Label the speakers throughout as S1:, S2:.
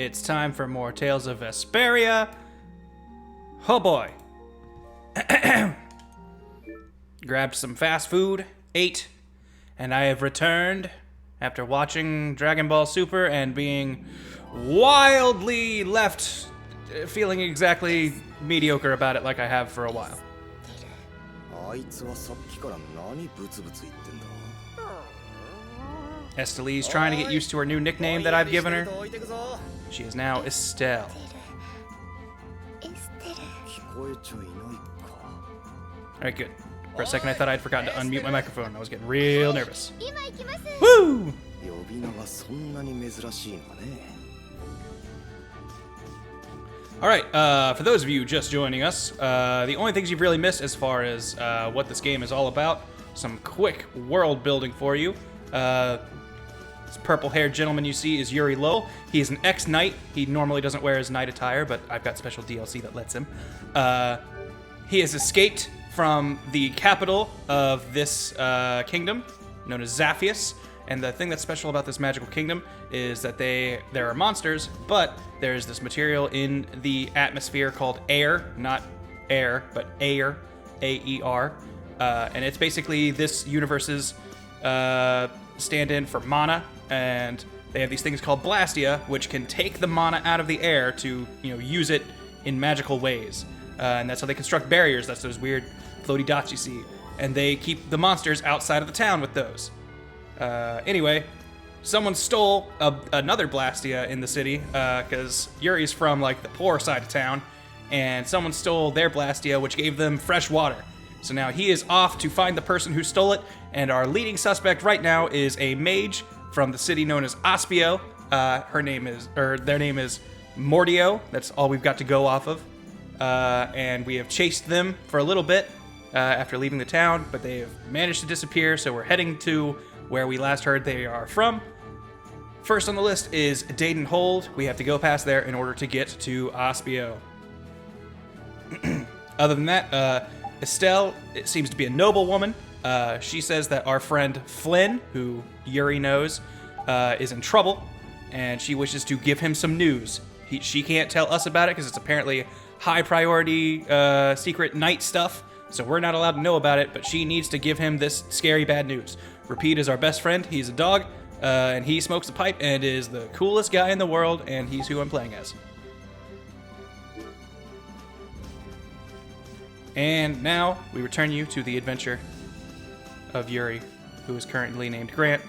S1: It's time for more Tales of Vesperia. Oh boy. Grabbed some fast food, ate, and I have returned after watching Dragon Ball Super and being wildly left feeling exactly mediocre about it like I have for a while. Esteli's trying to get used to her new nickname that I've given her. She is now Estelle. Alright, good. For a second I thought I'd forgotten to unmute my microphone. I was getting real nervous. Woo! Alright, for those of you just joining us, the only things you've really missed as far as what this game is all about, some quick world building for you. This purple-haired gentleman you see is Yuri Lowell. He is an ex-knight. He normally doesn't wear his knight attire, but I've got special DLC that lets him. He has escaped from the capital of this kingdom, known as Zaphias. And the thing that's special about this magical kingdom is that there are monsters, but there's this material in the atmosphere called air, not air, but air, A-E-R. And it's basically this universe's stand-in for mana, and they have these things called Blastia, which can take the mana out of the air to, use it in magical ways. And that's how they construct barriers. That's those weird floaty dots you see. And they keep the monsters outside of the town with those. Anyway, someone stole another Blastia in the city, because Yuri's from, the poor side of town, and someone stole their Blastia, which gave them fresh water. So now he is off to find the person who stole it, and our leading suspect right now is a mage from the city known as Aspio. Their name is Mordio. That's all we've got to go off of. And we have chased them for a little bit after leaving the town, but they have managed to disappear, so we're heading to where we last heard they are from. First on the list is Dayton Hold. We have to go past there in order to get to Aspio. Other than that, Estelle, it seems to be a noble woman. She says that our friend Flynn, who Yuri knows, is in trouble, and she wishes to give him some news. She can't tell us about it because it's apparently high priority secret night stuff, so we're not allowed to know about it, but she needs to give him this scary bad news. Repeat is our best friend. He's a dog, and he smokes a pipe and is the coolest guy in the world, and he's who I'm playing as. And now we return you to the adventure of Yuri, who is currently named Grant.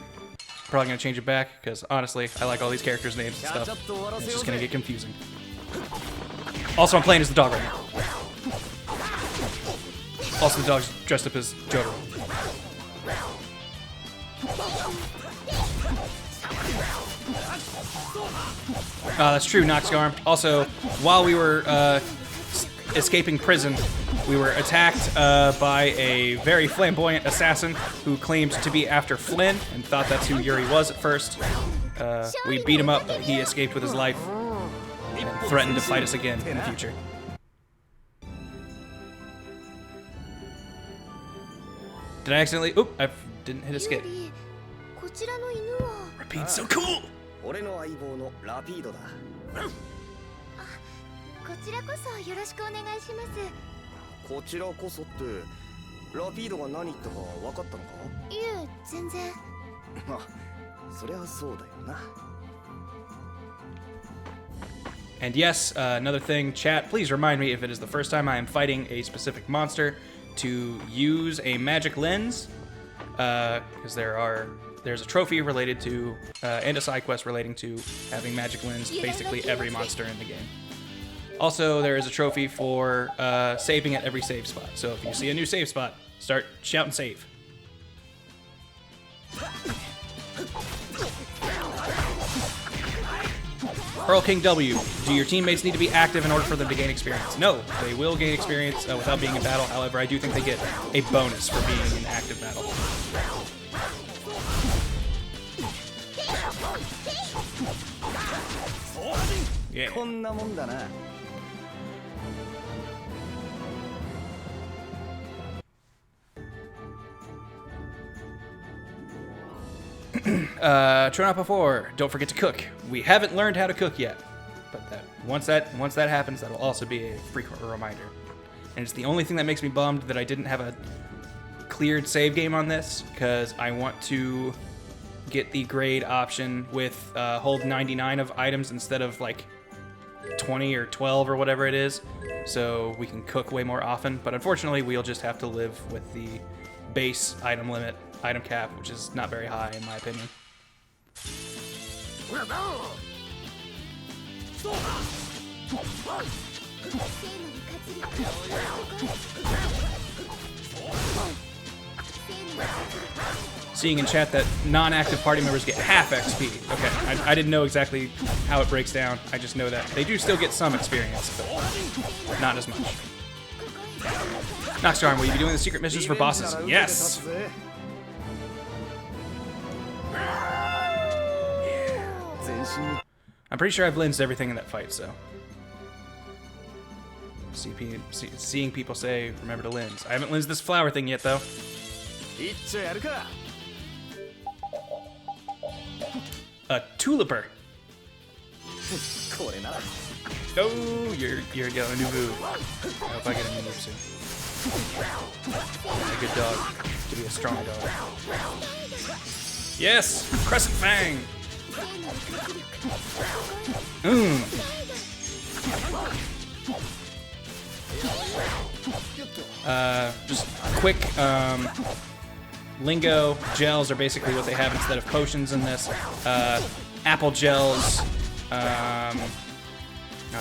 S1: Probably going to change it back, because honestly, I like all these characters' names and stuff. And it's just going to get confusing. Also, I'm playing as the dog right now. Also, the dog's dressed up as Jotaro. That's true, Noxgarm. Also, while we were escaping prison, we were attacked by a very flamboyant assassin who claimed to be after Flynn and thought that's who Yuri was at first. We beat him up, but he escaped with his life and threatened to fight us again in the future. Did I accidentally... Oop, I didn't hit escape. Rapide's so cool! And yes, another thing, chat, please remind me if it is the first time I am fighting a specific monster to use a magic lens, because there's a trophy related to, and a side quest relating to having magic lens basically every monster in the game. Also, there is a trophy for saving at every save spot. So if you see a new save spot, start shouting save. Pearl King W. Do your teammates need to be active in order for them to gain experience? No, they will gain experience without being in battle. However, I do think they get a bonus for being in active battle. Yeah. Tronapa 4, don't forget to cook. We haven't learned how to cook yet. But once that happens, that'll also be a frequent reminder. And it's the only thing that makes me bummed that I didn't have a cleared save game on this, because I want to get the grade option with hold 99 of items instead of like 20 or 12 or whatever it is, so we can cook way more often. But unfortunately, we'll just have to live with the base item limit, item cap, which is not very high in my opinion. Seeing in chat that non-active party members get half XP. Okay, I didn't know exactly how it breaks down. I just know that they do still get some experience, but not as much. Noxstorm, will you be doing the secret missions for bosses? Yes! I'm pretty sure I've lensed everything in that fight, so. Seeing people say, remember to lens. I haven't lensed this flower thing yet, though. A tuliper. Oh, you're getting a new move. I hope I get a new move soon. It's a good dog. To be a strong dog. Yes! Crescent Fang! Just quick, lingo, gels are basically what they have instead of potions in this. Apple gels, oh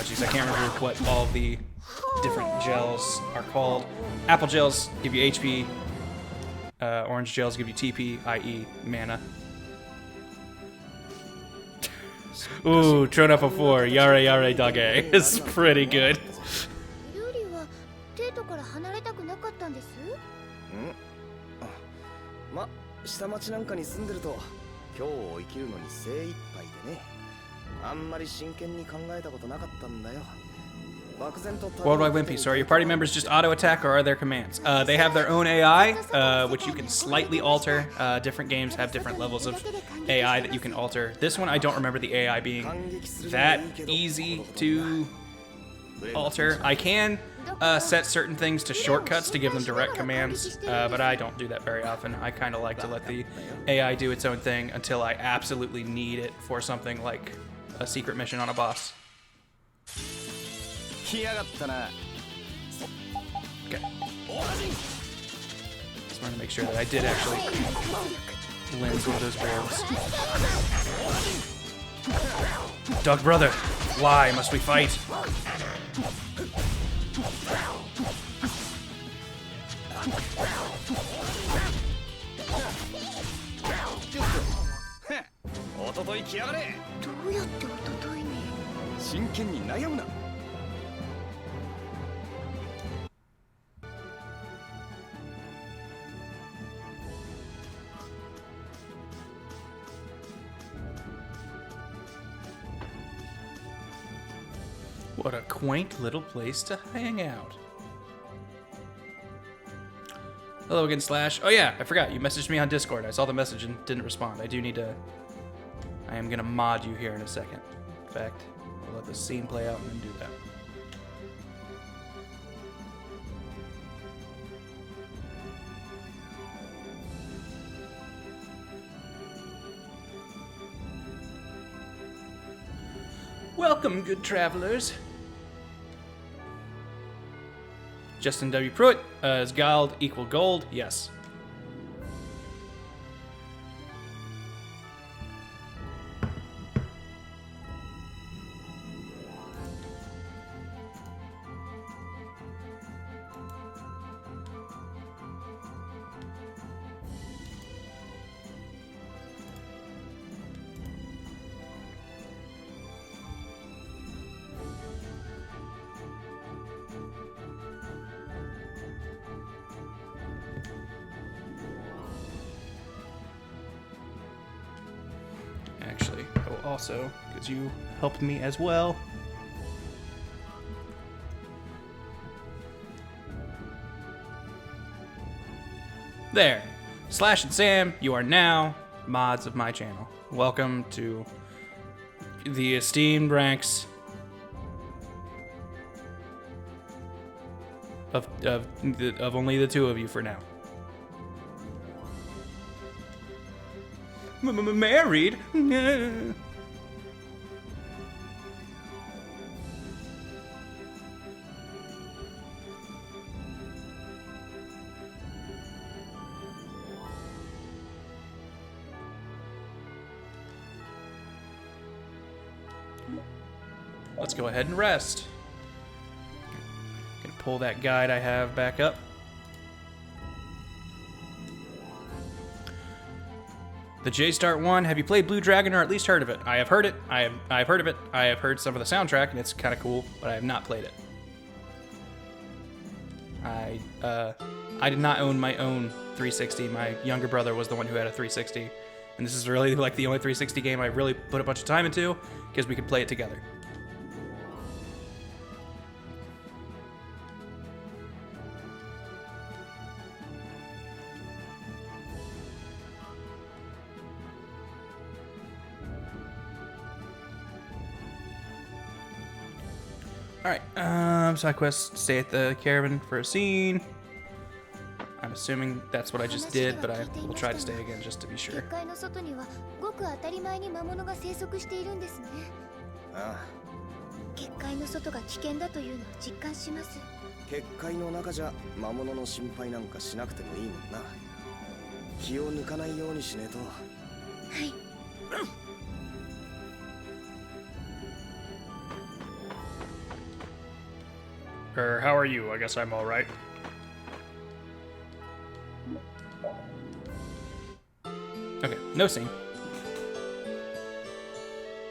S1: geez, I can't remember what all the different gels are called. Apple gels give you HP, orange gels give you TP, i.e. mana. Ooh, Tron Up 4, Yare Yare Doge is pretty good. Worldwide Wimpy, so are your party members just auto-attack or are there commands? They have their own AI, which you can slightly alter. Different games have different levels of AI that you can alter. This one, I don't remember the AI being that easy to alter. I can set certain things to shortcuts to give them direct commands, but I don't do that very often. I kind of like to let the AI do its own thing until I absolutely need it for something like a secret mission on a boss. Okay. Just wanted to make sure that I did actually lens one of those wolves. Dog brother, why must we fight? What a quaint little place to hang out. Hello again, Slash. Oh yeah, I forgot. You messaged me on Discord. I saw the message and didn't respond. I am going to mod you here in a second. In fact, we'll let this scene play out and then do that. Welcome, good travelers. Justin W. Pruitt, is gold equal gold? Yes. Actually, oh, also, because you helped me as well. There. Slash and Sam, you are now mods of my channel. Welcome to the esteemed ranks of only the two of you for now. Married? Let's go ahead and rest. Gonna pull that guide I have back up. The J-Start one. Have you played Blue Dragon or at least heard of it? I have heard it. I've heard of it. I have heard some of the soundtrack and it's kind of cool, but I have not played it. I did not own my own 360. My younger brother was the one who had a 360, and this is really like the only 360 game I really put a bunch of time into because we could play it together. Alright, side quest, stay at the caravan for a scene. I'm assuming that's what I just did, but I will try to stay again just to be sure. How are you? I guess I'm all right. Okay, no scene.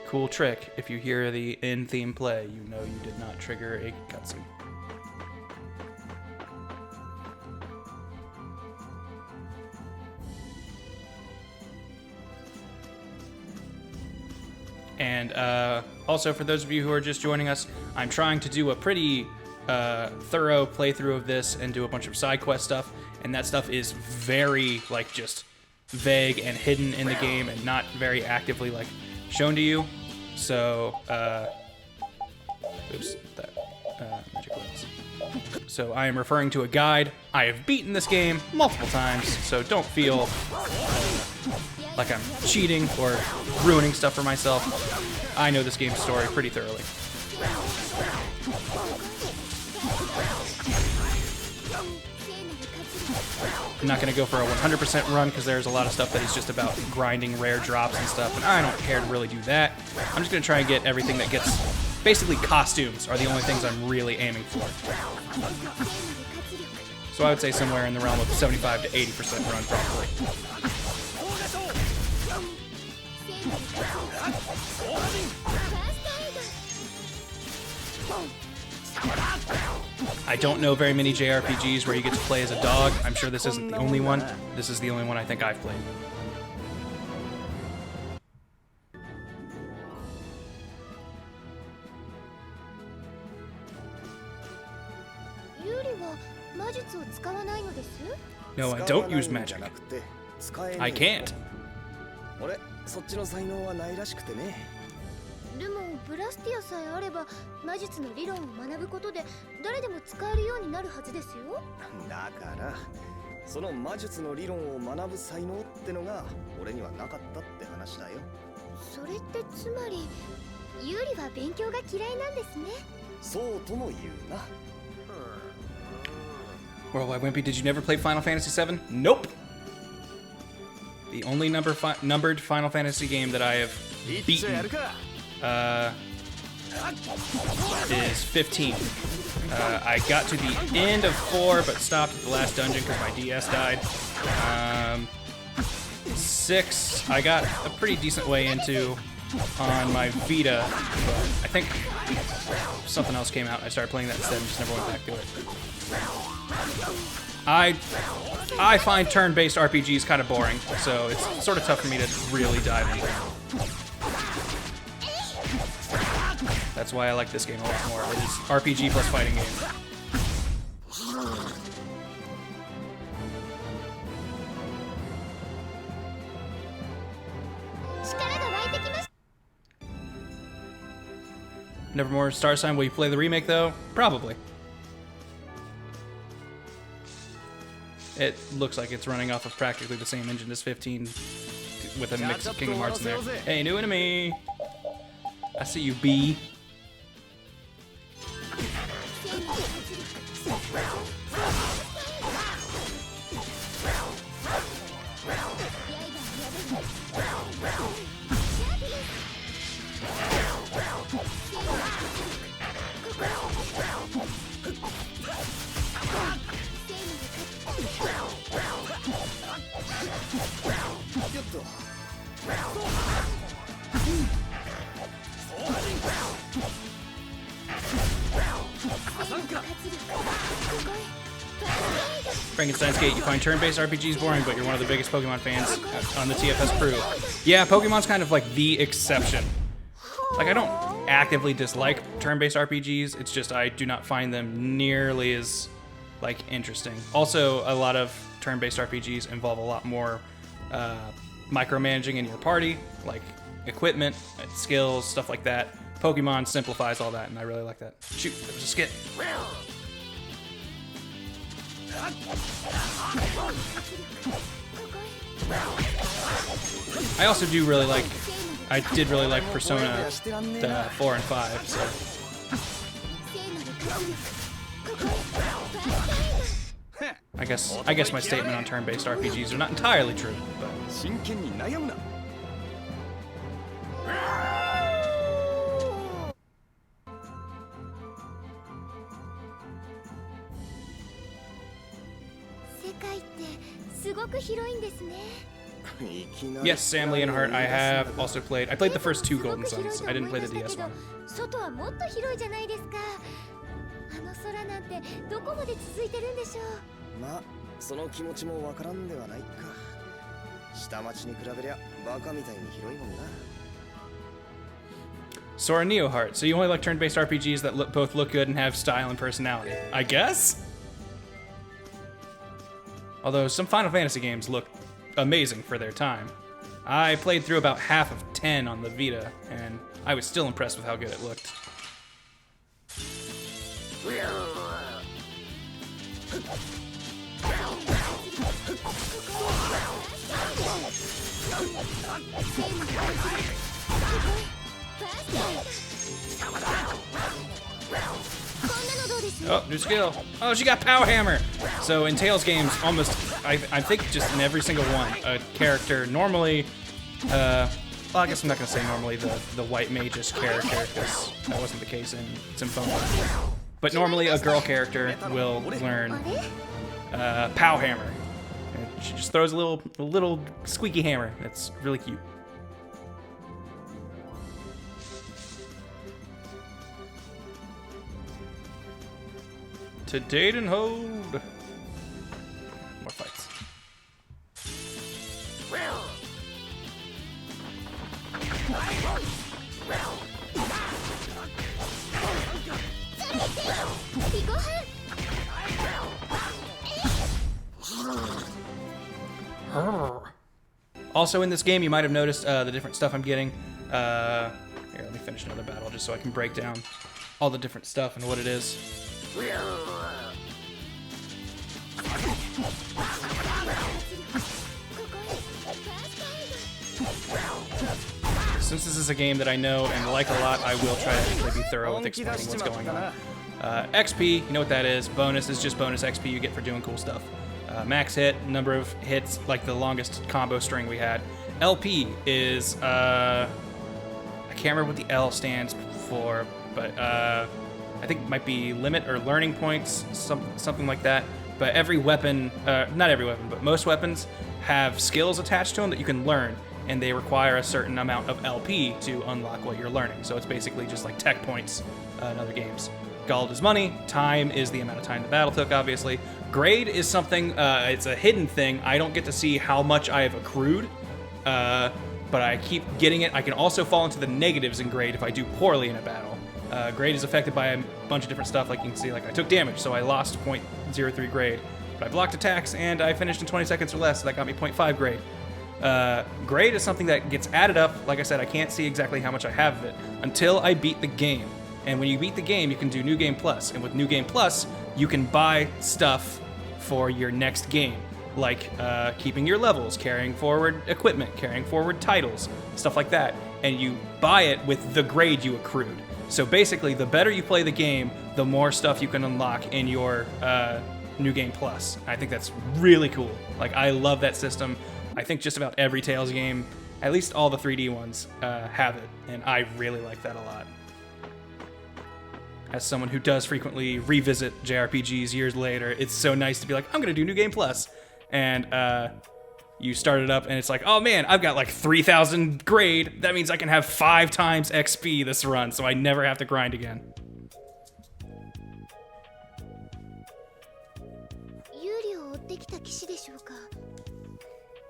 S1: Cool trick. If you hear the in-theme play, you know you did not trigger a cutscene. And also, for those of you who are just joining us, I'm trying to do a pretty thorough playthrough of this and do a bunch of side quest stuff, and that stuff is very like just vague and hidden in the game and not very actively like shown to you. So oops, that magic wings. So I am referring to a guide. I have beaten this game multiple times, so don't feel like I'm cheating or ruining stuff for myself. I know this game's story pretty thoroughly. I'm not going to go for a 100% run because there's a lot of stuff that is just about grinding rare drops and stuff, and I don't care to really do that. I'm just going to try and get everything that gets... Basically, costumes are the only things I'm really aiming for. So I would say somewhere in the realm of 75 to 80% run, probably. I don't know very many JRPGs where you get to play as a dog. I'm sure this isn't the only one. This is the only one I think I've played. No, I don't use magic. I can't.
S2: でもブラスティアさえあれば魔術の理論を学ぶことで誰でも使えるようになるはずですよ。だからその魔術の理論を学ぶ才能ってのが俺にはなかったって話だよ。それってつまりユーリは勉強が嫌いなんですね。そうとも言うな。
S1: Worldwide Wimpy, did you never play Final Fantasy VII? Nope. The only numbered Final Fantasy game that I have beaten is 15. I got to the end of 4, but stopped at the last dungeon because my DS died. 6, I got a pretty decent way into on my Vita, but I think something else came out. I started playing that instead and just never went back to it. I find turn-based RPGs kind of boring, so it's sort of tough for me to really dive into them. That's why I like this game a lot more. It is RPG plus fighting game. Nevermore Star Sign, will you play the remake though? Probably. It looks like it's running off of practically the same engine as 15 with a mix of Kingdom Hearts in there. Hey, new enemy! I see you, B. Frankenstein's Gate, you find turn-based RPGs boring, but you're one of the biggest Pokemon fans on the TFS crew. Yeah, Pokemon's kind of like the exception. Like, I don't actively dislike turn-based RPGs, it's just I do not find them nearly as, like, interesting. Also, a lot of turn-based RPGs involve a lot more micromanaging in your party, like equipment, skills, stuff like that. Pokemon simplifies all that, and I really like that. Shoot, there was a skit. I also do really like, I did really like Persona 4 and 5, so. I guess my statement on turn-based RPGs are not entirely true, but. Yes, Sam Leonhardt, I have also played. I played the first 2 Golden Suns. I didn't play the DS one. Sora Neoheart, so you only like turn-based RPGs that both look good and have style and personality. I guess? Although some Final Fantasy games look amazing for their time. I played through about half of 10 on the Vita, and I was still impressed with how good it looked. Oh, new skill. Oh, she got Power Hammer. So in Tales games, almost, I think just in every single one, a character normally, well, I guess I'm not going to say normally the white mage's character, because that wasn't the case in Symphonia. But normally a girl character will learn Pow Hammer. And she just throws a little squeaky hammer. That's really cute. To date and hold. More fights. Also in this game, you might have noticed the different stuff I'm getting. Here, let me finish another battle just so I can break down all the different stuff and what it is. Since this is a game that I know and like a lot, I will try to actually be thorough with explaining what's going on. XP, you know what that is. Bonus is just bonus XP you get for doing cool stuff. Max hit, number of hits, like the longest combo string we had. LP is, I can't remember what the L stands for, but I think it might be limit or learning points, something like that. But every weapon, not every weapon, but most weapons have skills attached to them that you can learn, and they require a certain amount of LP to unlock what you're learning. So it's basically just like tech points in other games. Gold is money, time is the amount of time the battle took, obviously. Grade is something, it's a hidden thing. I don't get to see how much I have accrued, but I keep getting it. I can also fall into the negatives in grade if I do poorly in a battle. Grade is affected by a bunch of different stuff, like you can see, like I took damage, so I lost 0.03 grade. But I blocked attacks, and I finished in 20 seconds or less, so that got me 0.5 grade. Grade is something that gets added up. Like I said, I can't see exactly how much I have of it until I beat the game. And when you beat the game, you can do New Game Plus. And with New Game Plus, you can buy stuff for your next game. like keeping your levels, carrying forward equipment, carrying forward titles, stuff like that. And you buy it with the grade you accrued. So basically, the better you play the game, the more stuff you can unlock in your New Game Plus. I think that's really cool. Like, I love that system. I think just about every Tales game, at least all the 3D ones, have it, and I really like that a lot. As someone who does frequently revisit JRPGs years later, it's so nice to be like, I'm gonna do New Game Plus. And you start it up and it's like, oh man, I've got like 3,000 grade. That means I can have 5 times XP this run, so I never have to grind again.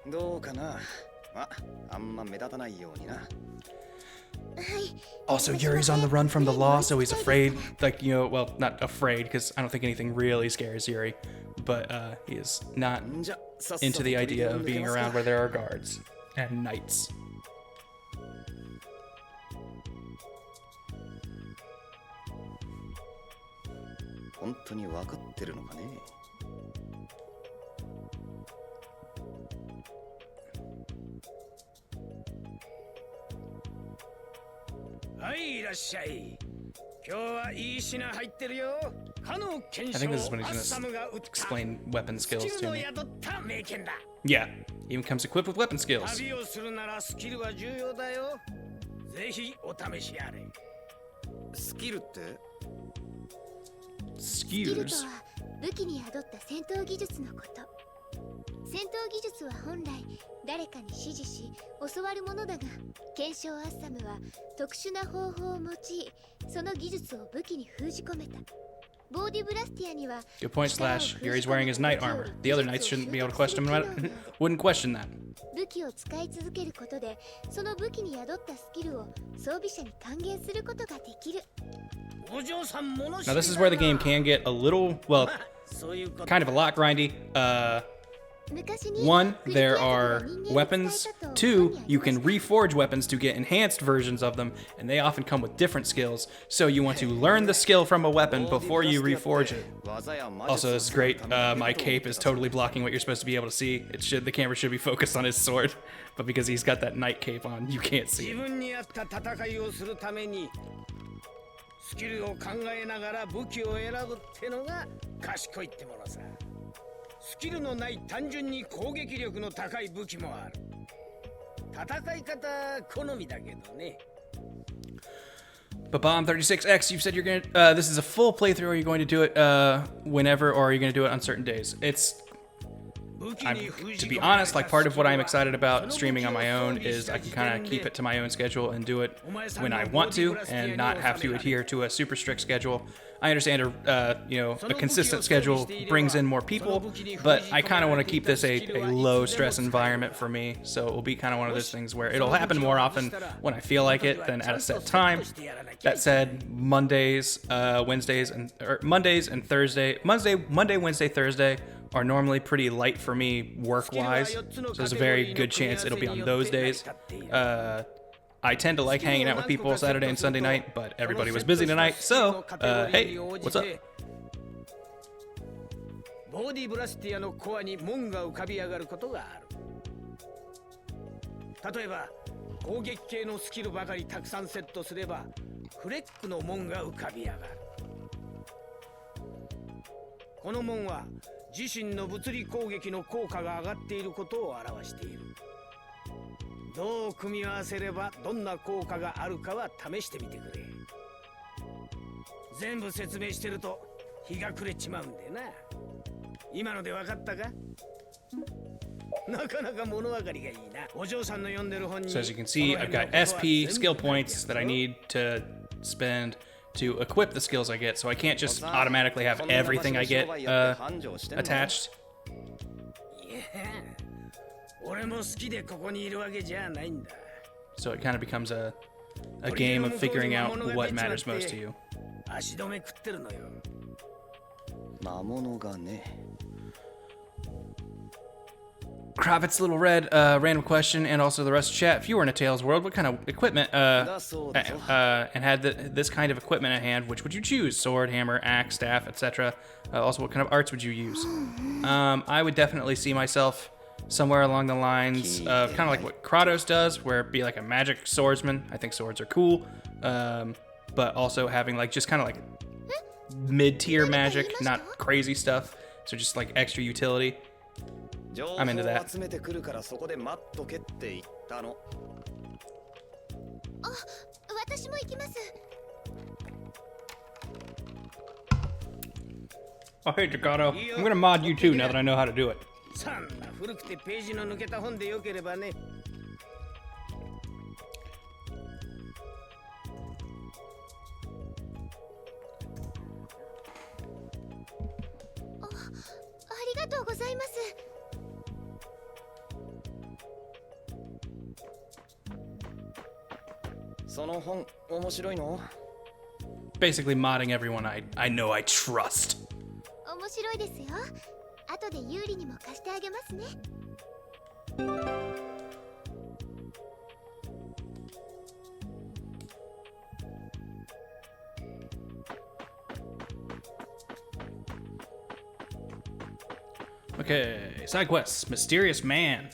S2: どうかな。あんま目立たないようにな。
S1: Also, Yuri's on the run from the law, so he's afraid, like, you know, well, not afraid, because I don't think anything really scares Yuri, but he is not into the idea of being around where there are guards and knights.
S2: 本当に分かってるのかね。
S1: I think this is when he's gonna explain weapon skills to me. Yeah, he even comes equipped with weapon skills. Skills?
S2: 武器に宿った戦闘技術のこと。戦闘技術は本来誰かに指示し教わるものだが、検証アッサムは特殊な方法を用い、その技術を武器に封じ込めた。ボーディブラスティアには
S1: Good point, Slash. Yuri's wearing his knight armor. The other knights shouldn't be able to question him. Wouldn't question that.
S2: 武器を使い続けることで、その武器に宿ったスキルを装備者に還元することができる。
S1: Now this is where the game can get a little, well, kind of a lot grindy. 1, there are weapons. 2, you can reforge weapons to get enhanced versions of them, and they often come with different skills, so you want to learn the skill from a weapon before you reforge it. Also, this is great. My cape is totally blocking what you're supposed to be able to see. The camera should be focused on his sword, but because he's got that knight cape on, you can't see it.
S3: スキルを考えながら武器を選ぶってのが賢いってものさ。スキルのない単純に攻撃力の高い武器もある。戦い方好みだけどね。
S1: But Bomb36X, you've said you're gonna. This is a full playthrough. Are you going to do it whenever, or are you going to do it on certain days? To be honest, like part of what I'm excited about streaming on my own is I can kind of keep it to my own schedule and do it when I want to, and not have to adhere to a super strict schedule. I understand a consistent schedule brings in more people, but I kind of want to keep this a low stress environment for me. So it will be kind of one of those things where it'll happen more often when I feel like it than at a set time. That said, Monday, Wednesday, Thursday are normally pretty light for me work-wise, so there's a very good chance it'll be on those days. I tend to like hanging out with people Saturday and Sunday night, but everybody was busy tonight, so, hey, what's up?
S3: ボディブラスティアのコアに門が浮かび上がることがある。例えば、攻撃系のスキルばかりたくさんセットすれば、フレックの門が浮かび上がる。この門は自身の物理攻撃の効果が上がっていることを表している。どう組み合わせればどんな効果があるかは試してみてくれ。全部説明してると日が暮れちまうんでな。今ので分かったか？なかなか物分かりがいいな。お嬢さんの読んでる本に。
S1: So as you can see, I've got SP skill points that I need to spend to equip the skills I get, so I can't just automatically have everything I get attached. So it kind of becomes a game of figuring out what matters most to you. Kravitz Little Red, random question, and also the rest of chat. If you were in a Tales world, what kind of equipment, and had this kind of equipment at hand, which would you choose? Sword, hammer, axe, staff, etc. Also, what kind of arts would you use? I would definitely see myself somewhere along the lines of kind of like what Kratos does, where it'd be like a magic swordsman. I think swords are cool, but also having like just kind of like mid-tier magic, not crazy stuff. So just like extra utility. I'm into that. Oh, hey, Jacato. I'm gonna mod you too now that I know how to do it. Basically modding everyone I know I trust. Okay, side quests. Mysterious Man.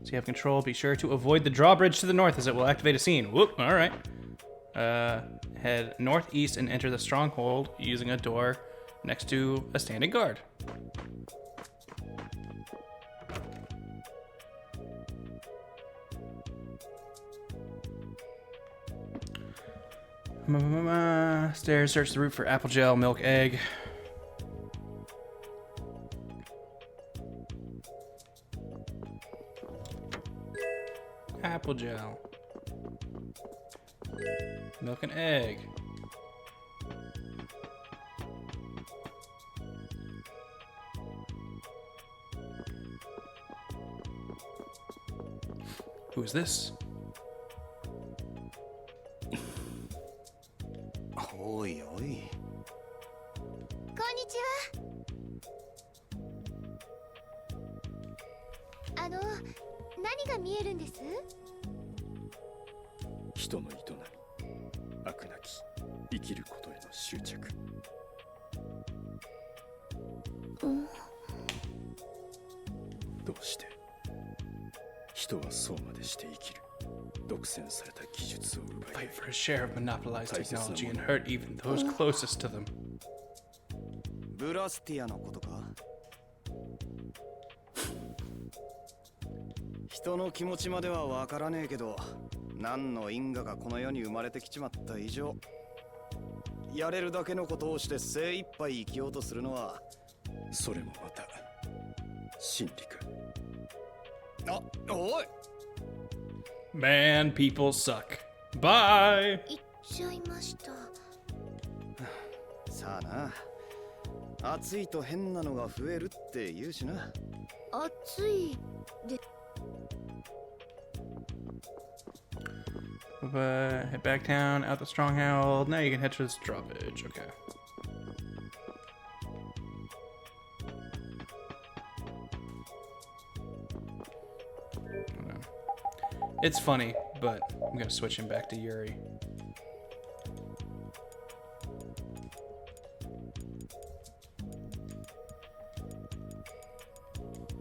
S1: So you have control. Be sure to avoid the drawbridge to the north as it will activate a scene. Whoop, alright. Head northeast and enter the stronghold using a door next to a standing guard. Stairs, search the route for apple gel, milk, egg. Apple gel. Milk and egg. Who is this?
S2: Oi, oi.
S1: Fight for a share of monopolized technology and hurt even those closest to them.
S2: ブラスティアのことか人の気持ちまではわからねえけど何の因果がこの世に生まれてきちまった以上やれるだけのことをして精一杯生きようとするのはそれもまた真理かあ、おい
S1: Man, people suck. Bye!
S2: 行っちゃいましたさあな暑いと変なのが増えるって言うしな暑いで
S1: Head back down, out the stronghold. Now you can head to this drawbridge. Okay. It's funny, but I'm gonna switch him back to Yuri.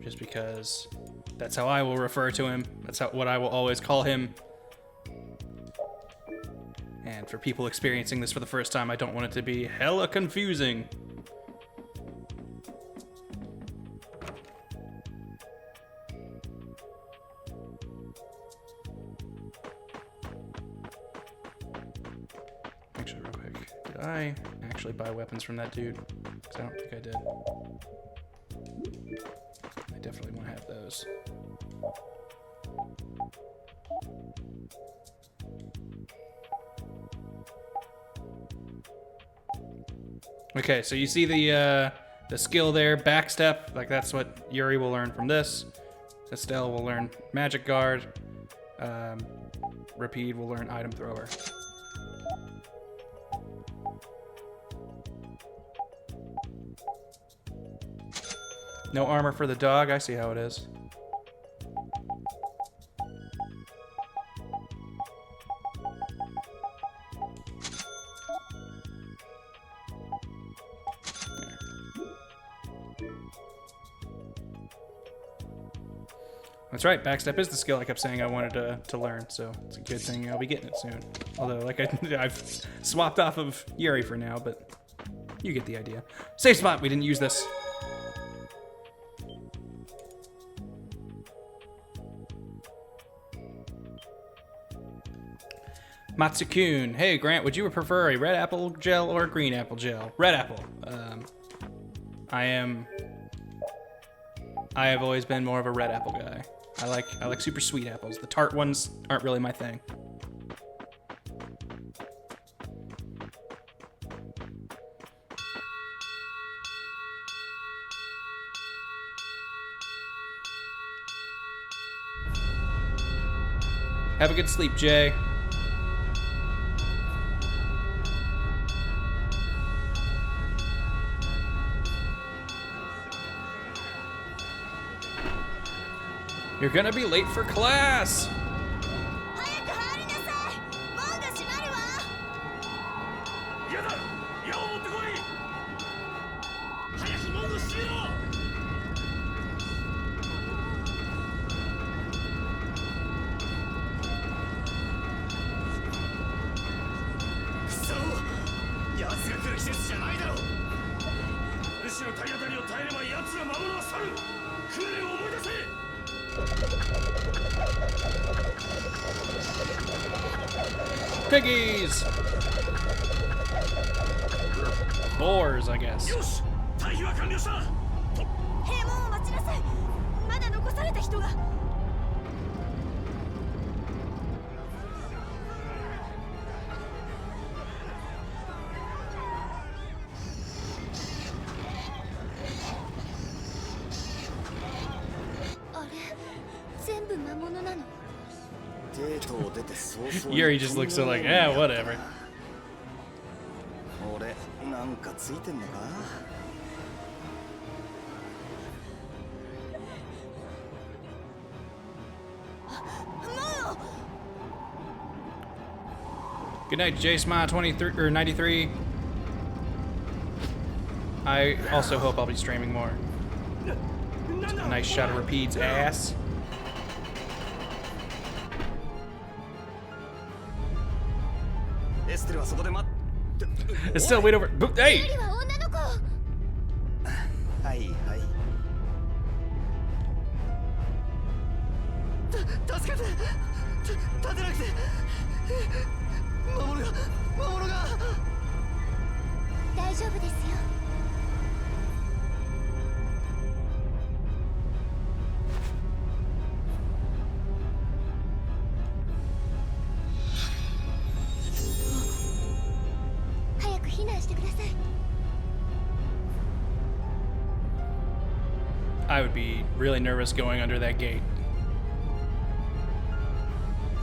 S1: Just because that's how I will refer to him. That's what I will always call him. And for people experiencing this for the first time, I don't want it to be hella confusing. Actually, real quick, did I actually buy weapons from that dude? Because I don't think I did. I definitely want to have those. Okay, so you see the skill there, backstep, like that's what Yuri will learn from this. Estelle will learn magic guard. Rapide will learn item thrower. No armor for the dog. I see how it is. That's right, backstep is the skill I kept saying I wanted to learn, so it's a good thing I'll be getting it soon. Although, like, I've swapped off of Yuri for now, but you get the idea. Safe spot, we didn't use this. Matsukun, hey Grant, would you prefer a red apple gel or a green apple gel? Red apple. I have always been more of a red apple guy. I like super sweet apples. The tart ones aren't really my thing. Have a good sleep, Jay. You're gonna be late for class!
S2: 早く入りなさい。門が閉まるわ。
S3: 嫌だ。矢を持ってこい。早く門を閉めろ。くそ。奴が来る季節じゃないだろう。主の体当たりを耐えれば奴ら魔物は去る。訓練を思い出せ。
S1: Piggies! Boars, I guess.
S3: よし、退避は完了した。
S2: 閉門を待ちなさい。まだ残された人が。あれ、全部魔物なの。
S1: Yuri just looks so like, yeah, whatever.
S4: 俺なんかついてんのか
S1: Good night, JSmile23 or 93. I also hope I'll be streaming more. A nice shot of Repeat's ass. It's still wait over. Hey!
S2: ユリは女の子。
S4: はいはい助けて立てなくて魔物が
S2: 大丈夫ですよ。早く避難してください。
S1: I would be really nervous going under that gate.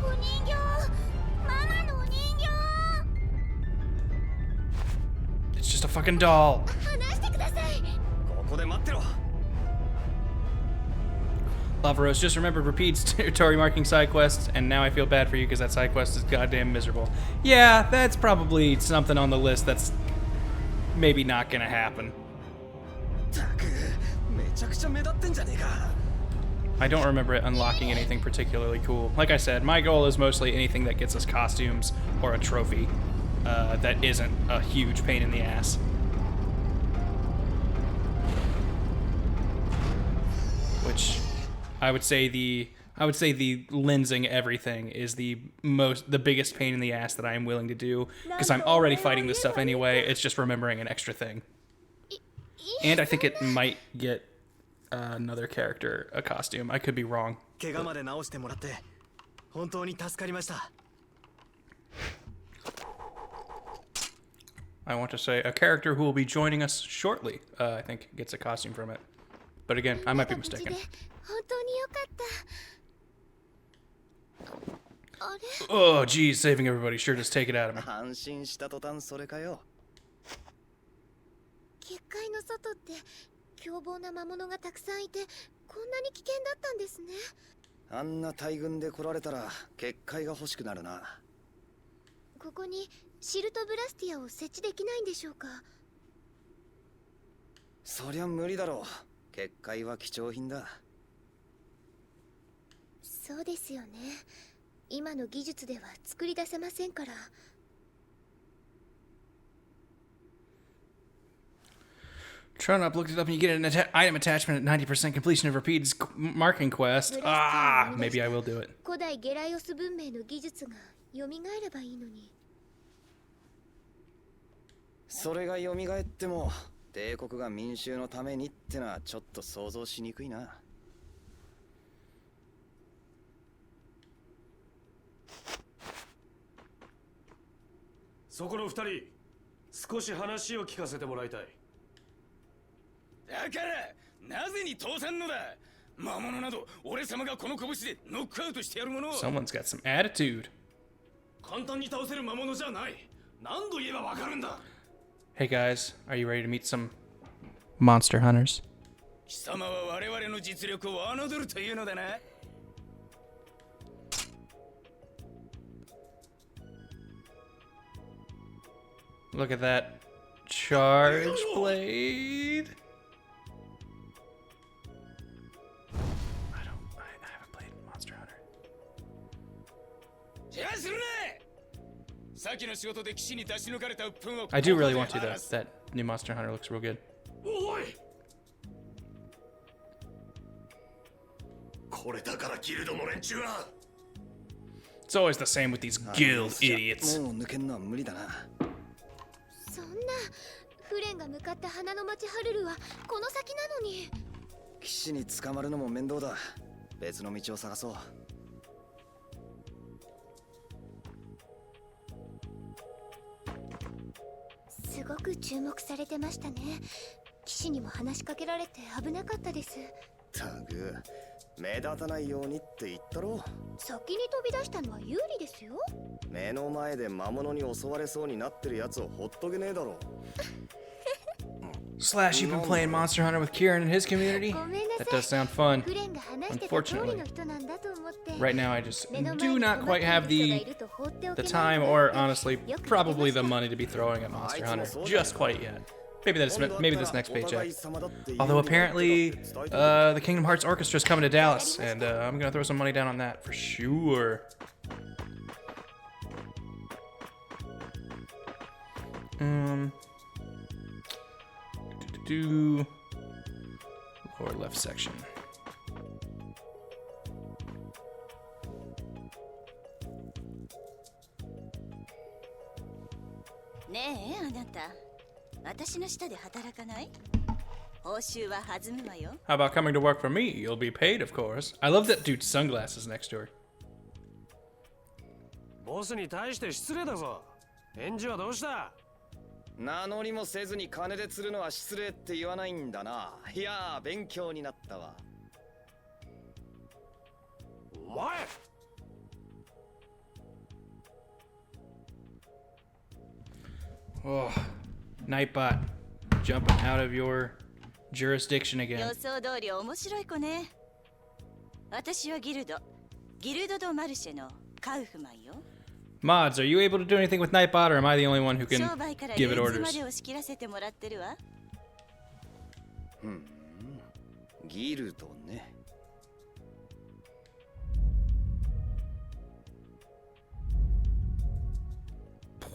S2: お人形、ママのお人形。
S1: It's just a fucking doll.
S2: 離してください。
S4: ここで待ってろ
S1: Lavaros, just remembered Repeat's territory marking side quests, and now I feel bad for you because that side quest is goddamn miserable. Yeah, that's probably something on the list that's maybe not gonna happen.
S4: ったくめちゃくちゃ目立ってんじゃねえか
S1: I don't remember it unlocking anything particularly cool. Like I said, my goal is mostly anything that gets us costumes or a trophy that isn't a huge pain in the ass. Which I would say the lensing everything is the biggest pain in the ass that I am willing to do because I'm already fighting this stuff anyway. It's just remembering an extra thing. And I think it might get another character a costume. I could be wrong.
S4: 怪我まで治してもらって本当に助かりました
S1: I want to say a character who will be joining us shortly, I think, gets a costume from it. But again, I might be mistaken.
S2: 本当によかった。あれ？
S1: Oh, geez, saving everybody sure does take it out of me.
S4: 安心した途端それかよ
S2: 結界の外って凶暴な魔物がたくさんいてこんなに危険だったんですね。
S4: あんな大群で来られたら結界が欲しくなるな。
S2: ここにシルトブラスティアを設置できないんでしょうか。
S4: そりゃ無理だろう。結界は貴重品だ。
S2: そうですよね。今の技術では作り出せませんから。
S1: Trying up, looked it up, and you get an item attachment at 90% completion of repeated marking quest. Ah, maybe I will do it.
S2: 古代ゲライオス文明の技術が蘇ればいいのに。
S4: それが蘇っても帝国が民衆のためにってのはちょっと想像しにくいな。
S5: そこの二人、少し話を聞かせてもらいたい。
S3: だからなぜに倒産のだ。魔物など俺様がこの拳でノックアウトしてやるもの。
S1: Someone's got some attitude.
S5: 簡単に倒せる魔物じゃない。何度言えばわかるんだ。
S1: Hey guys, are you ready to meet some monster hunters?
S3: 貴様は我々の実力を侮るというのだな。
S1: Look at that charge blade. I haven't played Monster Hunter.
S3: 邪魔するな。先の仕事で騎士に出し抜かれた鬱憤を
S1: I do really want to though. That new Monster Hunter looks real good.
S5: おい。これだからギルドの連中は。
S1: It's always the same with these guild idiots.
S4: もう抜けんのは無理だな。
S2: そんなフレンが向かった花の町ハルルはこの先なのに。
S4: 騎士に捕まるのも面倒だ。別の道を探そう。
S2: すごく注目されてましたね。騎士にも話しかけられて危なかったです。
S4: たく目立たないようにって言ったろ。
S2: 先に飛び出したのは有利ですよ。
S4: 目の前で魔物に襲われそうになってるやつをほっとけねえだろ。
S1: Slash, you've been playing Monster Hunter with Kieran and his community?
S2: ごめんな
S1: That
S2: さい。
S1: does sound fun.
S2: フレンが話してた通りの人なんだと思って。
S1: Right now, I just
S2: 目の前
S1: do
S2: に
S1: not
S2: 困っ
S1: quite
S2: て
S1: have
S2: いる人がい
S1: the
S2: ると放っておけない
S1: time
S2: と
S1: or
S2: 思って
S1: honestly
S2: よく
S1: probably
S2: 見
S1: the
S2: てま
S1: money to be throwing at Monster Hunter just quite yet. Maybe this next paycheck. Although apparently the Kingdom Hearts Orchestra is coming to Dallas, and I'm gonna throw some money down on that for sure. Lower left section.
S6: ねえあなた、私の下で働かない？報酬は弾むわよ。
S1: How about coming to work for me? You'll be paid, of course. I love that dude's sunglasses next to her.
S5: ボスに対して失礼だぞ。返事はどうした？
S4: 名乗りもせずに金で釣るのは失礼って言わないんだな。いやー、勉強になったわ。
S5: お前。
S1: Oh, Nightbot, jumping out of your jurisdiction
S6: 予
S1: again.
S6: 想通り面白い子ね。私はギルドドマルシェのカウフマンよ。
S1: Mods, are you able to do anything with Nightbot, or am I the only one who can
S6: 商売から
S1: give
S6: レ
S1: it
S6: ンズま
S1: orders?
S6: でを仕切らせてもらってるわ。
S4: ギルドね。
S1: I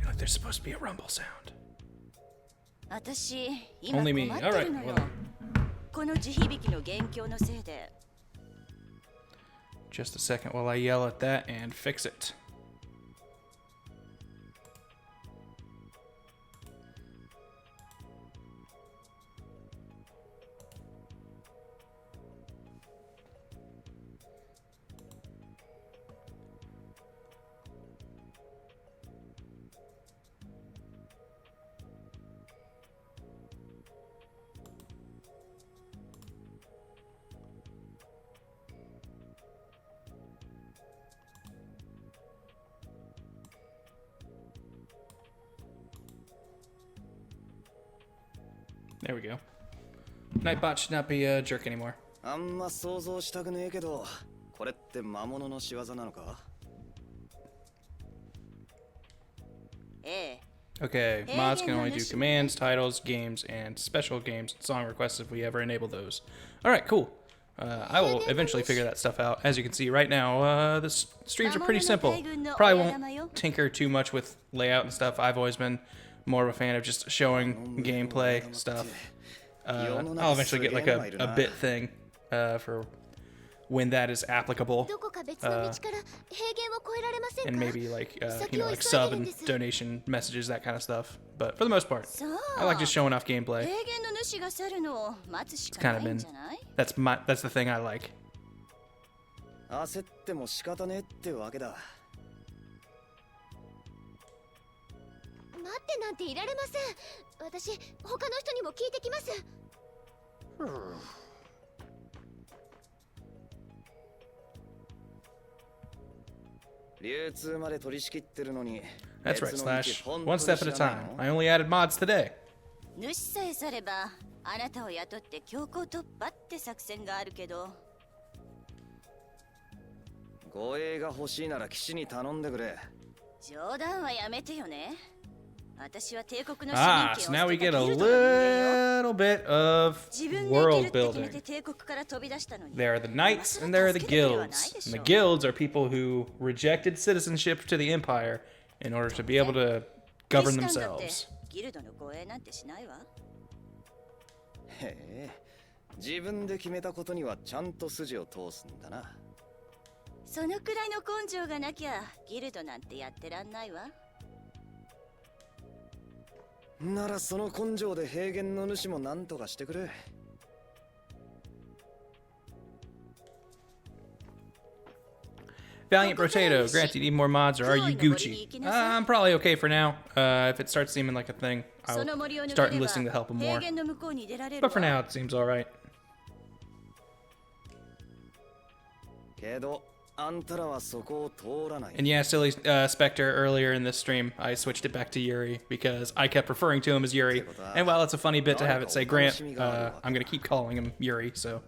S1: feel like there's supposed to be a rumble sound.
S6: 私今
S1: Only
S6: 困
S1: me.
S6: ってるの
S1: Alright,
S6: よ
S1: well.。
S6: この地響きの元凶のせいで。
S1: Just a second while I yell at that and fix it. There we go. Nightbot should not be a jerk anymore.
S4: あんま想像したくねえけど、これって魔物の仕業なのか?
S1: Okay, mods can only do commands, titles, games, and special games, song requests if we ever enable those. Alright, cool. I will eventually figure that stuff out. As you can see right now, the streams are pretty simple. Probably won't tinker too much with layout and stuff. I've always been more of a fan of just showing gameplay stuff. I'll eventually get like a bit thing for when that is applicable. And maybe like, you know, like sub and donation messages, that kind of stuff. But for the most part, I like just showing off gameplay. It's kind of been, that's the thing I like.
S4: 焦っても仕方ねえってわけだ。
S2: 待ってなんていられません。私、他の人にも聞いてきます。
S4: 流通まで取り仕切ってるのに。
S1: That's right, Slash. One step at a time. I only added mods today.
S6: 主さえされば、あなたを雇って強行突破って作戦があるけど。
S4: 護衛が欲しいなら騎士に頼んでくれ。
S6: 冗談はやめてよね。私は帝国の
S1: so now we get a little bit of world building. There are the knights and there are the guilds. And the guilds are people who rejected citizenship to the Empire in order to be able to govern themselves.
S4: へえ、自分で決めたことにはちゃんと筋を通すんだな。
S6: そのくらいの根性がなきゃギルドなんてやってらんないわ。
S4: ならその根性で平原の主も何とかしてくれ。
S1: Valiant Potato, Grant, do you need more mods or are you Gucci? I'm probably okay for now. If it starts seeming like a thing, I'll start enlisting the help of more. But for now, it seems alright. And yeah, silly Spectre, earlier in this stream, I switched it back to Yuri because I kept referring to him as Yuri. And while it's a funny bit to have it say Grant, I'm going to keep calling him Yuri, so.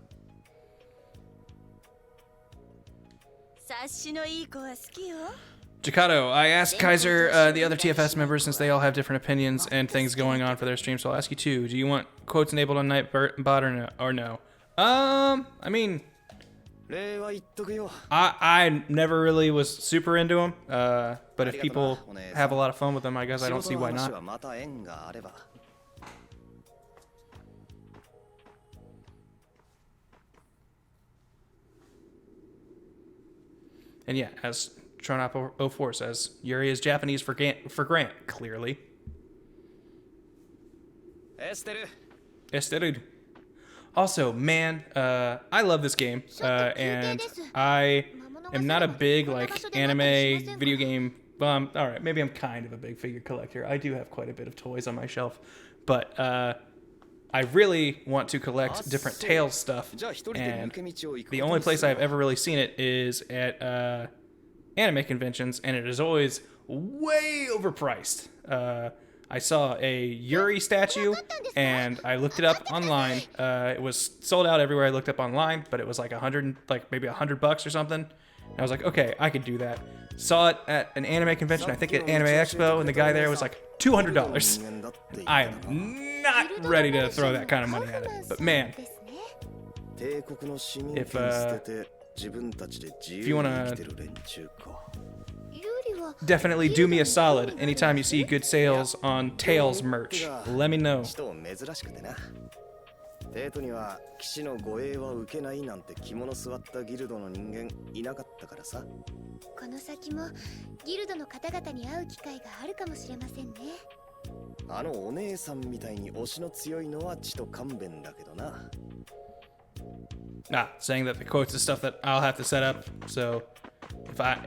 S1: Jakato, I asked Kaiser, the other TFS members, since they all have different opinions and things going on for their stream, so I'll ask you too. Do you want quotes enabled on Nightbot or no? I mean, I never really was super into them, but if people have a lot of fun with them, I guess I don't see why not. And yeah, as Tronop04 says, Yuri is Japanese for Grant, clearly. Esteru. Also, man, I love this game, and I am not a big, like, anime, video game, well, alright, maybe I'm kind of a big figure collector. I do have quite a bit of toys on my shelf, but, I really want to collect different Tales stuff, and the only place I've ever really seen it is at anime conventions, and it is always way overpriced. I saw a Yuri statue, and I looked it up online. It was sold out everywhere I looked up online, but it was like maybe $100 or something. And I was like, okay, I could do that. Saw it at an anime convention, I think at Anime Expo, and the guy there was like $200. I am not ready to throw that kind of money at it. But man, if you want to definitely do me a solid anytime you see good sales on Tales merch, let me know.
S4: 帝都には騎士の護衛は受けないなんて肝の据わったギルドの人間いなかったからさ。
S2: この先もギルドの方々に会う機会があるかもしれませんね。
S4: あのお姉さんみたいに推しの強いのはちと勘弁だけどな。
S1: Saying that the quotes is stuff that I'll have to set up. So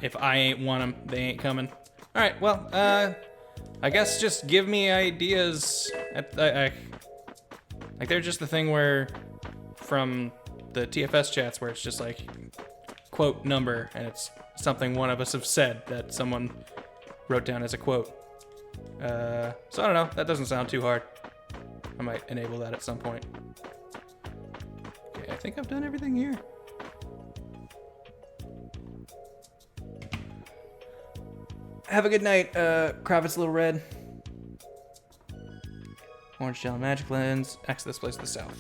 S1: if I ain't want them, they ain't coming. All right, well, I guess just give me ideas. Like, they're just the thing where, from the TFS chats, where it's just like, quote number, and it's something one of us have said that someone wrote down as a quote. So I don't know, that doesn't sound too hard. I might enable that at some point. Okay, I think I've done everything here. Have a good night, Kravitz Little Red. Orange gel and magic lens. Exit this place to the south.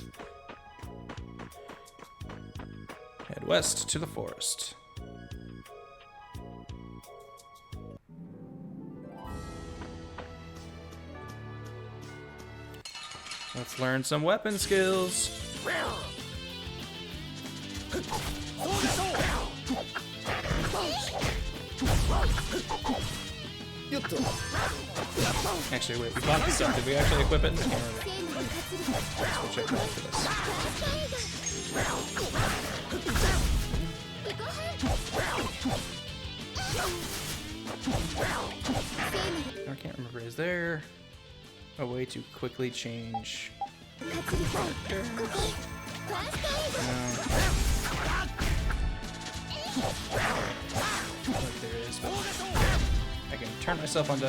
S1: Head west to the forest. Let's learn some weapon skills. Actually, wait, we bought this stuff. Did we actually equip it? I can't remember. Let's go check that for this. I can't remember. Is there a way to quickly change? No. Like there is, but I can turn myself onto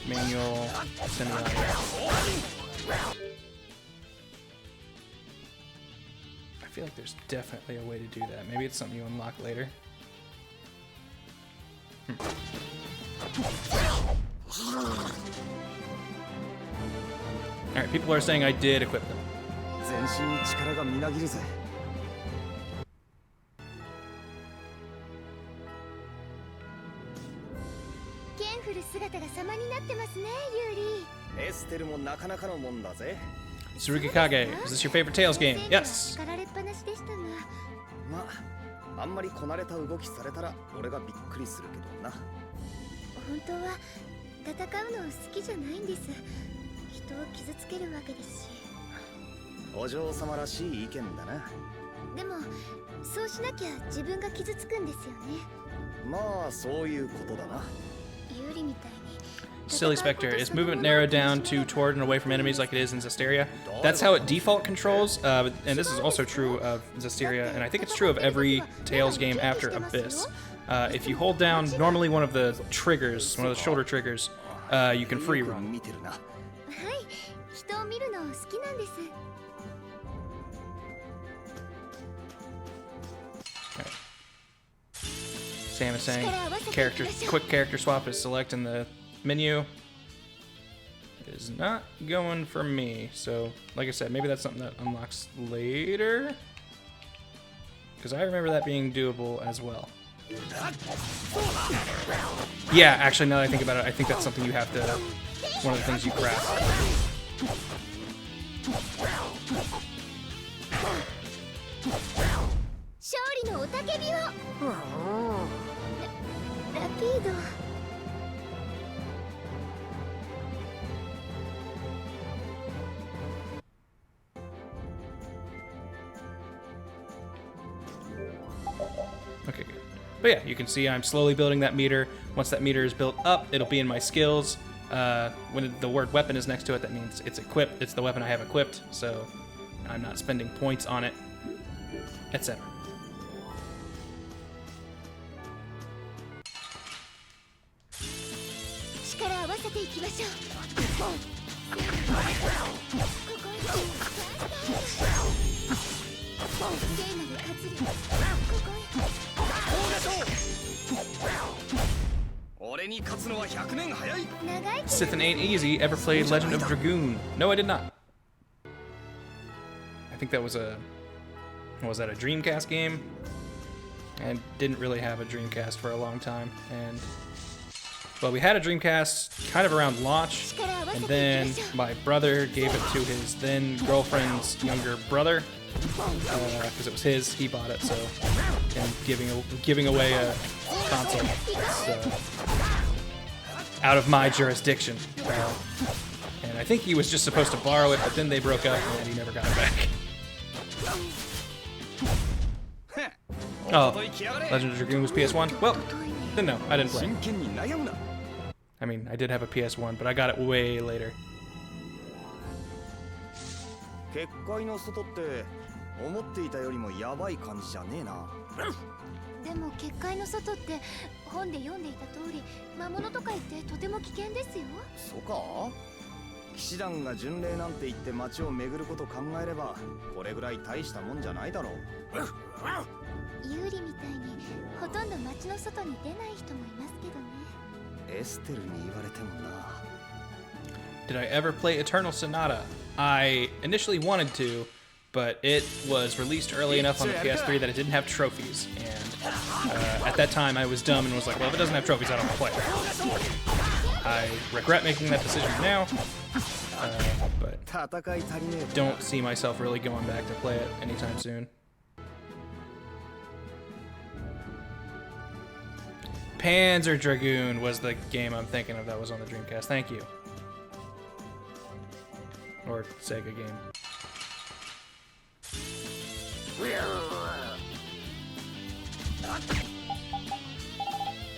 S1: manual semi-auto. I feel like there's definitely a way to do that. Maybe it's something you unlock later. Alright, people are saying I did equip them. Tsurukikage, is this your favorite Tales game? Yes!
S4: まあ、あんまりこなれた動きされたら俺がびっくりするけどな。
S2: 本当は戦うの好きじゃないんです。人を傷つけるわけですし。
S4: お嬢様らしい意見だな。
S2: でもそうしなきゃ自分が傷つくんですよね。
S4: まあそういうことだな。
S2: 有利みたいに。
S1: Silly Spectre. Is movement narrowed down to toward and away from enemies like it is in Vesperia? That's how it default controls, and this is also true of Vesperia, and I think it's true of every Tales game after Abyss. If you hold down normally one of the triggers, one of the shoulder triggers, you can free run.
S2: はい、人を見るの好きなんです。
S1: Sam is saying quick character swap is select in the menu. It is not going for me. So, like I said, maybe that's something that unlocks later. Because I remember that being doable as well. Yeah, actually, now that I think about it, I think that's something you have to. One of the things you craft.
S2: 勝利の雄たけびを。ラピード。
S1: Okay, good. But yeah, you can see I'm slowly building that meter. Once that meter is built up, it'll be in my skills. When the word weapon is next to it, that means it's equipped. It's the weapon I have equipped, so I'm not spending points on it, etc. Sithin' ain't easy. Ever played Legend of Dragoon? No, I did not. I think that was a... Was that a Dreamcast game? I didn't really have a Dreamcast for a long time, and... Well, we had a Dreamcast kind of around launch, and then my brother gave it to his then girlfriend's younger brother, because it was his, he bought it, so... And giving away a console. So, out of my jurisdiction. And I think he was just supposed to borrow it, but then they broke up and he never got it back. Oh, Legend of Dragoon was PS1? Well, then no, I didn't play. I mean, I did have a PS1, but I got it way later.
S4: 結界の外って思っていたよりもやばい感じじゃねえな。
S2: でも結界の外って本で読んでいた通り魔物とか言ってとても危険ですよ。
S4: そうか？騎士団が巡礼なんて言って街を巡ること考えればこれぐらい大したもんじゃないだろう。
S2: ユーリみたいにほとんど街の外に出ない人もいますけどね。
S4: エステルに言われてもな。
S1: Did I ever play Eternal Sonata? I initially wanted to, but it was released early enough on the PS3 that it didn't have trophies. And at that time, I was dumb and was like, well, if it doesn't have trophies, I don't want to play it. I regret making that decision now, but don't see myself really going back to play it anytime soon. Panzer Dragoon was the game I'm thinking of that was on the Dreamcast. Thank you. Or Sega game.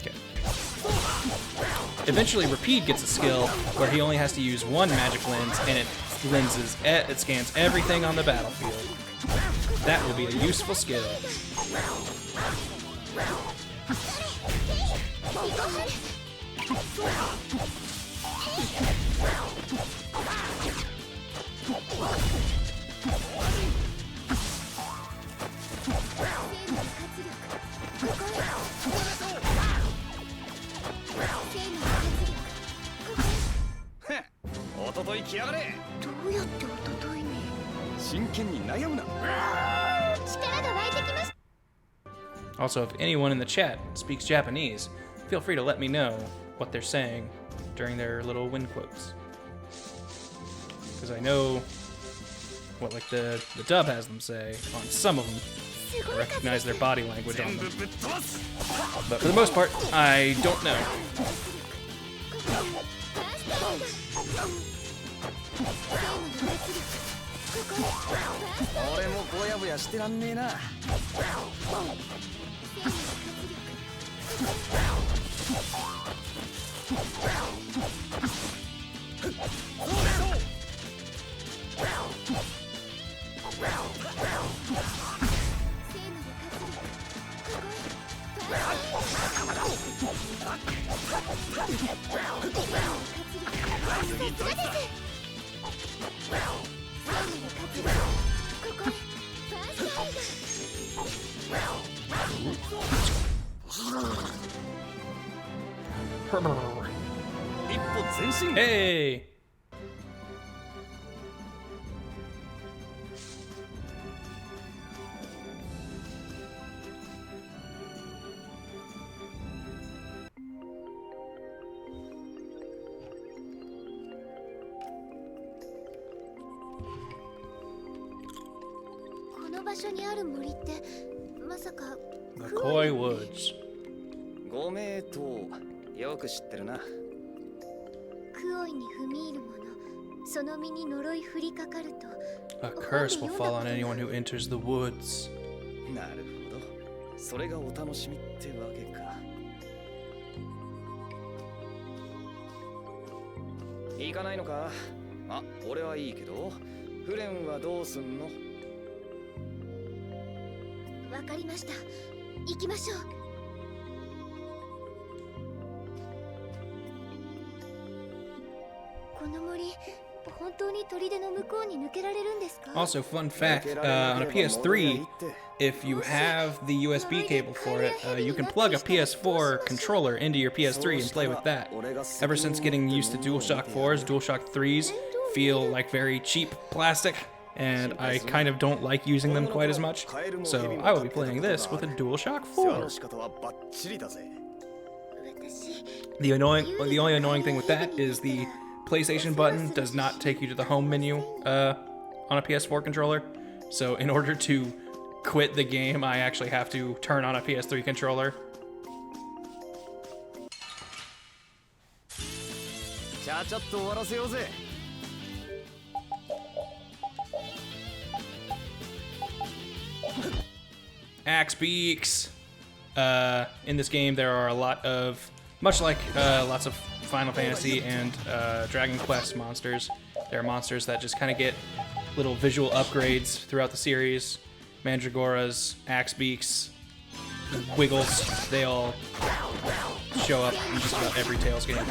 S1: Okay. Eventually, Rapide gets a skill where he only has to use one magic lens, and it scans everything on the battlefield. That will be a useful skill. Also, if anyone in the chat speaks Japanese, feel free to let me know what they're saying during their little win quotes. Because I know what like the dub has them say on some of them. I recognize their body language on them. But for the most part, I don't know. Hey! McCoy Woods.
S4: ご名答よく知ってるな。
S2: クオイに踏み入る者、その身に呪い降りかかると。
S1: A curse will fall on anyone who enters the woods.
S4: なるほど。それがお楽しみってわけか。行かないのか？あ、俺はいいけど、フレンはどうすんの？
S2: わかりました。行きましょう。この森、本当に砦の向こうに抜けられるんですか？
S1: Also, fun fact, on a PS3, if you have the USB cable for it, you can plug a PS4 controller into your PS3 and play with that. Ever since getting used to DualShock 4s, DualShock 3s feel like very cheap plastic, and I kind of don't like using them quite as much, so I will be playing this with a DualShock 4. The only annoying thing with that is the PlayStation button does not take you to the home menu on a PS4 controller, so in order to quit the game, I actually have to turn on a PS3 controller. Axe Beaks. In this game, there are a lot of, much like lots of Final Fantasy and Dragon Quest monsters, there are monsters that just kind of get little visual upgrades throughout the series. Mandragoras, Axe Beaks, Wiggles, they all show up in just about every Tales game.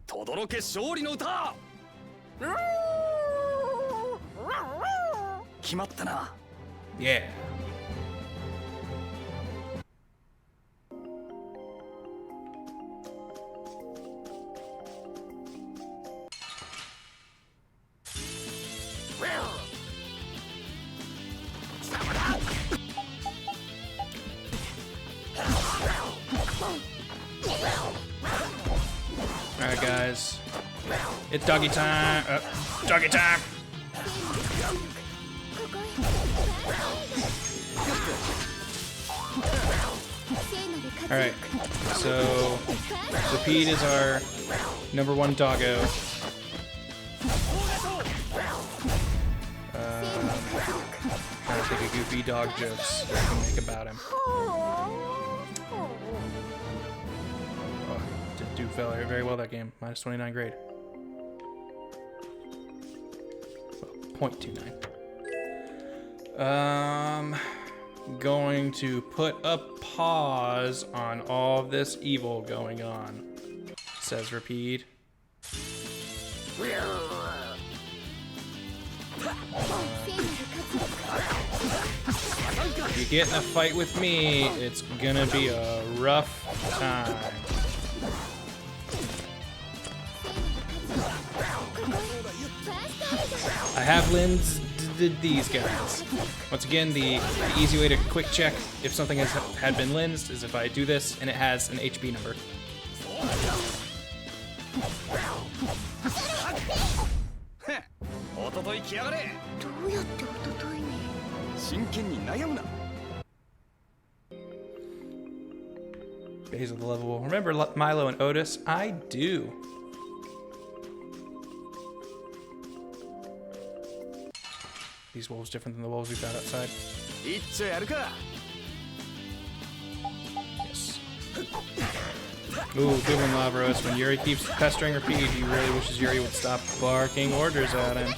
S4: 轟け勝利の歌。決まったな。
S1: Yeah. Alright, guys. It's doggy time. Doggy time. Alright, so Repeat is our #1 doggo. Trying to think of goofy dog jokes that I can make about him. Oh, didn't do very well that game. -29 grade. Well, 0.29. Going to put a pause on all of this evil going on, says Repeat. If you get in a fight with me, it's gonna be a rough time. I have Lynn's these guys. Once again, the easy way to quick check if something had been lensed is if I do this and it has an HP number. Base of the level. Remember Milo and Otis? I do. These wolves different than the wolves we found outside. Yes. Ooh, good one, Lavros. When Yuri keeps pestering Repeat, he really wishes Yuri would stop barking orders at him.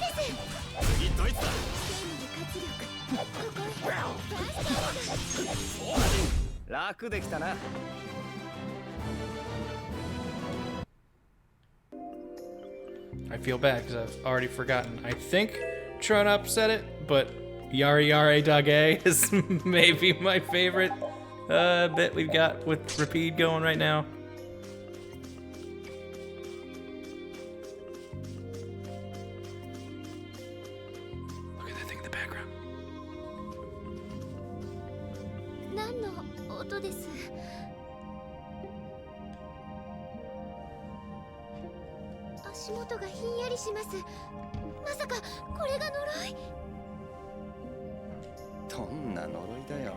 S1: I feel bad because I've already forgotten. I think Tronup said it, but Yare Yare Doge is maybe my favorite bit we've got with Repeat going right now. Look at that thing in the background.
S2: 何の音です？足元がひんやりします。まさかこれが呪い？
S4: どんな呪いだよ。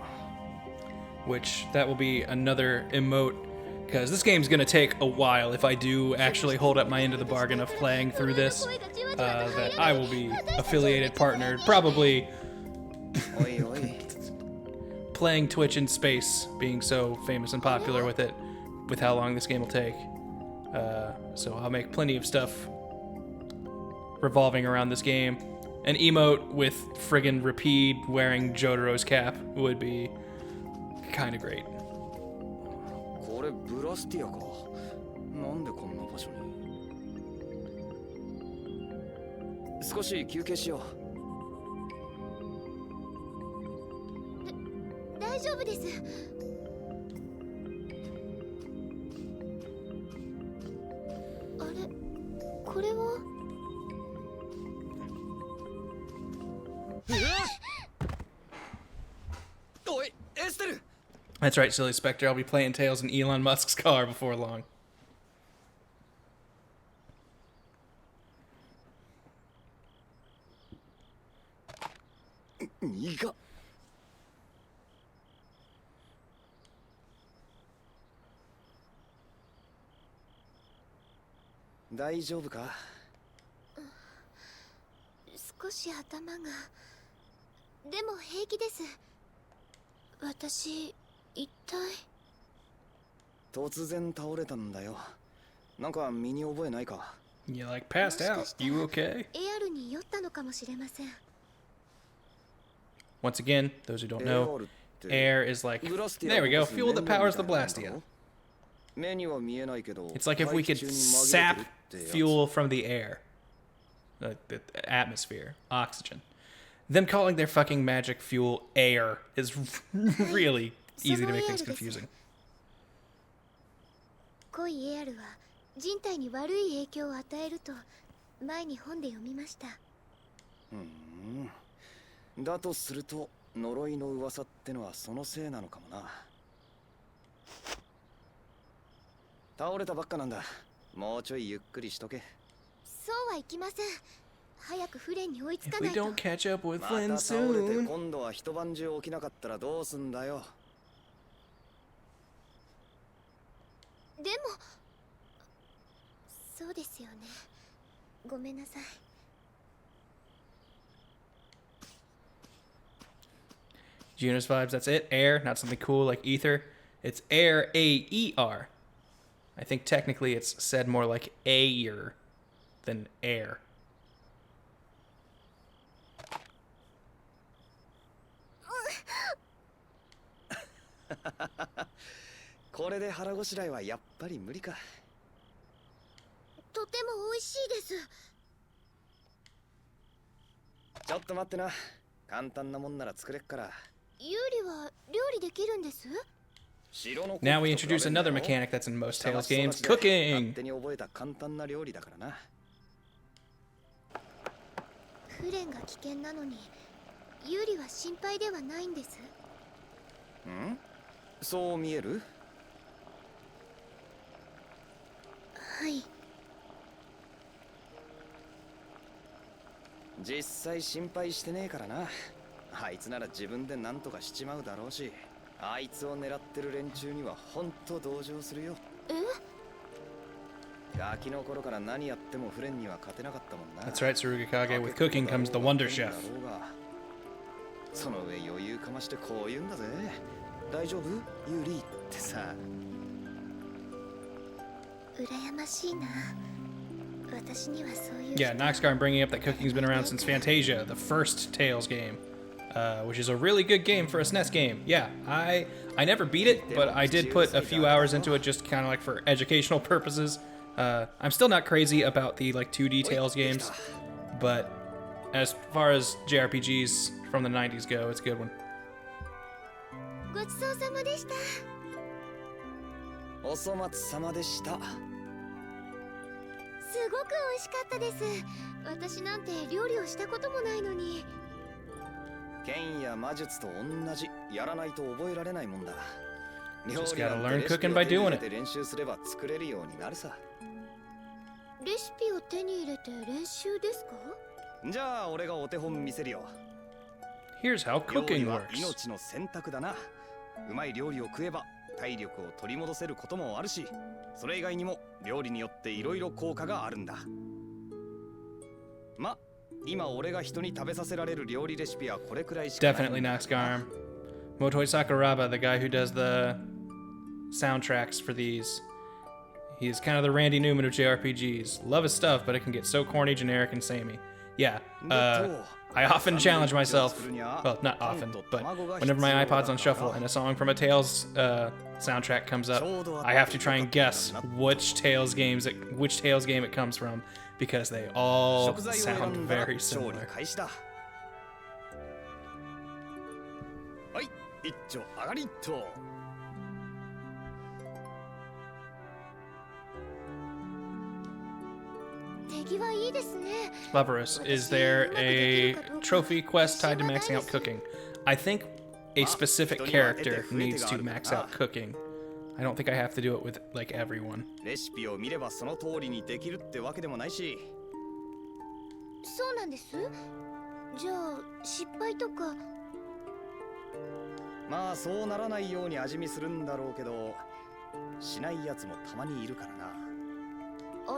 S1: Which that will be another emote, because this game's gonna take a while if I do actually hold up my end of the bargain of playing through this. That I will be affiliated, partnered, probably playing Twitch in space, being so famous and popular with it, with how long this game will take. So I'll make plenty of stuff revolving around this game. An emote with friggin' Repeat wearing Jotaro's cap would be kind of great.
S4: これブラスティアか。なんでこんな場所に。少し休憩しよう。
S2: 大丈夫です。あれ、これは。
S1: That's right, silly Spectre. I'll be playing Tails in Elon Musk's car before long.
S4: Ka?
S2: 少し頭が。でも平気です。私、一体。
S4: 突然倒れたんだよ。なんか身に覚えないか。
S1: You like passed out. You okay?
S2: エアルに酔ったのかもしれません。
S1: Once again, those who don't know, air is like, there we go, fuel that powers the Blastia. It's like if we could sap fuel from the air, the atmosphere, oxygen. Them calling their fucking magic fuel air is really easy to make things confusing.
S2: 濃いエアルは人体に悪い影響を与えると前に本で読みました。
S4: だとすると呪いの噂ってのはそのせいなのかもな。倒れたばっかなんだ。もうちょいゆっくりしとけ。
S2: そうはいきません。早くフレンに追いつか
S1: If
S2: な
S1: we
S2: いと。
S1: don't catch up with
S4: ま
S1: Flynn
S4: た倒れて
S1: soon.
S4: 今度は一晩中起きなかったらどうすんだよ。
S2: でもそうですよね。ごめんなさい。
S1: Junus vibes, that's it. Air, not something cool like ether. It's air, A-E-R. I think technically it's said more like air than air.
S4: これで腹ごしらえはやっぱり無理か。
S2: とても美味しいです。
S4: ちょっと待ってな。簡単なもんなら作れっから。
S2: ユーリは料理できるんです？
S1: Now we introduce another mechanic that's in most Tales games, cooking.
S4: 手に覚えた簡単な料理だからな。
S2: フレンが危険なのにユーリは心配ではないんです。
S4: ん？そう見える？
S2: はい。
S4: 実際心配してねえからな。あいつなら自分で何とかしちまうだろうし、あいつを狙ってる連中には本当同情するよ。
S2: え？
S4: ガキの頃から何やってもフレンには勝てなかったもんな。
S1: That's right, Surugakage. With cooking comes the Wonder Chef.
S4: その上余裕かましてこう言うんだぜ。大丈夫？ユーリってさ。
S2: 羨ましいな。私にはそういう。
S1: Yeah, Noxgarm bringing up that cooking's been around since Fantasia, the first Tales game, which is a really good game for a SNES game. Yeah, I never beat it, but I did put a few hours into it just kind of like for educational purposes. I'm still not crazy about the like 2D Tales games, but as far as JRPGs from the 90s go, it's a good one.
S2: ごちそうさまでした。
S4: お粗末様でした。
S2: すごく美味しかったです。私なんて料理をしたこともないのに。
S4: 剣や魔術と同じ。やらないと覚えられないもんだ。
S1: Just gotta learn cooking by doing it.
S4: 練習すれば作れるようになるさ。
S2: レシピを手に入れて練習ですか？
S4: じゃあ俺がお手本見せるよ。
S1: Here's how
S4: 料理
S1: cooking
S4: は
S1: works.
S4: 命の選択だな。うまい料理を食えば体力を取り戻せることもあるし、それ以外にも料理によっていろいろ効果があるんだ。ま、今俺が人に食べさせられる料理レシピはこれくらいしかない。
S1: Definitely Noxgarm. Motoi Sakuraba, the guy who does the soundtracks for these. He's kind of the Randy Newman of JRPGs. Love his stuff, but it can get so corny, generic, and samey. Yeah, I often challenge myself, well, not often, but whenever my iPod's on shuffle and a song from a Tales soundtrack comes up, I have to try and guess which Tales game it comes from, because they all sound very similar.
S4: はい、一丁上がりっと。
S2: 手際いいですね。
S1: Loverus, is there a trophy quest tied to maxing out cooking? I think a specific character needs to max out cooking. I don't think I have to do it with like everyone.
S4: レシピを見ればその通りにできるってわけでもないし。
S2: そうなんです。じゃあ失敗とか。
S4: まあそうならないように味見するんだろうけど、しないやつもたまにいるからな。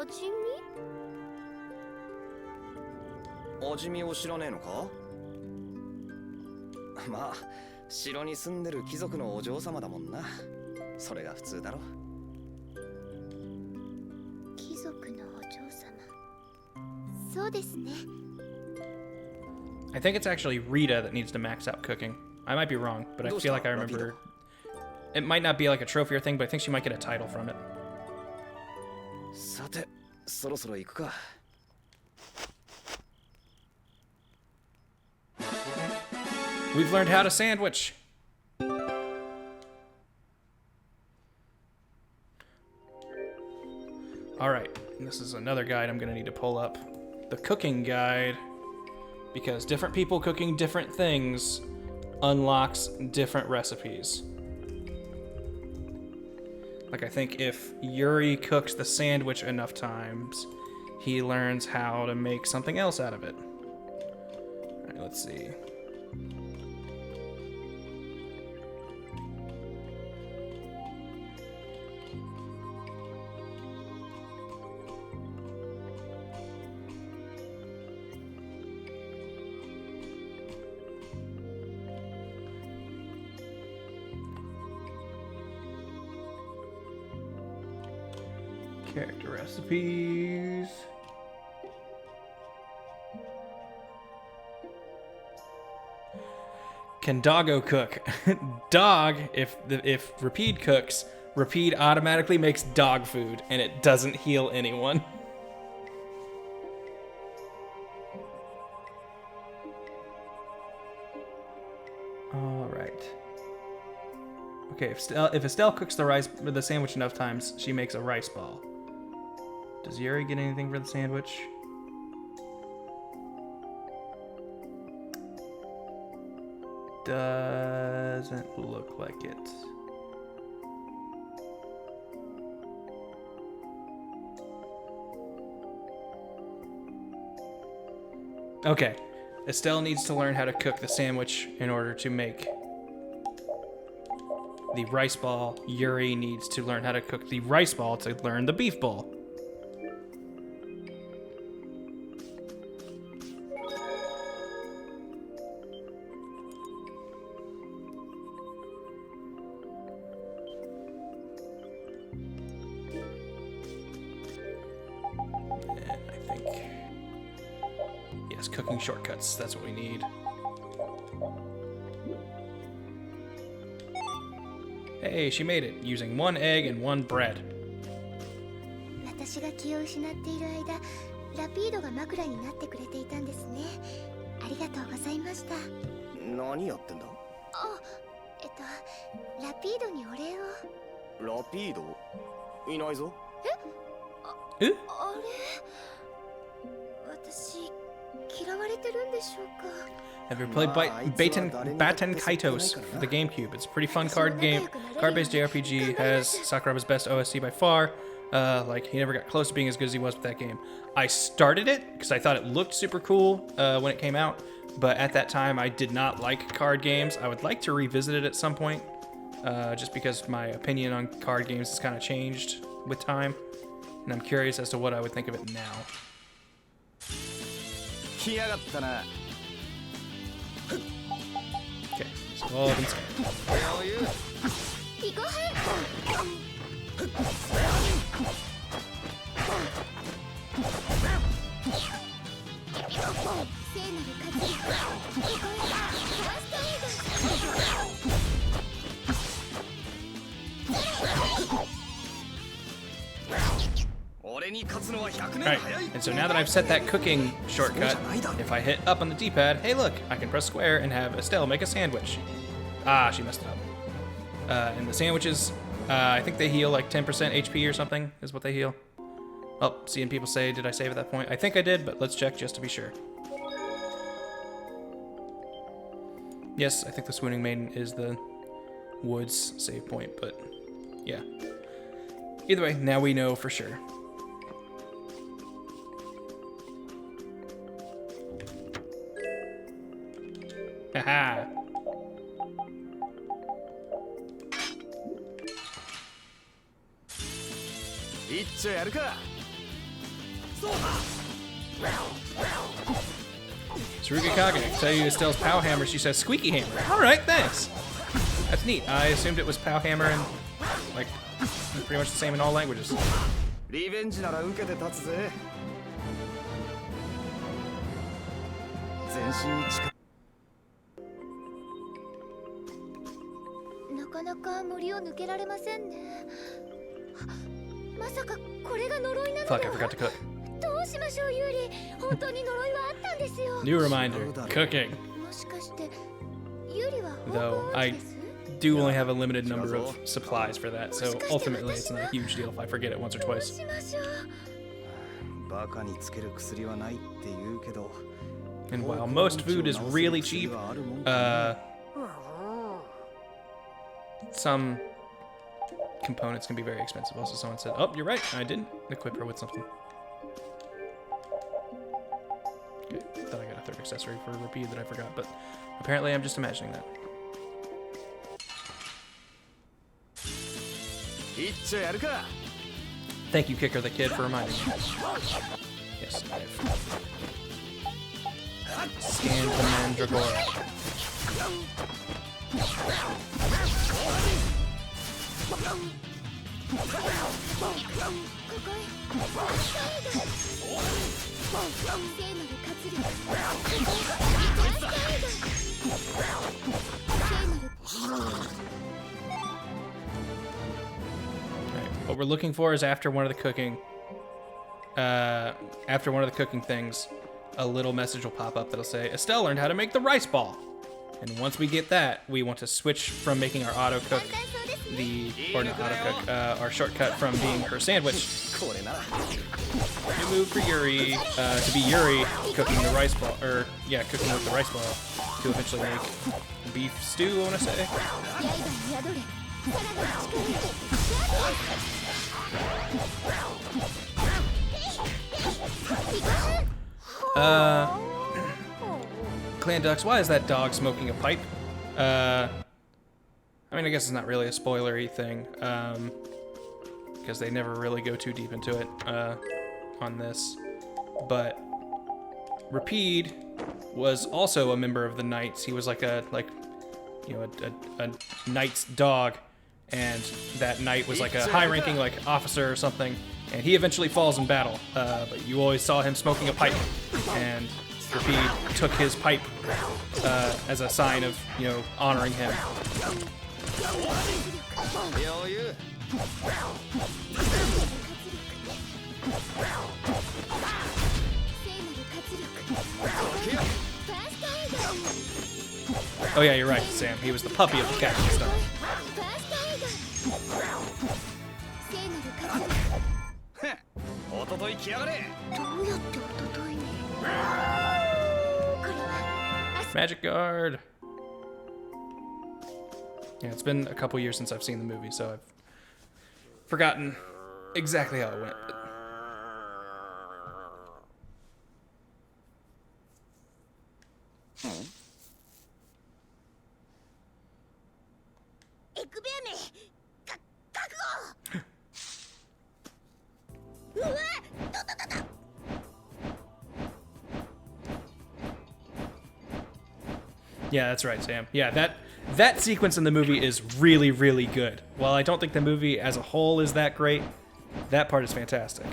S2: 味見？
S4: 味見を知らねえのか？まあ城に住んでる貴族のお嬢様だもんな。それが普通だろ。
S2: 貴族のお嬢様。そうですね。
S1: I think it's actually Rita that needs to max out cooking. I might be wrong, but I feel like I remember. It might not be like a trophy or thing, but I think she might get a title from it.
S4: さて、そろそろ行くか。
S1: We've learned how to sandwich. Alright, this is another guide I'm going to need to pull up. The cooking guide. Because different people cooking different things unlocks different recipes. Like, I think if Yuri cooks the sandwich enough times, he learns how to make something else out of it. Alright, let's see. Character recipes. Can Doggo cook? Dog, if Rapide cooks, Rapide automatically makes dog food, and it doesn't heal anyone. All right. Okay, if Estelle cooks the sandwich enough times, she makes a rice ball. Does Yuri get anything for the sandwich? Doesn't look like it. Okay, Estelle needs to learn how to cook the sandwich in order to make the rice ball. Yuri needs to learn how to cook the rice ball to learn the beef ball. Cooking shortcuts, that's what we need. Hey, she made it using 1 egg and 1 bread.
S2: 私が気を失っている間、ラピードが枕になってくれていたんですね。ありがとうございました。
S4: 何やってんだ？
S2: あ、ラピードにお礼を。
S4: ラピード？いないぞ。
S1: え？
S2: あれ？私。 嫌われてるんでしょうか?
S1: Have you ever played Baten Kaitos for the GameCube? It's a pretty fun card-based JRPG. Has Sakuraga's best OST by far. Like, he never got close to being as good as he was with that game. I started it because I thought it looked super cool when it came out, but at that time I did not like card games. I would like to revisit it at some point, just because my opinion on card games has kind of changed with time, and I'm curious as to what I would think of it now.
S4: 来やがったな。
S1: Okay, so all of them.
S2: 行こ
S1: Alright, and so now that I've set that cooking shortcut, if I hit up on the D-pad, hey look, I can press square and have Estelle make a sandwich. Ah, she messed it up. And the sandwiches, I think they heal like 10% HP or something, is what they heal. Oh, seeing people say, did I save at that point? I think I did, but let's check just to be sure. Yes, I think the Swooning Maiden is the Woods save point, but yeah. Either way, now we know for sure. Haha. Surugakage, tell you Estelle's Pow Hammer, she says Squeaky Hammer. Alright, thanks. That's neat. I assumed it was Pow Hammer and, like, pretty much the same in all languages.
S4: 全身に近
S2: なかなか森を抜けられませんね。まさかこれが呪いなの
S1: Fuck, I
S2: か。
S1: forgot to cook.
S2: どうしましょうユーリ。本当に呪いはあったんですよ。
S1: New reminder, cooking.
S2: もしかしてユーリは方
S1: Though
S2: 向音
S1: I
S2: 痴です
S1: do only have a limited number of supplies for that, so ultimately it's not a huge deal if I forget it once or
S2: どう
S1: twice.
S2: しましょう。
S4: バカにつける薬はないって言うけど
S1: And while most food is really cheap, some components can be very expensive. Also, someone said, "Oh, you're right. I didn't equip her with something." Okay, I thought I got a third accessory for repeat that I forgot, but apparently I'm just imagining that.
S4: いっちゃやるか
S1: Thank you, Kicker the Kid, for reminding me. Yes, I've scanned the Mandragora. What we're looking for is after one of the cooking things, a little message will pop up that'll say, Estelle learned how to make the rice ball. And once we get that, we want to switch from making our auto cook our shortcut from being her sandwich.
S4: これなら
S1: New move for Yuri, to be Yuri cooking the rice ball, or yeah, cooking with the rice ball to eventually make beef stew, I want to say. Clan Ducks, why is that dog smoking a pipe? I mean, I guess it's not really a spoilery thing, because they never really go too deep into it on this. But Rapide was also a member of the Knights. He was like a Knight's dog, and that Knight was like a high-ranking like officer or something. And he eventually falls in battle, but you always saw him smoking a pipe, and Rapide took his pipe as a sign of, honoring him.
S4: 余裕
S1: Oh yeah, you're right, Sam. He was the puppy of the cat and stuff.
S4: おととい来やがれ
S2: どうやっておとといに。これは
S1: Magic Guard. Yeah, it's been a couple years since I've seen the movie, so I've forgotten exactly how it went. But... Yeah, that's right, Sam. Yeah, that sequence in the movie is really, really good. While I don't think the movie as a whole is that great, that part is fantastic.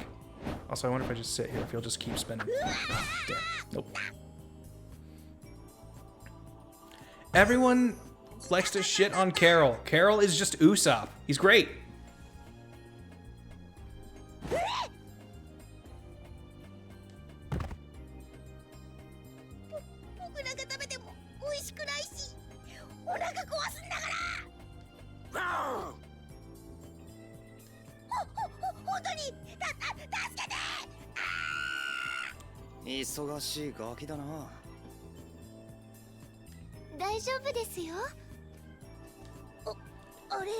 S1: Also, I wonder if I just sit here, if he'll just keep spinning. Damn. Nope. Everyone likes to shit on Carol. Carol is just Usopp. He's great.
S4: He's 忙しいガキだな
S2: 大丈夫ですよ。あれ、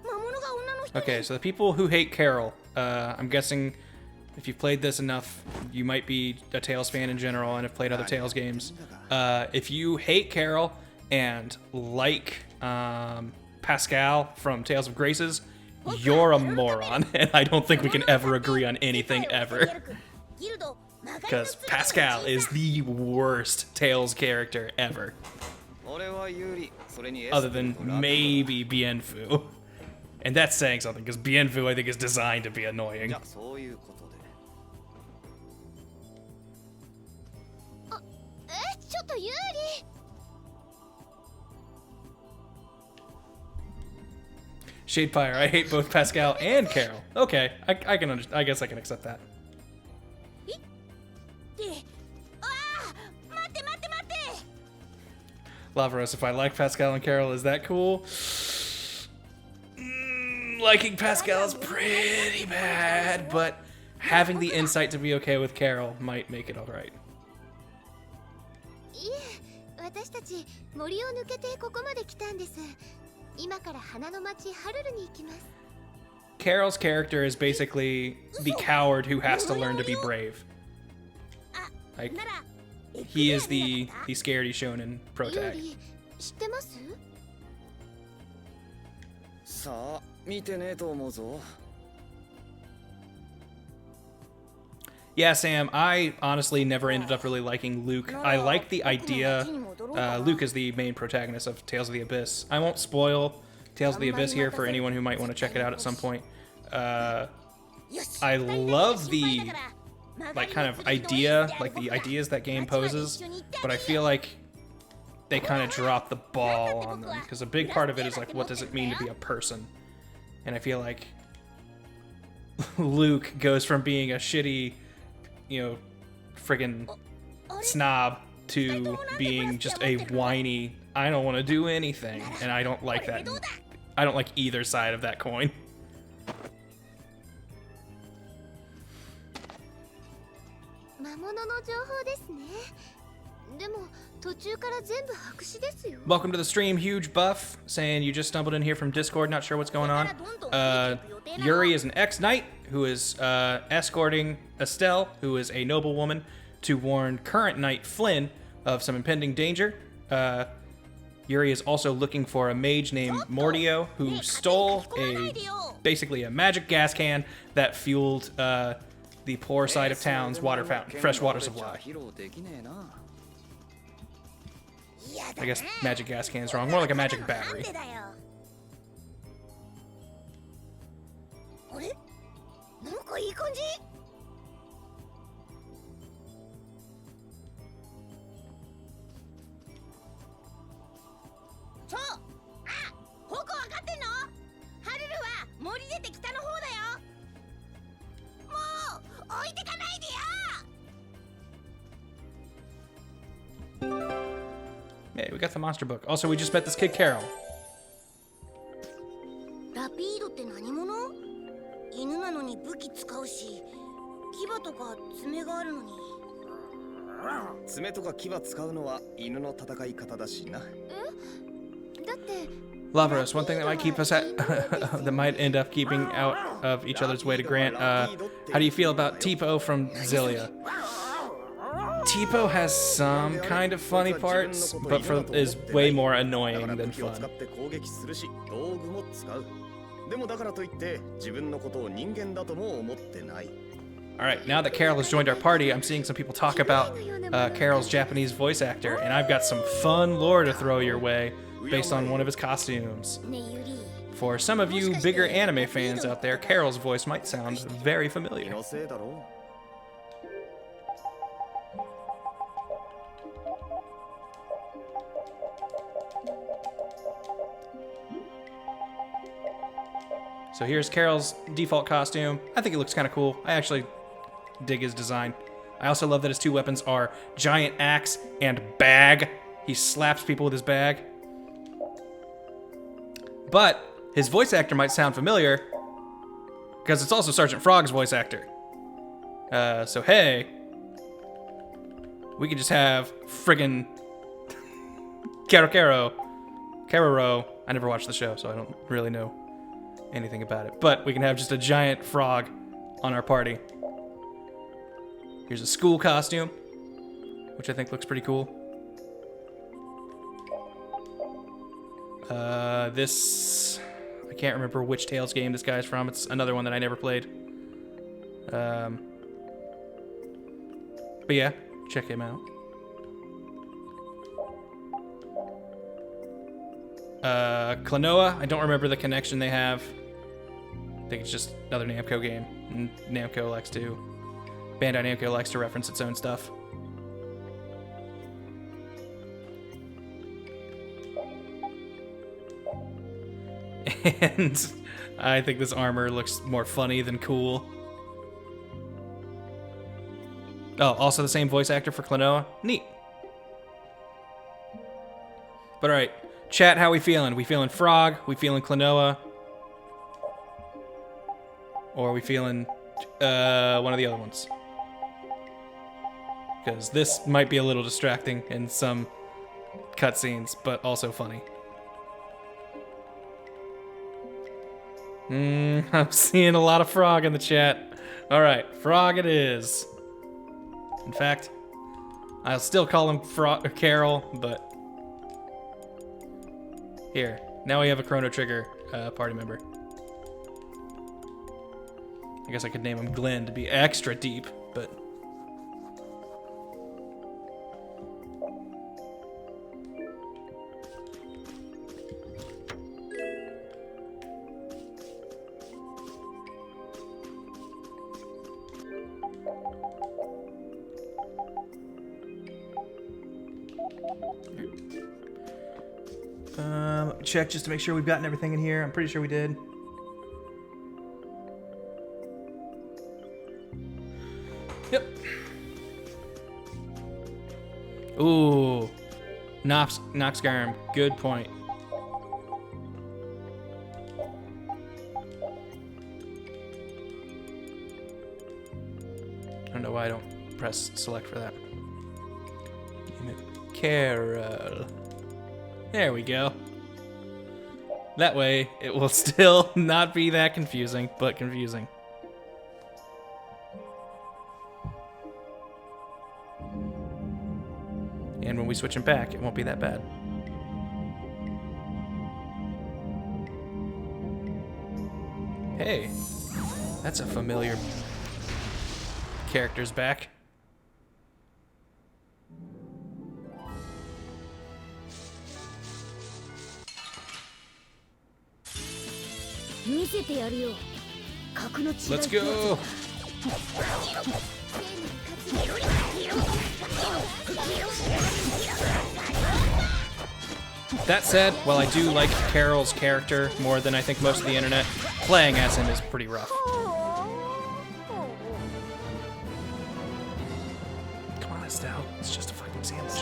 S2: 魔物が女の人。
S1: Okay, so the people who hate Carol, I'm guessing if you've played this enough, you might be a Tales fan in general and have played other Tales games. If you hate Carol and like Pascal from Tales of Graces, you're a moron, and I don't think we can ever agree on anything ever. Because Pascal is the worst Tales character ever. Other than maybe Bienfu. And that's saying something, because Bienfu, I think, is designed to be annoying.
S2: ちちょっと有利。
S1: Shadefire, I hate both Pascal and Carol. Okay, I can understand. I guess I can accept that.
S6: ああ、待って待って待って。
S1: Lavaros, if I like Pascal and Carol, is that cool? Liking Pascal is pretty bad, but having the insight to be okay with Carol might make it alright.
S2: いえ、私たち森を抜けてここまで来たんです。今から花の町ハルルに行きます。
S1: Carol's character is basically the coward who has to learn to be brave. Like, he is the scaredy shonen pro
S2: 有
S1: tag.
S2: 利、知ってます？
S4: さあ見てねえと思うぞ。
S1: Yeah, Sam, I honestly never ended up really liking Luke. I like the idea. Luke is the main protagonist of Tales of the Abyss. I won't spoil Tales of the Abyss here for anyone who might want to check it out at some point. I love the like kind of idea, like the ideas that game poses, but I feel like they kind of drop the ball on them because a big part of it is like, what does it mean to be a person? And I feel like Luke goes from being a shitty, you know, friggin' snob to being just a whiny, I don't want to do anything, and I don't like that. I don't like either side of that coin.
S2: 魔物の情報ですね。でも途中から全部白紙ですよ。
S1: Welcome to the stream, huge buff, saying you just stumbled in here from Discord, not sure what's going on. Yuri is an ex-knight who is escorting Estelle, who is a noblewoman, to warn current knight Flynn of some impending danger. Yuri is also looking for a mage named Mordio, who stole basically a magic gas can that fueled the poor side of town's water fountain, fresh water supply. I guess magic gas can is wrong, more like a magic battery.
S6: あれ？なんかいい感じ？そう。あ、方向わかってんの？ハルルは森出て北の方だよ。もう置いてかないでよ。
S1: Hey, we got the monster book. Also, we just met this kid, Carol.
S6: ラピードって何者？犬なのに武器使うし、牙とか爪があるのに。
S4: 爪とか牙使うのは犬の戦い方だしな。
S2: だって
S1: Lavaros, one thing that might keep us at, that might end up keeping out of each other's way to Grant. How do you feel about Tipo from Zillia? Tipo has some kind of funny parts, but is way more annoying than fun.
S4: でもだからといって自分のことを人間だとも思ってない。
S1: Alright, now that Carol has joined our party, I'm seeing some people talk about Carol's Japanese voice actor, and I've got some fun lore to throw your way based on one of his costumes.
S2: ねえユリ、
S1: For some of you bigger anime fans out there, Carol's voice might sound very
S4: 気
S1: familiar.
S4: のせいだろ
S1: So here's Carol's default costume. I think it looks kind of cool. I actually dig his design. I also love that his two weapons are giant axe and bag. He slaps people with his bag. But his voice actor might sound familiar because it's also Sergeant Frog's voice actor. So hey, we could just have friggin' Keroro. I never watched the show, so I don't really know anything about it. But we can have just a giant frog on our party. Here's a school costume, which I think looks pretty cool. This, I can't remember which Tales game this guy's from. It's another one that I never played. But yeah, check him out. Klonoa, I don't remember the connection they have. I think it's just another Namco game. And Namco likes to... Bandai Namco likes to reference its own stuff. And I think this armor looks more funny than cool. Oh, also the same voice actor for Klonoa? Neat. But alright, chat, how we feeling? We feeling Frog? We feeling Klonoa? Or are we feeling one of the other ones? Because this might be a little distracting in some cutscenes, but also funny. I'm seeing a lot of Frog in the chat. Alright, Frog it is. In fact, I'll still call him Carol, but... Here, now we have a Chrono Trigger party member. I guess I could name him Glenn to be extra deep, but... Check just to make sure we've gotten everything in here. I'm pretty sure we did. Yep. Ooh. Noxgarm. Good point. I don't know why I don't press select for that. Carol. There we go. That way, it will still not be that confusing, but confusing. And when we switch him back, it won't be that bad. Hey, that's a familiar character's back. Let's go! That said, while I do like Carol's character more than I think most of the internet, playing as him is pretty rough. Come on, Estelle. It's just a fucking sandwich.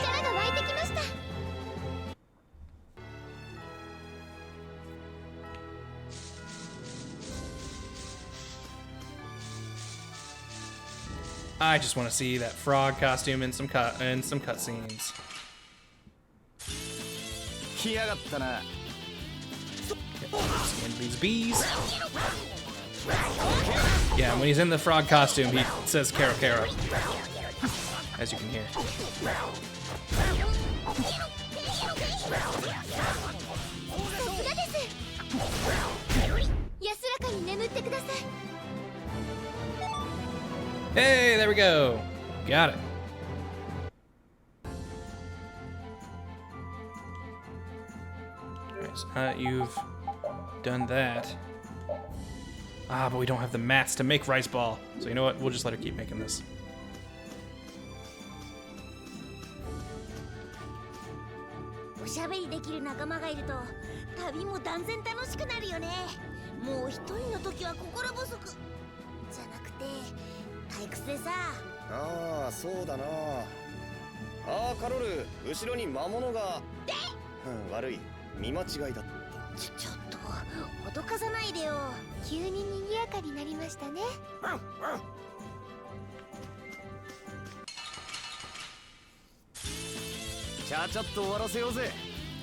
S1: I just want to see that frog costume in some cutscenes. And these bees. Yeah, when he's in the frog costume, he says Karo Karo, as you can hear. Hey, there we go. Got it. Alright, so you've done that. Ah, but we don't have the mats to make rice ball. So you know what? We'll just let her keep making this.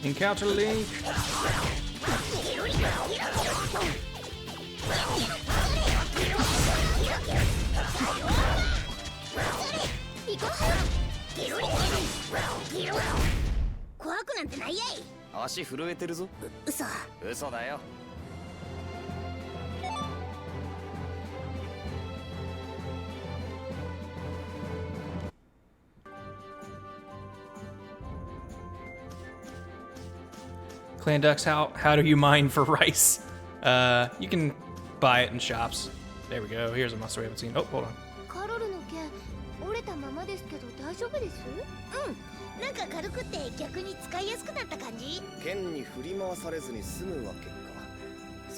S1: Encounter Link. Clan Ducks, how do you mine for rice? You can buy it in shops. There we go. Here's a monster we haven't seen. Oh, hold on.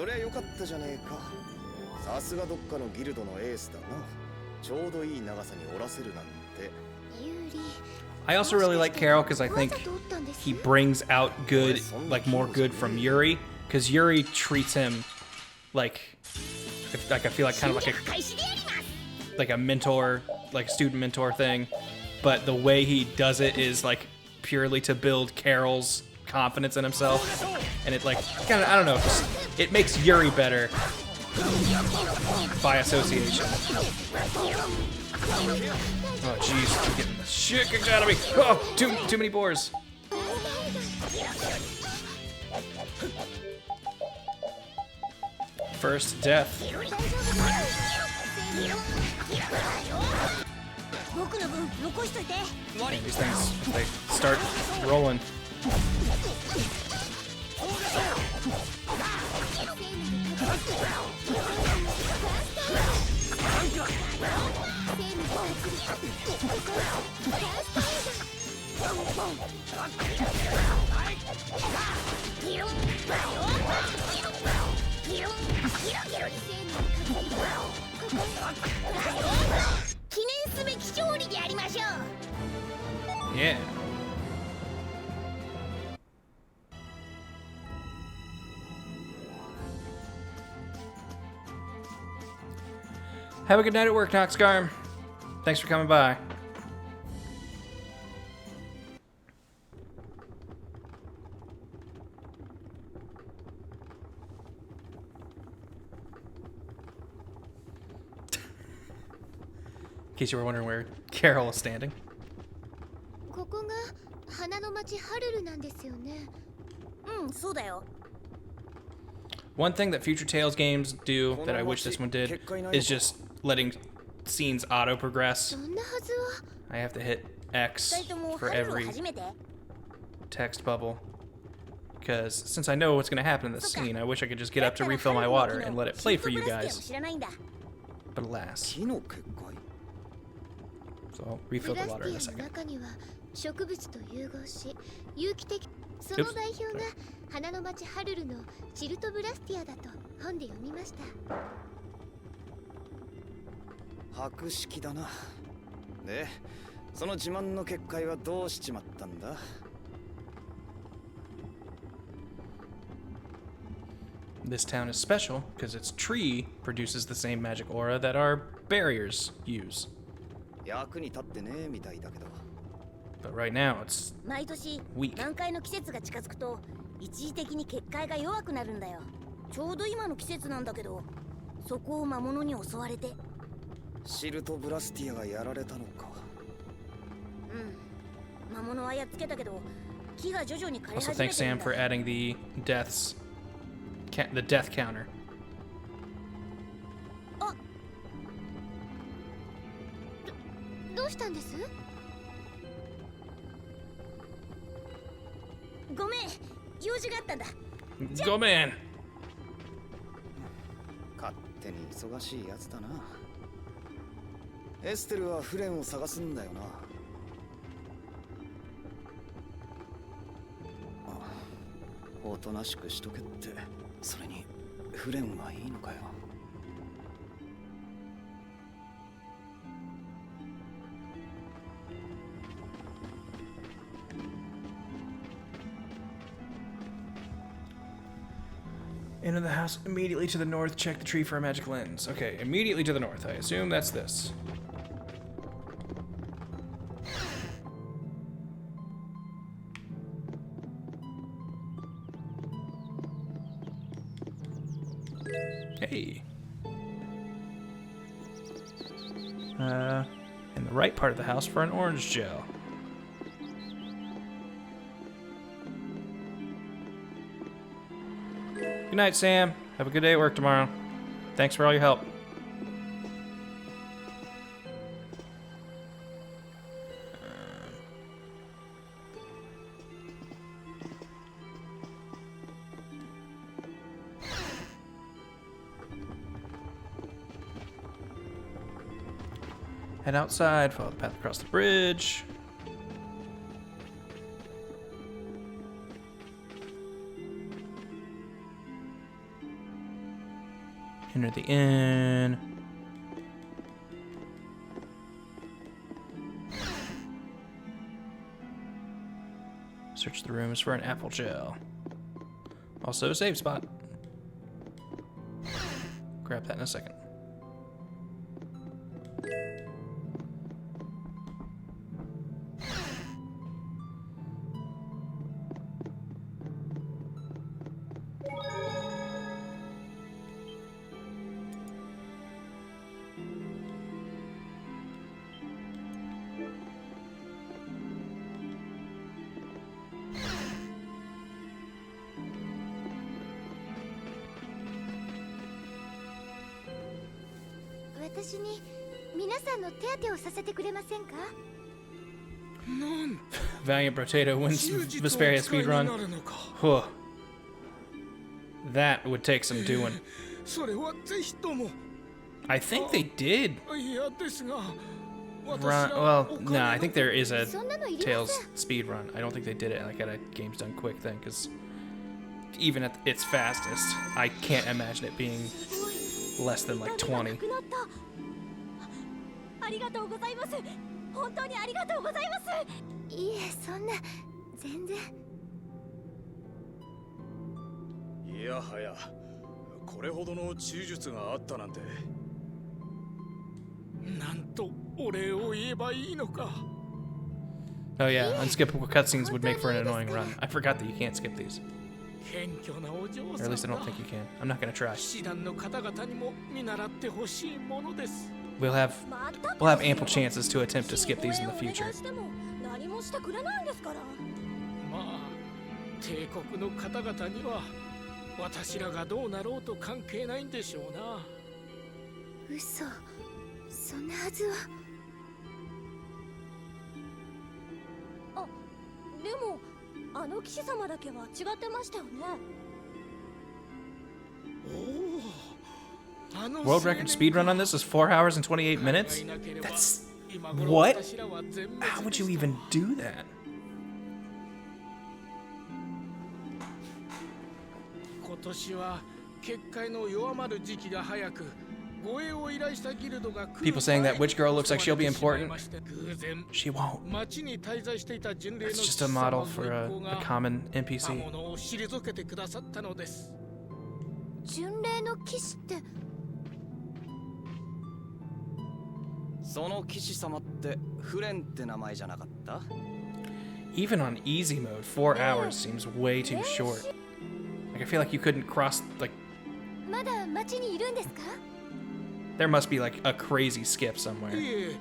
S4: そりゃよかったじゃねえか。さすがどっかのギルドのエースだな。ちょうどいい長さに折らせるなんて。
S1: I also really like Carol because I think he brings out good, like more good from Yuri, because Yuri treats him like I feel like kind of like a mentor, like student mentor thing, but the way he does it is like purely to build Carol's confidence in himself, and it like kind of, I don't know, just, it makes Yuri better by association. Oh jeez, I'm getting the shit kicked out of me. Oh, too many boars. First death. Man, these things, they start rolling. Yeah. Have a good night at work, Noxgarm. Thanks for coming by. In case you were wondering where Carol is standing.
S2: ここが花の町ハルルなんですよね。
S6: そうだよ。
S1: One thing that future Tales games do that I wish this one did is just letting scenes auto progress.
S2: そんなはずは。
S1: I have to hit X
S6: 二人とも
S1: for
S6: ハルルは
S1: every
S6: 初めて。
S1: text bubble. Because since I know what's going to happen in this scene, I wish I could just get up to refill my water and let it play for you guys. But alas.
S4: 木の結界。
S1: So I'll refill the water in a
S2: ブラスティア
S1: second.
S2: の中には植物と融合し有機的その代表が花の町ハルルのチルトブラスティアだと本で読みました。
S4: 博識だな。で、その自慢の結界はどうしちまったんだ？
S1: This town is special because its tree produces the same magic aura that our barriers use.
S4: 役に立ってねえみたいだけど。
S1: But right now, it's
S6: 毎年
S1: weak.
S6: 満開の季節が近づくと一時的に結界が弱くなるんだよ。ちょうど今の季節なんだけど、そこを魔物に襲われて。
S4: シルトブラスティアがやられたのか。
S6: 魔物はやっつけたけど、木が徐々に枯れ
S1: Also,
S6: 始め
S1: thanks
S6: てる
S1: Sam
S6: んだ。
S1: for adding the deaths, the death counter.
S2: どうしたんです？
S6: ごめん、用事があったんだ。
S1: Go man.
S4: 勝手に忙しいやつだな。エステルはフレンを探すんだよな。おとなしくしとけって。それにフレンはいいのかよ。
S1: Into the house immediately to the north. Check the tree for a magic lens. Okay, immediately to the north. I assume that's this. Hey. In the right part of the house for an orange gel. Good night, Sam. Have a good day at work tomorrow. Thanks for all your help. Head outside, follow the path across the bridge. Near the inn. Search the rooms for an apple gel. Also a save spot. Grab that in a second.
S2: 私に皆さんの手当てをさせてくれませんか？
S1: Valiant Potato wins Vesperia speedrun. Huh. That would take some doing.
S3: それはぜひとも。
S1: I think they did
S3: いやですが、
S1: run. Well, no, I think there is a Tails speedrun. I don't think they did it like at a games done quick thing, because even at its fastest, I can't imagine it being less than like 20.
S6: ありがとうございます。本当にありがとうございます。
S2: いえ、そんな全然。
S7: いやはや、これほどの忠術があったなんて。
S3: なんとお礼を言えばいいのか。
S1: Oh yeah, unskippable cutscenes would make for an annoying run. I forgot that you can't skip these.
S3: 謙虚なお嬢
S1: Or
S3: さ
S1: at
S3: ん
S1: least I don't
S3: だ。
S1: think you can. I'm not gonna try.
S3: 騎士団の方々にも見習ってほしいものです。
S1: We'll have ample chances to attempt to skip these in the future.
S6: 何もしてくれないんですから。
S3: まあ、帝国の方々には私らがどうなろうと関係ないんでしょうな。
S2: 嘘、そんなはずは。
S6: あ、でもあの騎士様だけは違ってましたよね。
S3: おお。
S1: World record speedrun on this is 4 hours and 28 minutes? That's... What? How would you even do that?
S3: 今年は結界の弱まる時期が早く、護衛を依頼したギルドが
S1: People saying that witch girl looks like she'll be important. She won't.
S3: 町に滞在していた巡礼の
S1: It's just a model for a common NPC.
S3: 魔物を退けてくださったのです。
S2: 巡礼の騎士って。
S4: その騎士様ってフレンって名前じゃなかった？
S1: Even on easy mode, 4 hours seems way too short. Like I feel like you couldn't cross, like...
S2: まだ町にいるんですか？
S1: There must be like a crazy skip somewhere.
S3: いえ、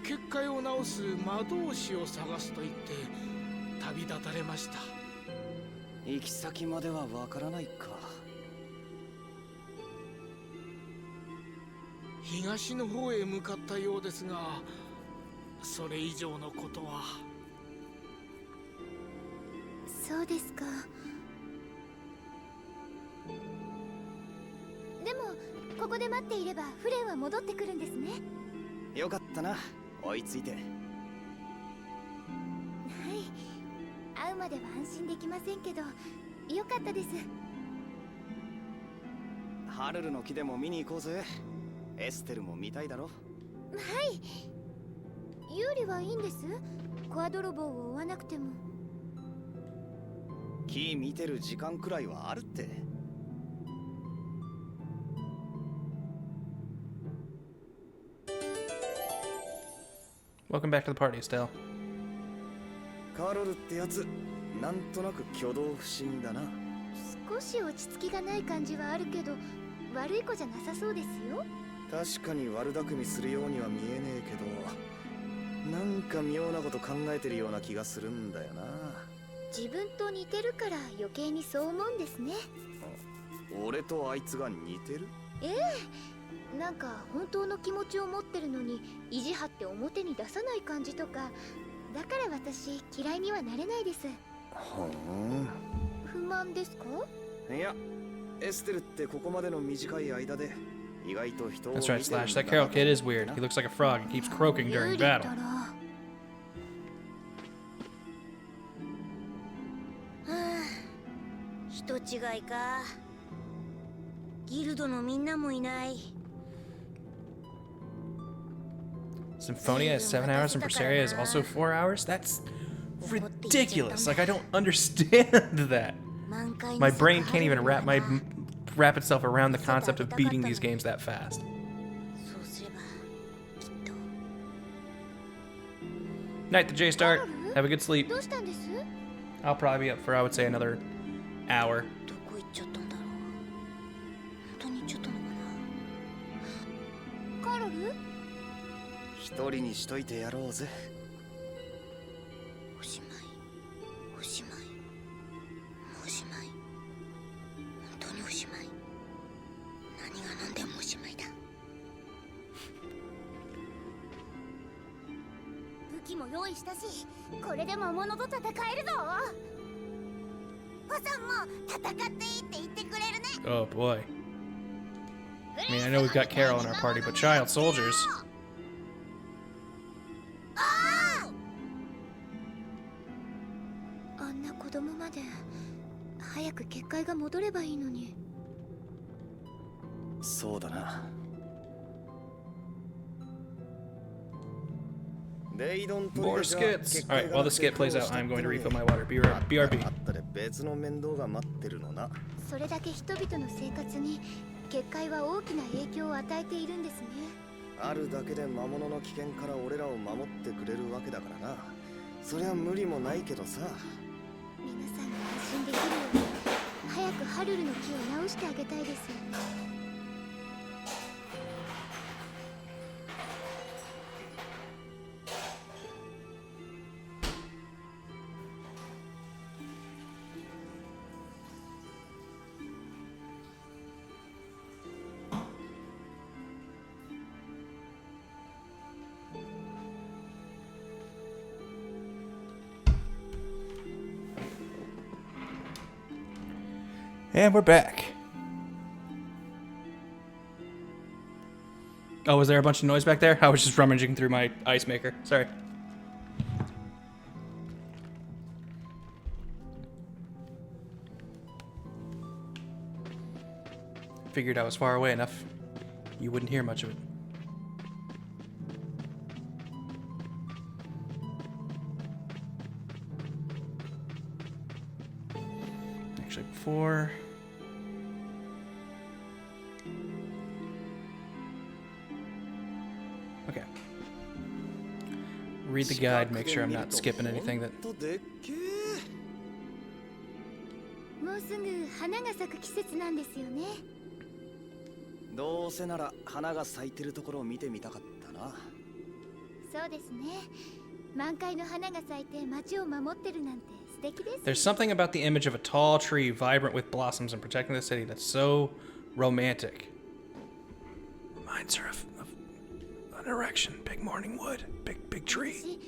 S3: 結界を直す魔導士を探すと言って旅立たれました。
S4: 行き先まではわからないか。
S3: 東の方へ向かったようですが、それ以上のことは。
S2: そうですか。でもここで待っていればフレンは戻ってくるんですね。
S4: よかったな、追いついて。はい、
S2: 会うまでは安心できませんけど、よかったです。
S4: ハルルの木でも見に行こうぜ。エステルも見たいだろ。はい。
S2: 有利はいいんです。コア泥棒を追わなくても。
S4: 木見てる時間くらいはあるって。
S1: Welcome back to the party, Estelle.
S4: カロルってやつ、なんとなく挙動不審だな。
S2: 少し落ち着きがない感じはあるけど、悪い子じゃなさそうですよ。
S4: 確かに悪巧みするようには見えねえけど、なんか妙なこと考えてるような気がするんだよな。
S2: 自分と似てるから余計にそう思うんですね。
S4: 俺とあいつが似てる？
S2: ええ、なんか本当の気持ちを持ってるのに意地張って表に出さない感じとか、だから私嫌いにはなれないです。不満ですか？
S4: いや、エステルってここまでの短い間で意外と人を見
S1: That's
S4: て
S1: right,
S4: るん
S1: Slash.
S4: だ
S1: That Carol kid is weird. He looks like a frog and keeps croaking during battle.
S6: 人違いか。ギルドのみんなもいない。
S1: Symphonia is 7 hours and Vesperia is also 4 hours? That's ridiculous. Like, I don't understand that. My brain can't even wrap itself around the concept of beating these games that fast.
S6: そうすればきっと。
S1: Night, the J start. Have a good sleep.
S2: どうしたんです？
S1: I'll probably be up for, I would say, another hour.
S6: どこ行っちゃったんだろう。本当に行っちゃったのかな。
S2: カロル？
S4: 一人にしといてやろうぜ。
S6: おしまい。おしまい。もうおしまい。本当におしまい。何が何でもおしまいだ。武器も用意したし、これで魔物と戦えるぞ。おさんも戦っていいって言ってくれるね。
S1: Oh boy. I mean, I know we've got Carol in our party, but child soldiers.
S2: あんな子供まで早く結界が戻ればいいのに。
S4: そうだな。
S1: More skits. Alright, while the skit plays out, I'm going to refill my water. BRB.
S4: あったで別の面倒が待ってるのな。
S2: それだけ人々の生活に結界は大きな影響を与えているんですね。
S4: あるだけで魔物の危険から俺らを守ってくれるわけだからな。そりゃ無理もないけどさ。
S2: 皆さんが安心できるように早くハルルの木を直してあげたいですよね。
S1: And we're back. Oh, was there a bunch of noise back there? I was just rummaging through my ice maker. Sorry. Figured I was far away enough. You wouldn't hear much of it. Actually, before... Okay. Read the guide, make sure I'm not skipping anything that...
S2: もうすぐ花が咲く季節なんですよね。
S4: どうせなら花が咲いてるところを見てみたかったな。
S2: そうですね。満開の花が咲いて街を守ってるなんて素敵です。
S1: There's something about the image of a tall tree vibrant with blossoms and protecting the city that's so romantic. Reminds her of an erection, big morning wood, big tree.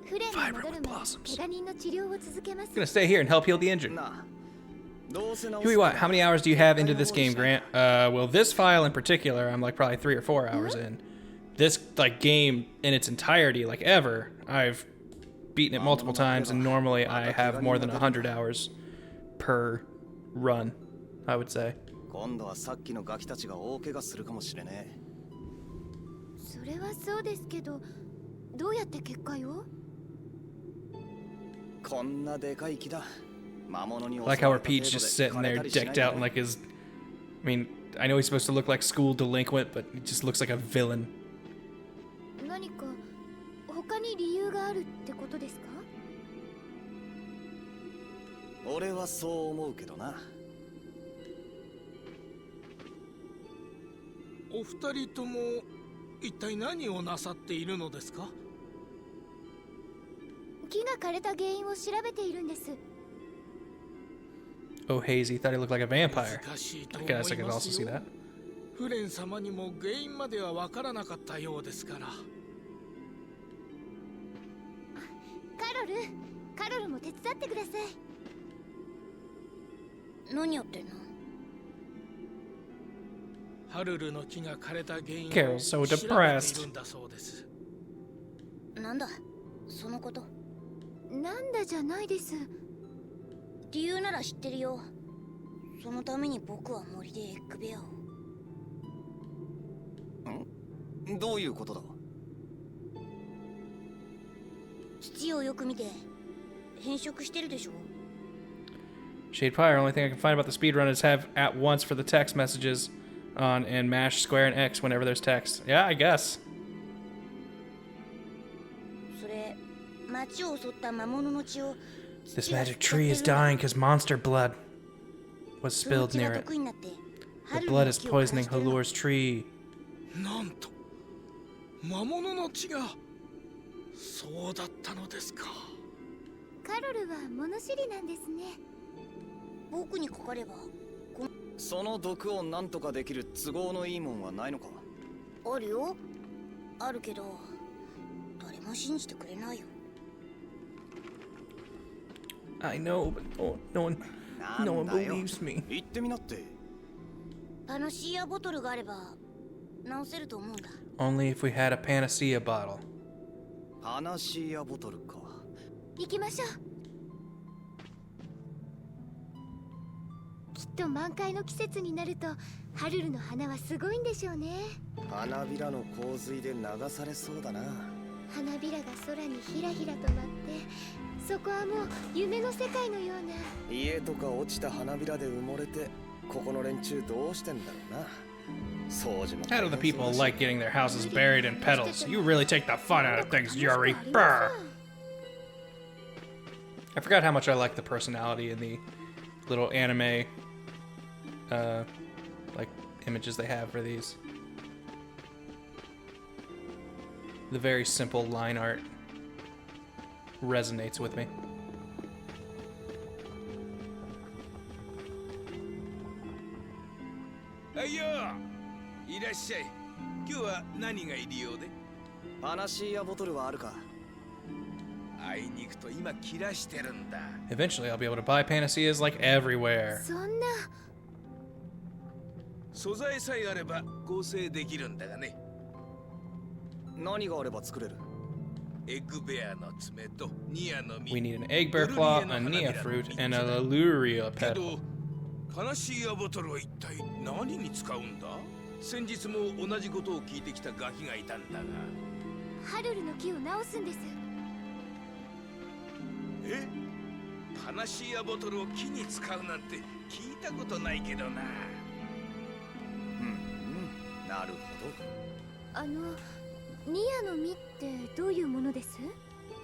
S2: フレンに戻るまで怪我人の治療を続けます。
S1: I'm gonna stay here and help heal the injured.
S4: なあ、どうせ直
S1: Huey,
S4: す
S1: what? How many hours do you have into this game, Grant? Well, this file in particular, I'm like probably 3 or 4 hours in. This like game in its entirety, like ever, I've beaten it multiple times, and normally I have more than 100 hours per run, I would say.
S4: 今度はさっきのガキたちが大怪我するかもしれねえ。
S2: それはそうですけど、どうやって結界を？
S4: こんなでかい木だ。魔物に襲わ
S1: Like
S4: れ
S1: how
S4: た
S1: our Pete's
S4: 程度で
S1: just sitting
S4: 枯れ
S1: there
S4: たりしない
S1: decked out in like his... I mean, I know he's supposed to look like school delinquent, but he just looks like a villain.
S2: 何か他に理由があるってことですか？
S4: 俺はそう思うけどな。
S3: お二人とも一体何をなさっているのですか？
S2: 木が枯れた原因を調べているんです。
S1: Oh, Hazy thought he looked like a vampire.
S3: 難しいと
S1: I
S3: 思い
S1: guess I could
S3: ま
S1: also
S3: す
S1: see
S3: よ
S1: that.
S3: フレン様にも原因までは分からなかったようですから。
S2: カロルも手伝ってください。
S6: 何やってんの？
S3: ハルルの木が枯れた原因を
S1: Carol's so
S3: 調べてい
S1: depressed.
S3: るんだそうです。
S6: なんだそのこと。
S2: なんだじゃないです。
S6: 理由なら知ってるよ。そのために僕は森でエッグベアを。
S4: どういうことだ？
S6: 土をよく見て変色してるでしょ。
S1: Shade Fire, only thing I can find about the speedrunners have at once for the text messages on and mash square and X whenever there's text. Yeah, I guess.
S6: それ町を襲った魔物の血を
S1: This magic tree is dying because monster blood was spilled near it. The blood is poisoning Halur's tree.
S7: なんと魔物の血がそうだったのですか。
S2: カロルは物知りなんですね。
S6: 僕にかかれば
S4: その毒をなんとかできる都合のいいもんはないのか？
S6: あるよ。あるけど誰も信じてくれないよ。
S1: I know, but no one believes me.
S4: 言ってみなって。
S6: パナシアボトルがあれば治せると思うんだ。
S1: Only if we had a panacea bottle.
S4: パナシアボトルか。
S2: 行きましょう。きっと満開の季節になるとハルルの花はすごいんでしょうね。
S4: 花びらの洪水で流されそうだな。
S2: 花びらが空にひらひらと舞って、そこはもう夢の世界のような。
S4: 家とか落ちた花びらで埋もれて、ここの連中どうしてんだろうな。掃除も。
S1: How do the people like getting their houses buried in petals? You really take the fun out of things, Yuri. Brr. I forgot how much I like the personality in the little anime, like images they have for these. The very simple line art resonates with me.
S3: はいよ、いらっしゃい。今日は何が入りようで？
S4: パナシアボトルはあるか？
S3: あいに行くと今切らしてるんだ。
S1: Eventually, I'll be able to buy panaceas like everywhere.
S2: そんな。
S3: 素材さえあれば合成できるんだがね。
S4: 何があれば作れる？
S3: エッグベアの爪とニアの実。
S1: We need an egg bear claw, a nia fruit, and a laluria
S3: け
S1: petal.
S3: ど、パナシアボトルは一体何に使うんだ？先日も同じことを聞いてきたガキがいたんだが。
S2: ハルルの木を直すんです。
S3: え？パナシアボトルを木に使うなんて聞いたことないけどな。
S4: なるほど。
S2: ニアの実ってどういうものです？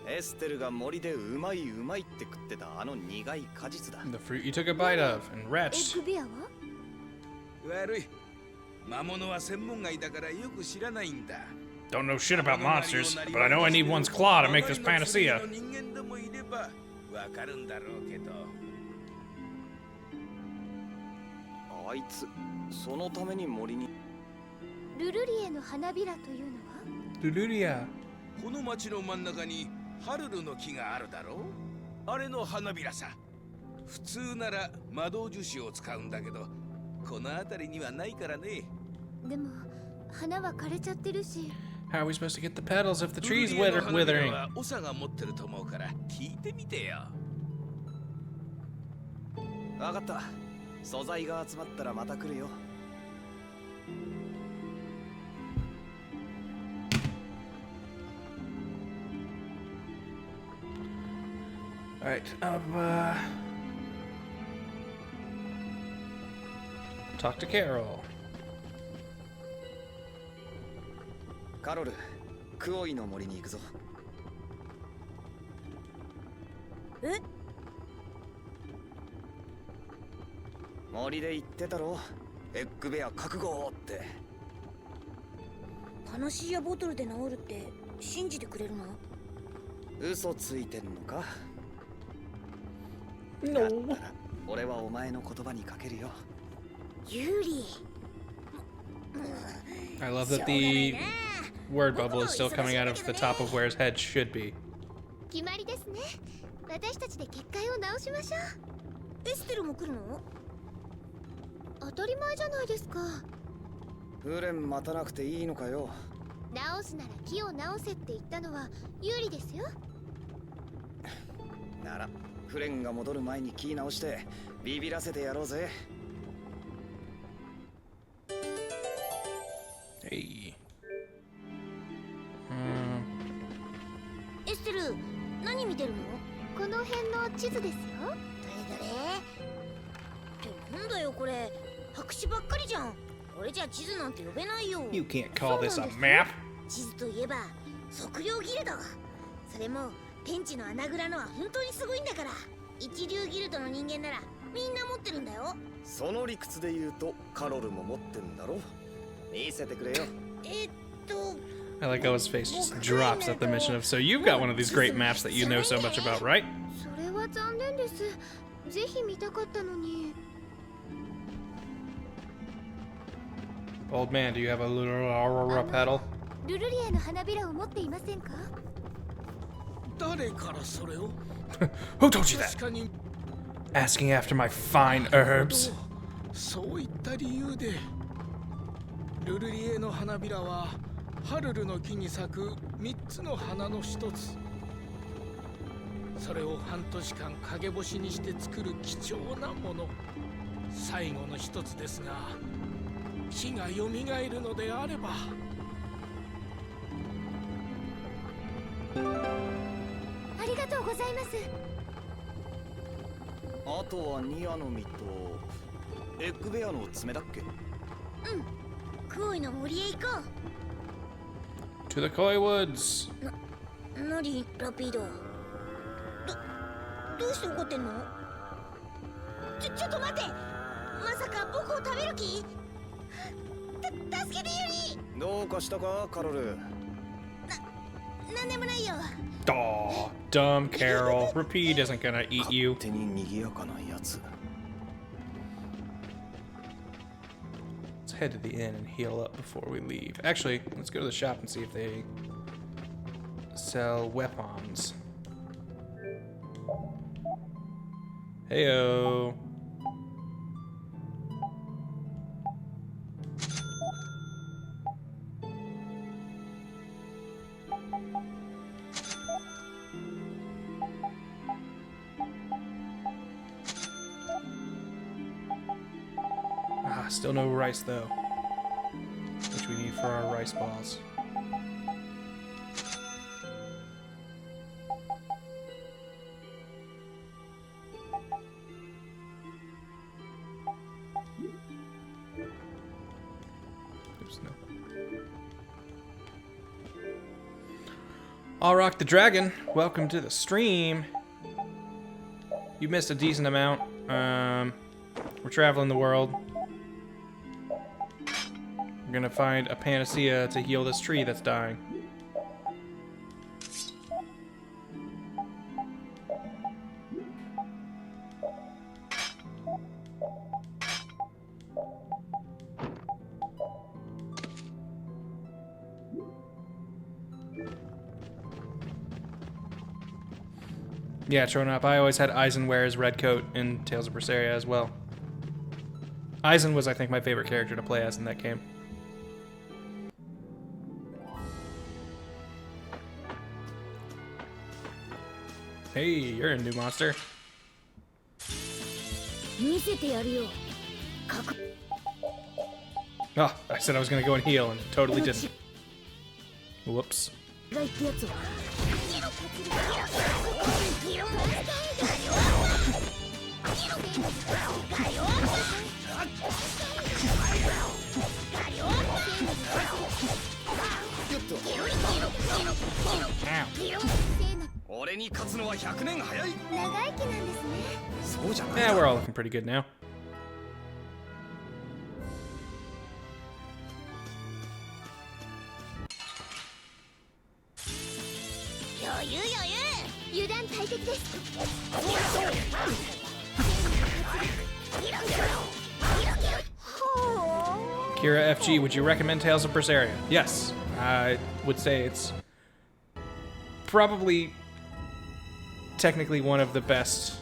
S4: エステルが森でうまいうまいって食ってたあの苦い果実だ。
S1: The fruit you took a bite of and
S2: エ
S1: retched.
S2: ッグベアは？
S3: 悪い。魔物は専門外だからよく知らないんだ。
S1: Don't know shit about monsters, but I know I need one's claw to make this panacea.
S3: 人間でもいればわかるんだろうけど。
S4: あいつ、そのために森に。
S2: ルルリエの花びらというのは？
S1: Luluria.
S3: この町の真ん中にハルルの木があるだろう。あれの花びらさ。普通なら魔導樹脂を使うんだけど、この辺りにはないからね。
S2: でも花は枯れちゃってるし。
S1: How are we supposed to get the petals if the tree's
S3: ルルリエの花びら
S1: withering?
S3: は長が持ってると思うから聞いてみてよ。
S4: わかった。素材が集まったらまた来るよ。
S1: Alright, talk to Carol.
S4: カロル、クオイの森に行くぞ。
S6: え？
S4: 森で言ってたろ。エッグベア覚悟って。
S6: パナシアボトルで治るって信じてくれるの？
S4: 嘘ついてんのか？
S1: No.
S4: だったら俺はお前の言葉にかけるよ。
S6: ユリ。
S1: I love that the word bubble is still coming out of the top of where his head should be.
S2: 決まりですね。私たちで結界を直しましょう。
S6: エステルも来るの？
S2: 当たり前じゃないですか。
S4: フレン待たなくていいのかよ。
S2: 直すなら木を直せって言ったのは有利ですよ。
S4: ならフレンが戻る前に木直してビビらせてやろうぜ。
S1: Hey.
S6: エステル、何見てるの？
S2: この辺の地図ですよ。
S6: どれどれ？ってなんだよこれ、白紙ばっかりじゃん。これじゃ地図なんて呼べないよ。
S1: You can't call this a map.
S6: 地図といえば測量ギルド。それも天地の穴蔵のは本当にすごいんだから。一流ギルドの人間ならみんな持ってるんだよ。
S4: その理屈で言うとカロルも持ってんだろ。見せてくれよ。
S1: I like how his face just drops at the mention of, so you've got one of these great maps that you know so much about, right?
S2: それは残念です。ぜひ見たかったのに。
S1: Old man, do you have a little pedal?
S2: ルルリエの花びらを持っていませんか？
S7: 誰からそれを？
S1: Who told you
S7: 確
S1: that?
S7: かに
S1: Asking after my fine herbs.
S7: そういった理由でルルリエの花びらはハルルの木に咲く3つの花の一つ。それを半年間陰干しにして作る貴重なもの。最後の一つですが、木がよみがえるのであれば。
S2: ありがとうございます。
S4: あとはニアの実とエッグベアの爪だっけ？
S6: クオイの森へ行こ
S1: To the Koi Woods.
S6: う。なにラピード。どうして怒ってんの？ちょっと待って。まさか僕を食べる気？助けてユリ。
S4: どうかしたかカロル？
S6: なんでもないよ。
S1: Aw, dumb Carol. Repeat isn't gonna eat you.
S4: 勝手に賑やかなやつ。
S1: Let's head to the inn and heal up before we leave. Actually, let's go to the shop and see if they sell weapons. Heyo. Still no rice though, which we need for our rice balls. Oops, no. I'll rock the dragon. Welcome to the stream. You missed a decent amount. We're traveling the world. We're gonna find a panacea to heal this tree that's dying. Yeah, showing up. I always had Eisen wear his red coat in Tales of Vesperia as well. Eisen was, I think, my favorite character to play as in that game. Hey, you're a new monster.
S6: 見せてやるよ。
S1: Oh, I said I was gonna go and heal and totally didn't. Whoops.
S6: がいってやつは。
S4: 俺に勝つのは100年早い。
S2: 長生きなんですね。
S4: そうじゃない。
S1: Yeah, we're all looking pretty good now.
S6: 余裕余裕。
S2: 油断大敵です。
S1: Kira FG, would you recommend Tales of Berseria? Yes, I would say it's probably technically one of the best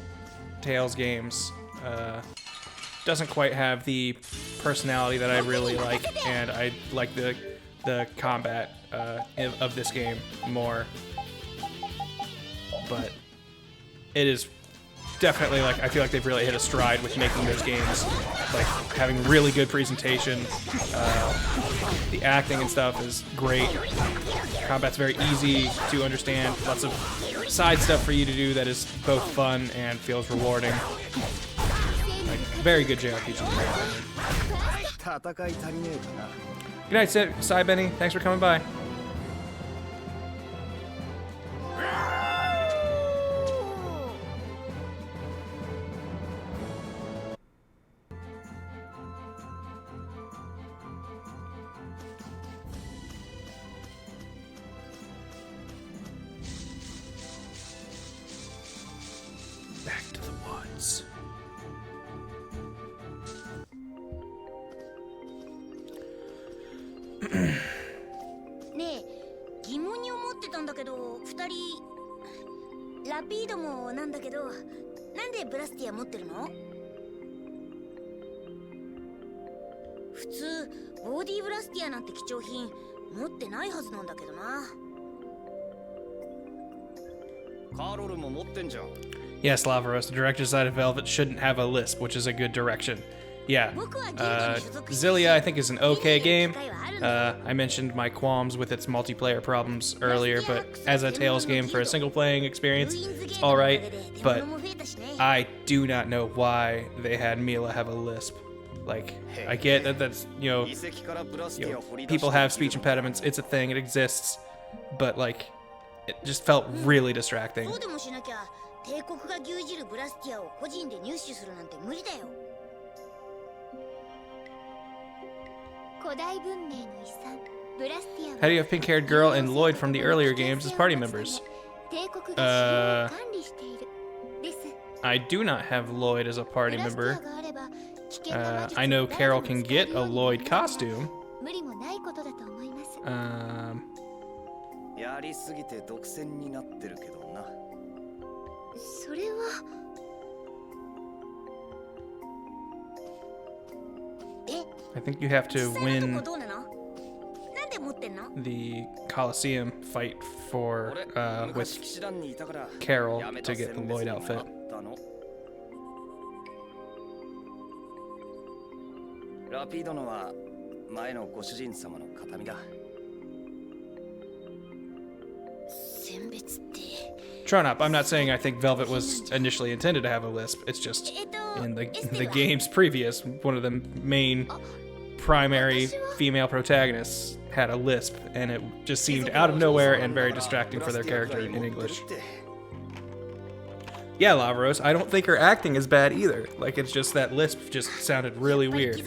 S1: Tales games. Doesn't quite have the personality that I really like, and I like the combat of this game more. But it is definitely, like, I feel like they've really hit a stride with making those games, like, having really good presentation. The acting and stuff is great. Combat's very easy to understand. Lots of side stuff for you to do that is both fun and feels rewarding. Like, very good JRPG. Good night, Sai Benny. Thanks for coming by. Back to the woods.
S6: ねえ、疑問に思ってたんだけど、二人ラピードもなんだけど、なんでブラスティア持ってるの？普通ボディブラスティアなんて貴重品持ってないはずなんだけどな。
S4: カーロルも持ってんじゃん。
S1: Yes, Lavaros, the director's side of Velvet shouldn't have a lisp, which is a good direction. Yeah. Xillia, I think, is an okay game. I mentioned my qualms with its multiplayer problems earlier, but as a Tales game for a single-playing experience, it's alright. But I do not know why they had Mila have a lisp. Like, I get that that's, people have speech impediments, it's a thing, it exists, but, like, it just felt really distracting.
S6: 帝国が牛耳るブラスティアを個人で入手するなんて無理だよ。
S2: 古代文明の遺産ブラスティア
S1: How do you have pink-haired girl and Lloyd from the earlier games as party members?
S2: 帝国が管理しているです。
S1: I do not have Lloyd as a party member. I know Carol can get a Lloyd costume.
S2: 無理もないことだと思います。
S4: やりすぎて独占になってるけどな。
S2: それは。
S1: I think you have to win the Coliseum fight for with Carol to get the Lloyd outfit.
S4: ラピードのは前のご主人様の形見だ。
S6: 選別って。
S1: Tron up. I'm not saying I think Velvet was initially intended to have a lisp. It's just in the game's previous, one of the main primary female protagonists had a lisp, and it just seemed out of nowhere and very distracting for their character in English. Yeah, Lavaros, I don't think her acting is bad either. Like, it's just that lisp just sounded really weird.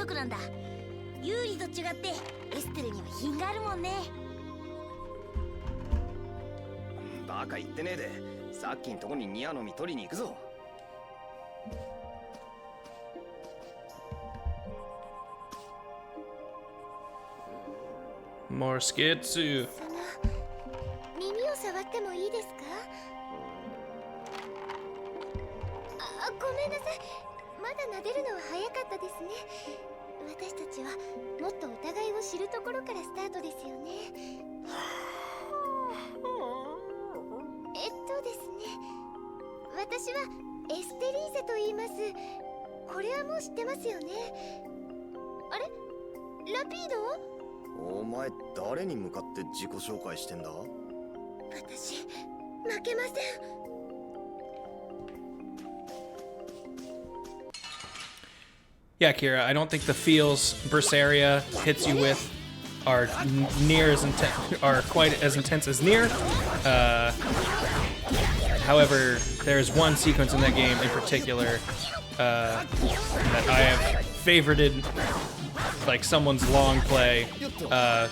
S4: バカ言ってねえで、さっきんとこにニアの実取りに行くぞ。
S1: More skitsu.
S2: 耳を触ってもいいですか？ごめんなさい。まだ撫でるのは早かったですね。私たちはもっとお互いを知るところからスタートですよね。ですね。私はエステリーゼと言います。これはもう知ってますよね。あれ？ラピード？
S4: お前誰に向かって自己紹介してんだ？
S2: 私負けません。
S1: Yeah, Kira, I don't think the feels Vesperia hits you with are near as are quite as intense as Nier. However, there's one sequence in that game in particular that I have favorited, like someone's long play. So I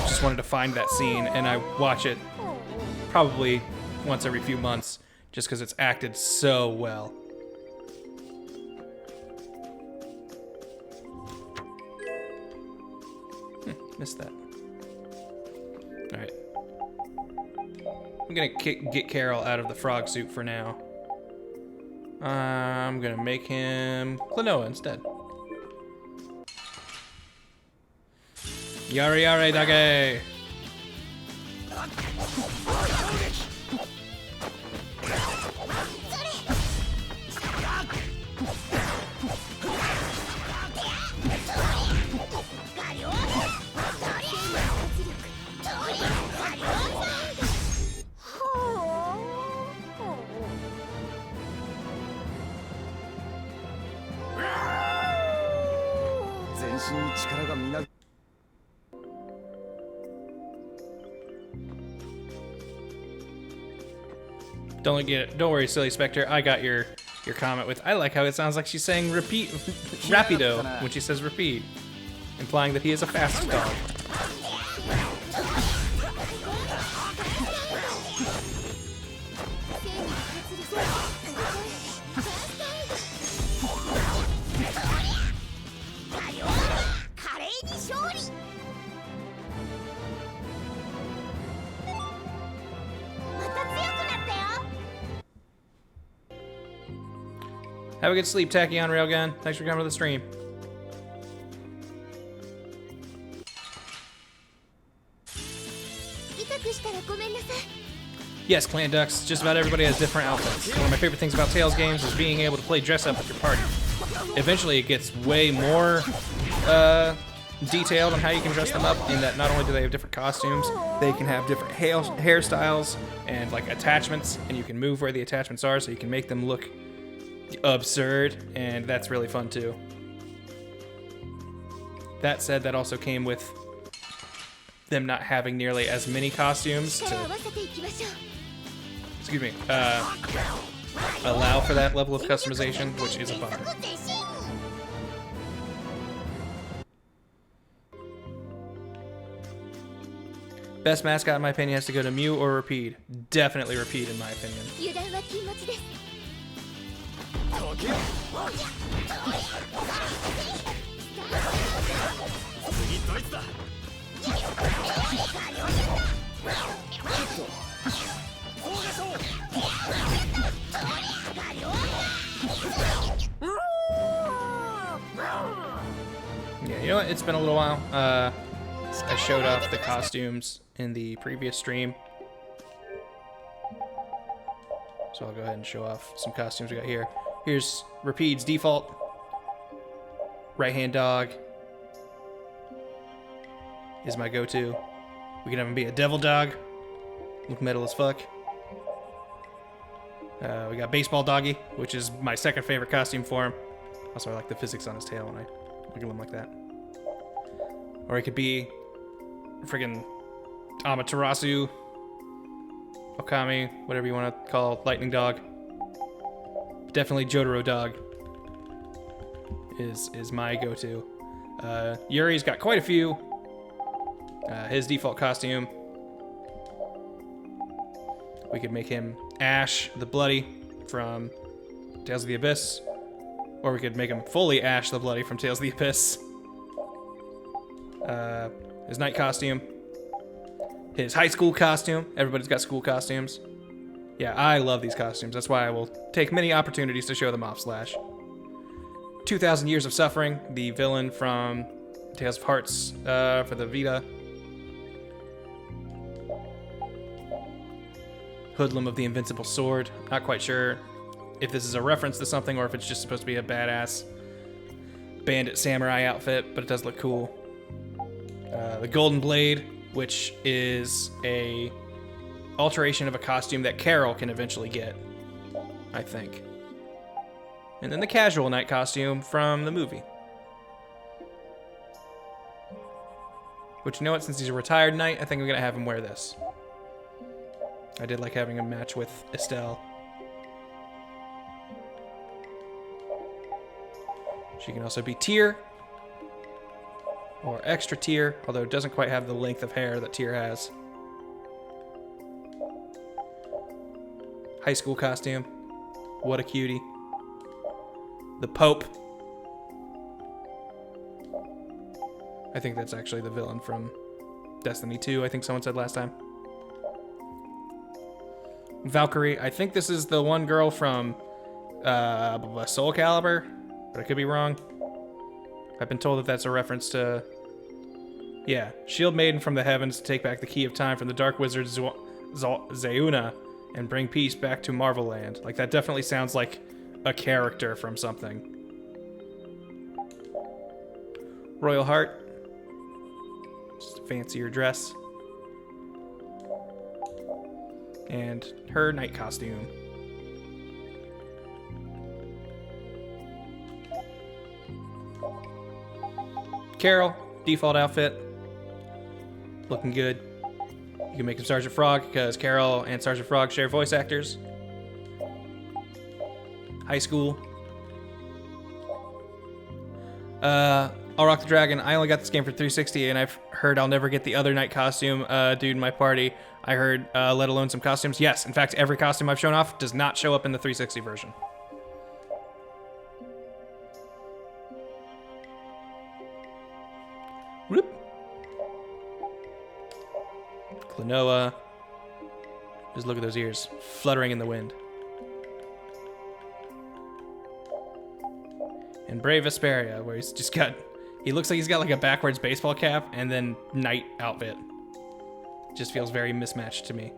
S1: just wanted to find that scene, and I watch it probably once every few months, just because it's acted so well. Missed that. Alright. I'm gonna get Carol out of the frog suit for now. I'm gonna make him Klonoa instead. Yare yare doge!
S4: 力がみな
S1: Don't worry, silly Spectre. I got your comment with. I like how it sounds like she's saying repeat, rapido when she says repeat, implying that he is a fast dog. Have a good sleep, Tachyon Railgun. Thanks for coming to the stream. Yes, Clan Ducks, just about everybody has different outfits. One of my favorite things about Tales games is being able to play dress up with your party. Eventually it gets way more detailed on how you can dress them up, in that not only do they have different costumes, they can have different hairstyles and like attachments, and you can move where the attachments are so you can make them look absurd, and that's really fun too. That said, that also came with them not having nearly as many costumes to, excuse me, allow for that level of customization, which is a bummer. Best mascot, in my opinion, has to go to Mew or Rapide. Definitely Rapide, in my opinion. Yeah, you know what? It's been a little while. I showed off the costumes in the previous stream. So I'll go ahead and show off some costumes we got here. Here's Rapide's default. Right-hand dog is my go-to. We can have him be a devil dog. Look metal as fuck. We got baseball doggy, which is my second favorite costume for him. Also, I like the physics on his tail when I look at him like that. Or he could be friggin' Amaterasu, Okami, whatever you want to call lightning dog. Definitely Jotaro dog is my go-to. Yuri's got quite a few. His default costume, we could make him Ash the Bloody from Tales of the Abyss, or we could make him fully Ash the Bloody from Tales of the Abyss. His night costume, his high school costume. Everybody's got school costumes. Yeah, I love these costumes. That's why I will take many opportunities to show them off. Slash 2,000 Years of Suffering, the villain from Tales of Hearts for the Vita. Hoodlum of the Invincible Sword. Not quite sure if this is a reference to something or if it's just supposed to be a badass bandit samurai outfit, but it does look cool. The Golden Blade, which is a alteration of a costume that Carol can eventually get, I think. And then the casual knight costume from the movie. Which, you know what, since he's a retired knight, I think I'm gonna have him wear this. I did like having him match with Estelle. She can also be Tyr, or extra Tyr, although it doesn't quite have the length of hair that Tyr has. High school costume. What a cutie. The Pope. I think that's actually the villain from Destiny 2, I think someone said last time. Valkyrie. I think this is the one girl from Soul Calibur, but I could be wrong. I've been told that that's a reference to... Yeah, Shield Maiden from the heavens to take back the key of time from the Dark Wizard Zeuna and bring peace back to Marvel Land. Like, that definitely sounds like a character from something. Royal Heart. Just a fancier dress. And her night costume. Carol, default outfit. Looking good. You can make him Sergeant Frog because Carol and Sergeant Frog share voice actors. High school. I'll Rock the Dragon. I only got this game for 360, and I've heard I'll never get the other night costume. Dude in my party, I heard, let alone some costumes. Yes, in fact, every costume I've shown off does not show up in the 360 version. Whoop. Klonoa. Just look at those ears fluttering in the wind. And Brave Vesperia, where he's just got, he looks like he's got like a backwards baseball cap and then knight outfit. Just feels very mismatched to me.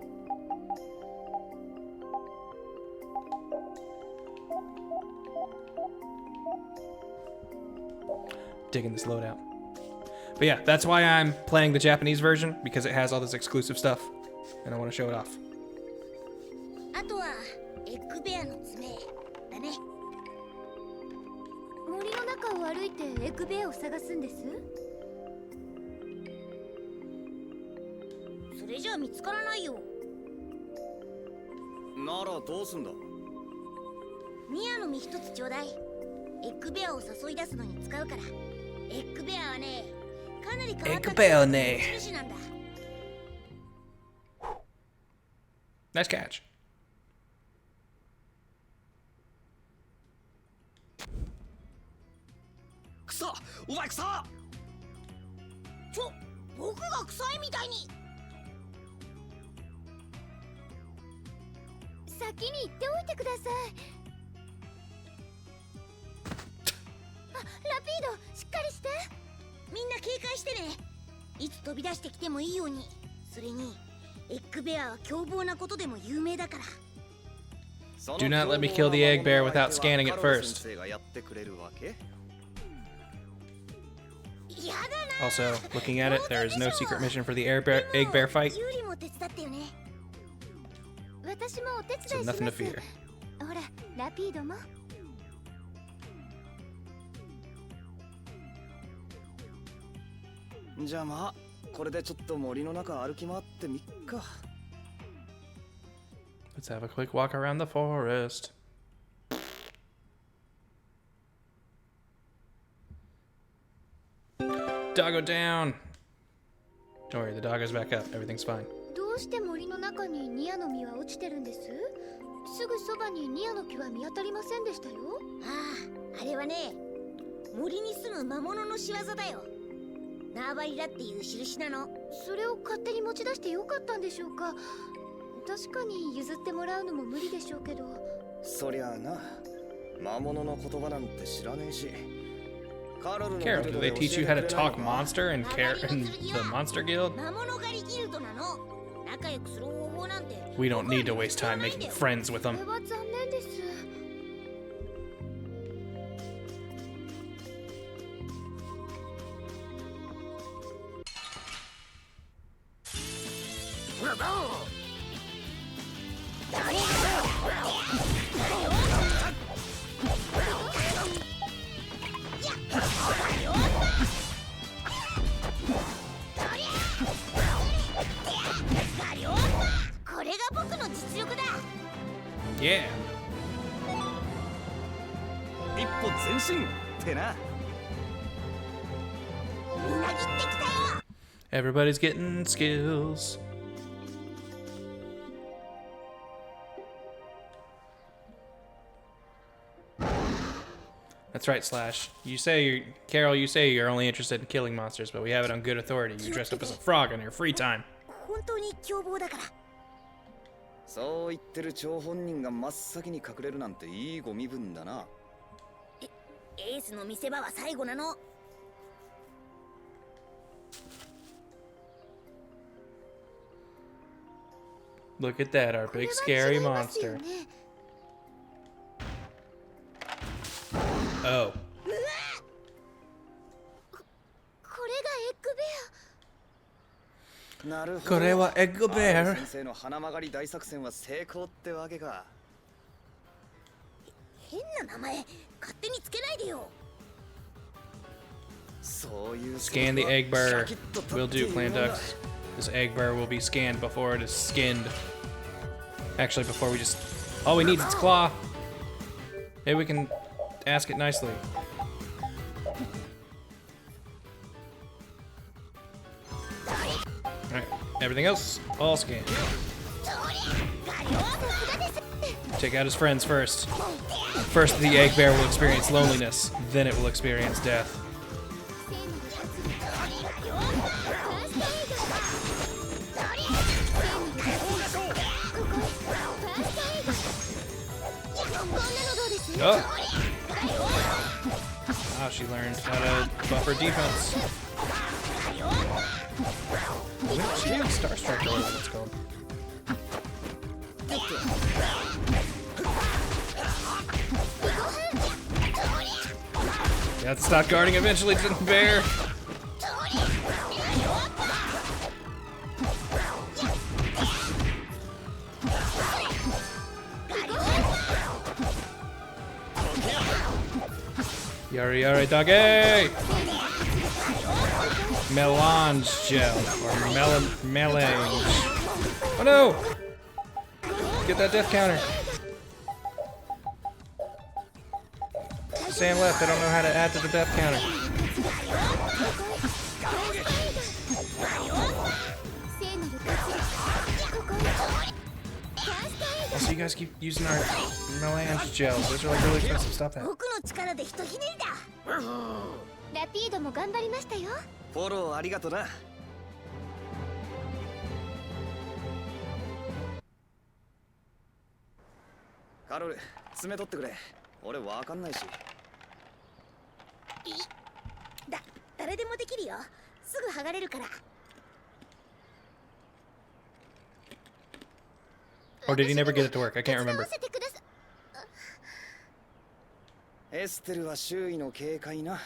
S1: Digging this loadout. But yeah, that's why I'm playing the Japanese version, because it has all this exclusive stuff, and I want to show it off.
S6: あとはエッグベアの爪だね。
S2: 森の中を歩いてエッグベアを探すんです。
S6: それじゃあ見つからないよ。
S4: ならどうすんだ。
S6: ニアの実一つちょうだい。エッグベアを誘い出すのに使うから。エッグベアはね、かなり変わった持ち主なんだ。
S1: Nice catch.
S4: くそ、お前くそ。
S6: 僕が臭いみたいに。
S2: 先に行っておいてください。あ、ラピード、しっかりして。
S6: みんな警戒してね。いつ飛び出してきてもいいように。それにエッグベアは凶暴なことでも有名だから。
S1: Do not let me kill the egg bear without scanning it first. Also, looking at it, there is no secret mission for the egg bear fight,
S2: 私もお手
S1: so
S2: 伝いし
S1: nothing
S2: ま
S1: to
S2: す。
S1: fear.
S2: ほら、ラピードも。
S4: じゃあまあ、これでちょっと森の中歩き回ってみっか。
S1: Let's have a quick walk around the forest. Doggo down! Don't worry, the doggo's back up. Everything's fine.
S2: どうして森の中にニアの実は落ちてるんです？すぐそばにニアの木は見当たりませんでしたよ。
S6: ああ、あれはね、森に住む魔物の仕業だよ。縄張りだっていう印なの。
S2: それを勝手に持ち出してよかったんでしょうか。確かに譲ってもらうのも無理でしょうけど。
S4: そりゃあな、魔物の言葉なんて知らねえし。
S1: Carol, do they teach you how to talk monster in the Monster Guild?
S6: 魔物狩りギルドなの。仲良くする方法なんて。
S1: We don't need to waste time making friends with
S2: こ
S1: them.
S2: れは残念です。
S6: これが僕の実力だ。
S1: Yeah.
S4: 一歩前進ってな。
S6: みなぎってきたよ。
S1: Everybody's getting skills. That's right, Slash. Carol, you say you're only interested in killing monsters, but we have it on good authority. You dressed up as a frog on your free time.
S6: 本当に凶暴だから。
S4: そう言ってる張本人が真っ先に隠れるなんていいご身分だな。
S6: エースの見せ場は最後なの。
S1: Look at that, our big scary monster. Oh.
S2: これがエッグベア。
S4: なるほど。
S1: これはエッグベア。
S4: 先生の花曲がり大作戦は成功ってわけか。
S6: 変な名前勝手につけないでよ。
S1: Scan the egg bar. Will do, Clan Ducks. This egg bar will be scanned before it is skinned. Actually, before we just... All we need is its claw. Maybe we can ask it nicely. Alright, everything else, all scanned. Take out his friends first. First, the egg bear will experience loneliness, then it will experience death. Oh! Wow, she learned how to buff her defense. Star Strike or whatever it's called. You have to stop guarding eventually, didn't bear. Yare yare doge! Melange gel, or melange. Oh no! Get that death counter. Stand left, I don't know how to add to the death counter. Also, you guys keep using our melange gels. Those are like really expensive. Stop that.
S2: ラピードも頑張りましたよ。
S4: フォローありがとな。カロル、爪取ってくれ。俺わかんないし。
S6: 誰でもできるよ。すぐ剥がれるから。
S1: Or did he never get it to work? I can't remember.
S4: エステルは周囲の警戒な。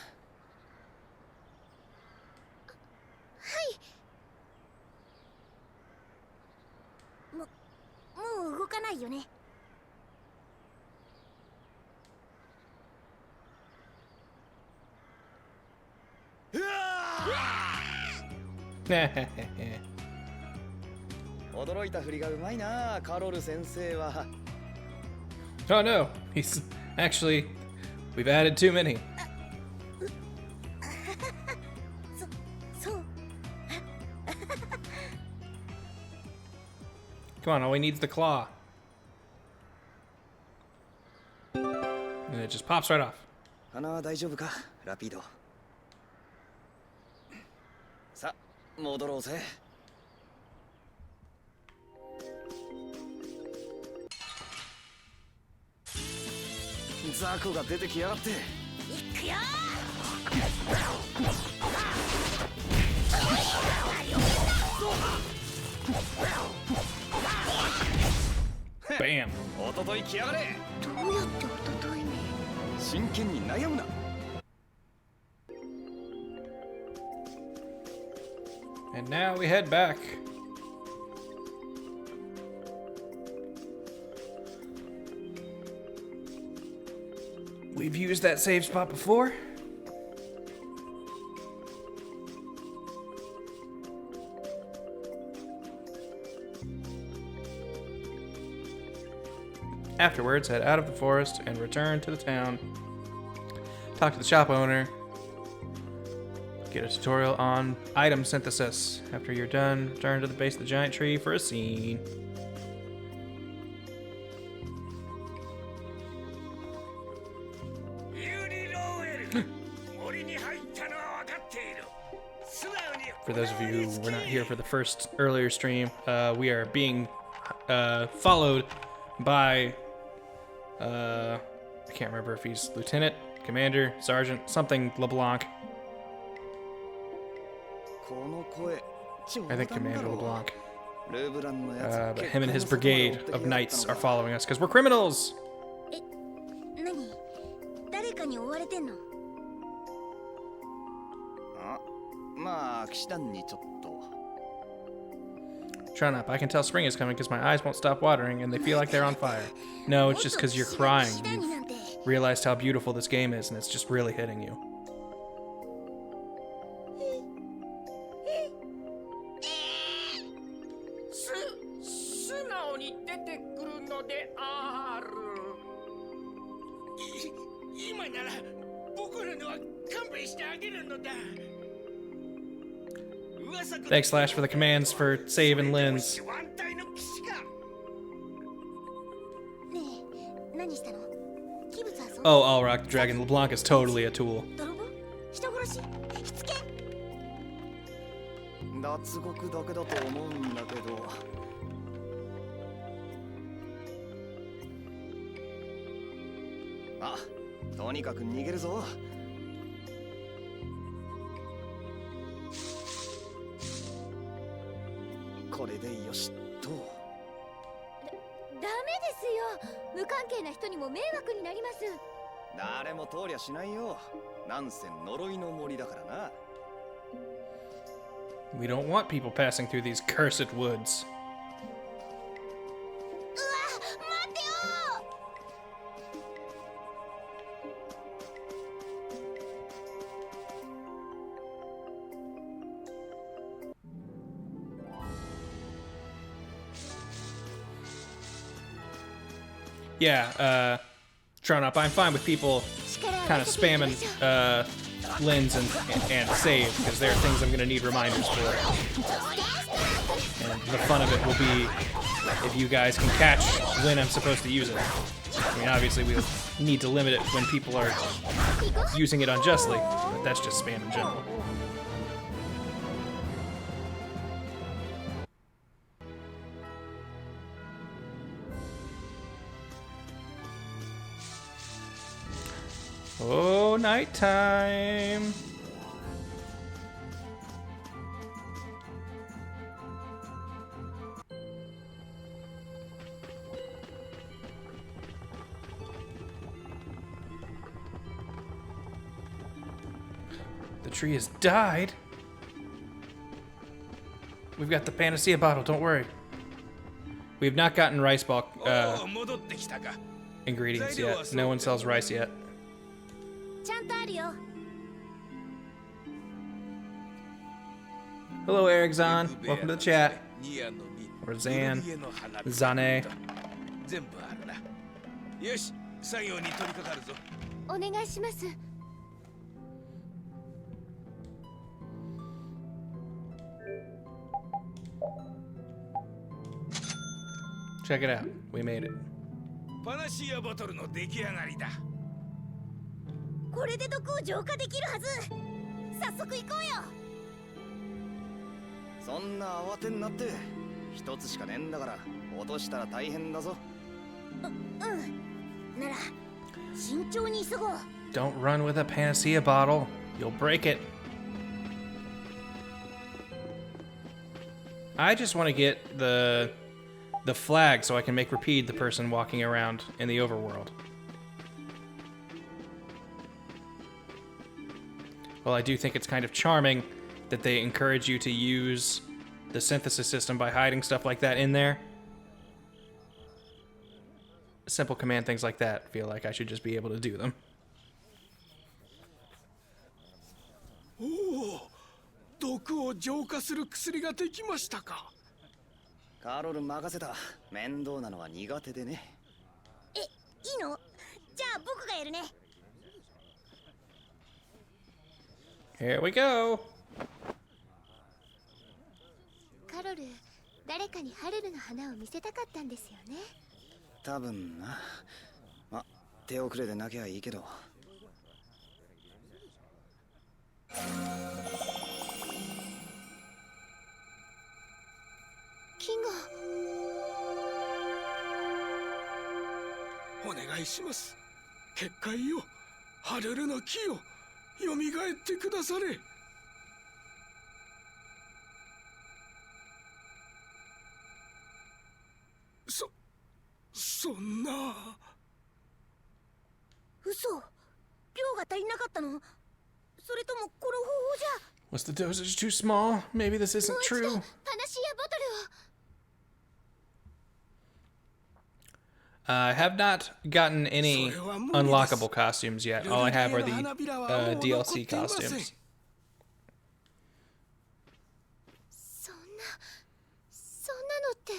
S6: もう動かないよね。
S4: 驚いたふりがうまいな、カロル先生は。
S1: Oh no, he's actually, we've added too many.
S6: そう。
S1: Come on, all we need is the claw. And it just pops right off.
S4: 鼻は大丈夫か、ラピード。さあ、戻ろうぜ。ザコが出てきやがって。
S6: 行くよ。
S1: Bam.
S4: おととい来やがれ。
S2: どうやっておとといね。
S4: 真剣に悩むな。
S1: And now we head back. We've used that save spot before. Afterwards, head out of the forest and return to the town. Talk to the shop owner. Get a tutorial on item synthesis. After you're done, return to the base of the giant tree for a scene. For those of you who were not here for the first earlier stream, we are being followed by I can't remember if he's lieutenant, commander, sergeant, something LeBlanc. I think Commander LeBlanc. But him and his brigade of knights are following us because we're criminals.
S6: 何？誰かに追われてんの？
S4: あ、まあ騎士団にちょっと。
S1: Shut up. I can tell spring is coming because my eyes won't stop watering and they feel like they're on fire. No, it's just because you're crying. You've realized how beautiful this game is and it's just really hitting you.
S8: 直に出てくるのである。
S7: 今なら僕らのは勘弁してあげるのだ。
S1: Thanks, Slash, for the commands for save and lens.
S6: ねえ、何したの？器物はそんな
S1: Oh, I'll rock the dragon. LeBlanc is totally a tool.
S6: 泥棒？人殺し？火付け？
S4: 脱獄だけだと思うんだけど。あ、とにかく逃げるぞ。これでよしと。
S2: ダメですよ。無関係な人にも迷惑になります。
S4: 誰も通りゃしないよ。なんせ呪いの森だからな。
S1: We don't want people passing through these cursed woods.
S6: うわ、待ってよ。
S1: Yeah, Tron up. I'm fine with people kind of spamming lens and save, because there are things I'm going to need reminders for. And the fun of it will be if you guys can catch when I'm supposed to use it. I mean, obviously we'll need to limit it when people are using it unjustly, but that's just spam in general. Oh, nighttime. The tree has died. We've got the panacea bottle, don't worry. We've not gotten rice ball ingredients yet. No one sells rice yet.
S6: ちゃんとあるよ。
S1: Hello, Ericson. Welcome to the chat. Or Zan. Zane.
S7: 全部あるな。よし、作業に取り掛かるぞ。
S2: お願いします。
S1: Check it out. We made it.
S7: パナシアボトルの出来上がりだ。
S6: これで毒を浄化できるはず。早速行こうよ。
S4: そんな慌てんなって。一つしかねえんだから落としたら大変だぞ。
S6: うん。なら慎重に急ごう。
S1: Don't run with a panacea bottle. You'll break it. I just want to get the flag so I can make Rapide the person walking around in the overworld. Well, I do think it's kind of charming that they encourage you to use the synthesis system by hiding stuff like that in there. Simple command things like that feel like I should just be able to do them.
S7: おお、毒を浄化する薬ができましたか。
S4: カロル任せた。面倒なのは苦手でね。
S6: え、いいの？じゃあ僕がやるね。
S1: Here we go.
S2: カロル、誰かにハルルの花を見せたかったんですよね。
S4: 多分な。ま、手遅れでなきゃいいけど。
S2: 木が。
S7: お願いします。結界よ、ハルルの木よ、蘇ってくだされ。そんな。
S6: 嘘。量が足りなかったの？それともこの方法じゃ。
S1: Was the dosage too small? Maybe this isn't
S2: もう一度
S1: true.
S2: パナシアボトルを。
S1: I have not gotten any unlockable costumes yet. All I have are the DLC costumes.
S2: そんなのって。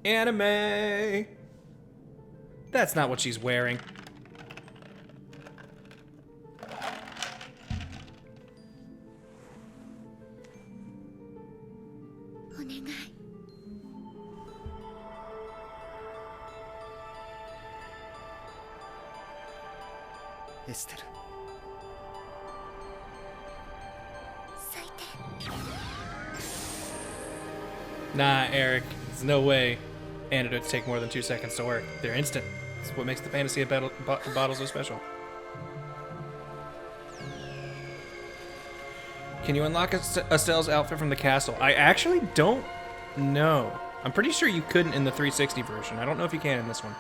S1: Anime! That's not what she's wearing.
S4: Esther.
S1: Nah, Eric. There's no way antidotes take more than 2 seconds to work. They're instant. That's what makes the Panacea bottle so special. Can you unlock Estelle's outfit from the castle? I actually don't know. I'm pretty sure you couldn't in the 360 version. I don't know if you can in this one.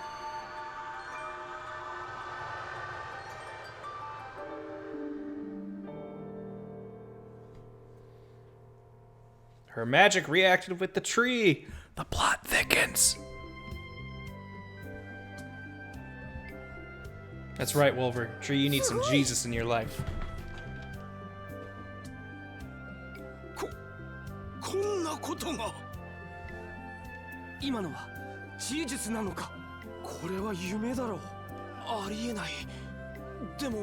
S1: Her magic reacted with the tree. The plot thickens. That's right, Wolver. Tree, you need some Jesus in your life.
S7: こんなことが。今のは事実なのか。これは夢だろう。ありえない。でも。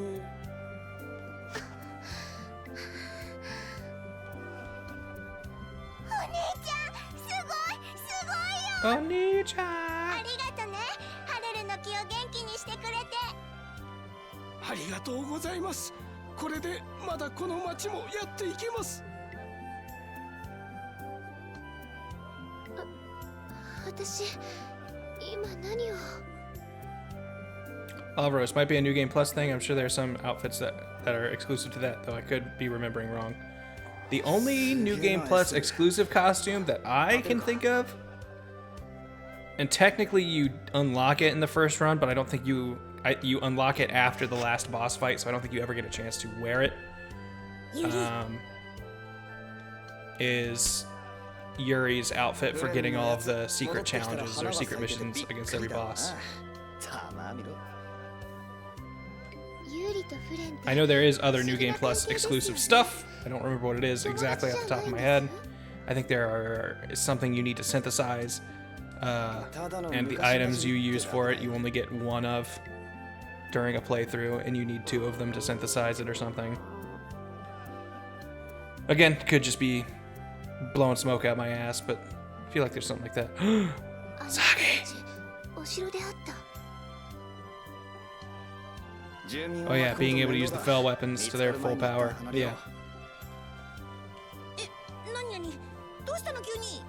S1: お兄ちゃん。
S6: ありがとね。ハルルの気を元気にしてくれて。
S7: ありがとうございます。これでまだこの町もやっていけます。
S2: 私今何を。
S1: Alvaros might be a new game plus thing. I'm sure there are some outfits that are exclusive to that, though I could be remembering wrong. The only new game plus exclusive costume that I can think of, and technically you unlock it in the first run, but I don't think you unlock it after the last boss fight, so I don't think you ever get a chance to wear it. Is Yuri's outfit for getting all of the secret challenges or secret missions against every boss. I know there is other New Game Plus exclusive stuff. I don't remember what it is exactly off the top of my head. I think there is something you need to synthesize, and the items you use for it you only get one of during a playthrough, and you need 2 of them to synthesize it or something. Again, could just be blowing smoke out my ass, but I feel like there's something like that. Sagi! Oh yeah, being able to use the fell weapons to their full power. Yeah.
S6: 何々どうしたの急に。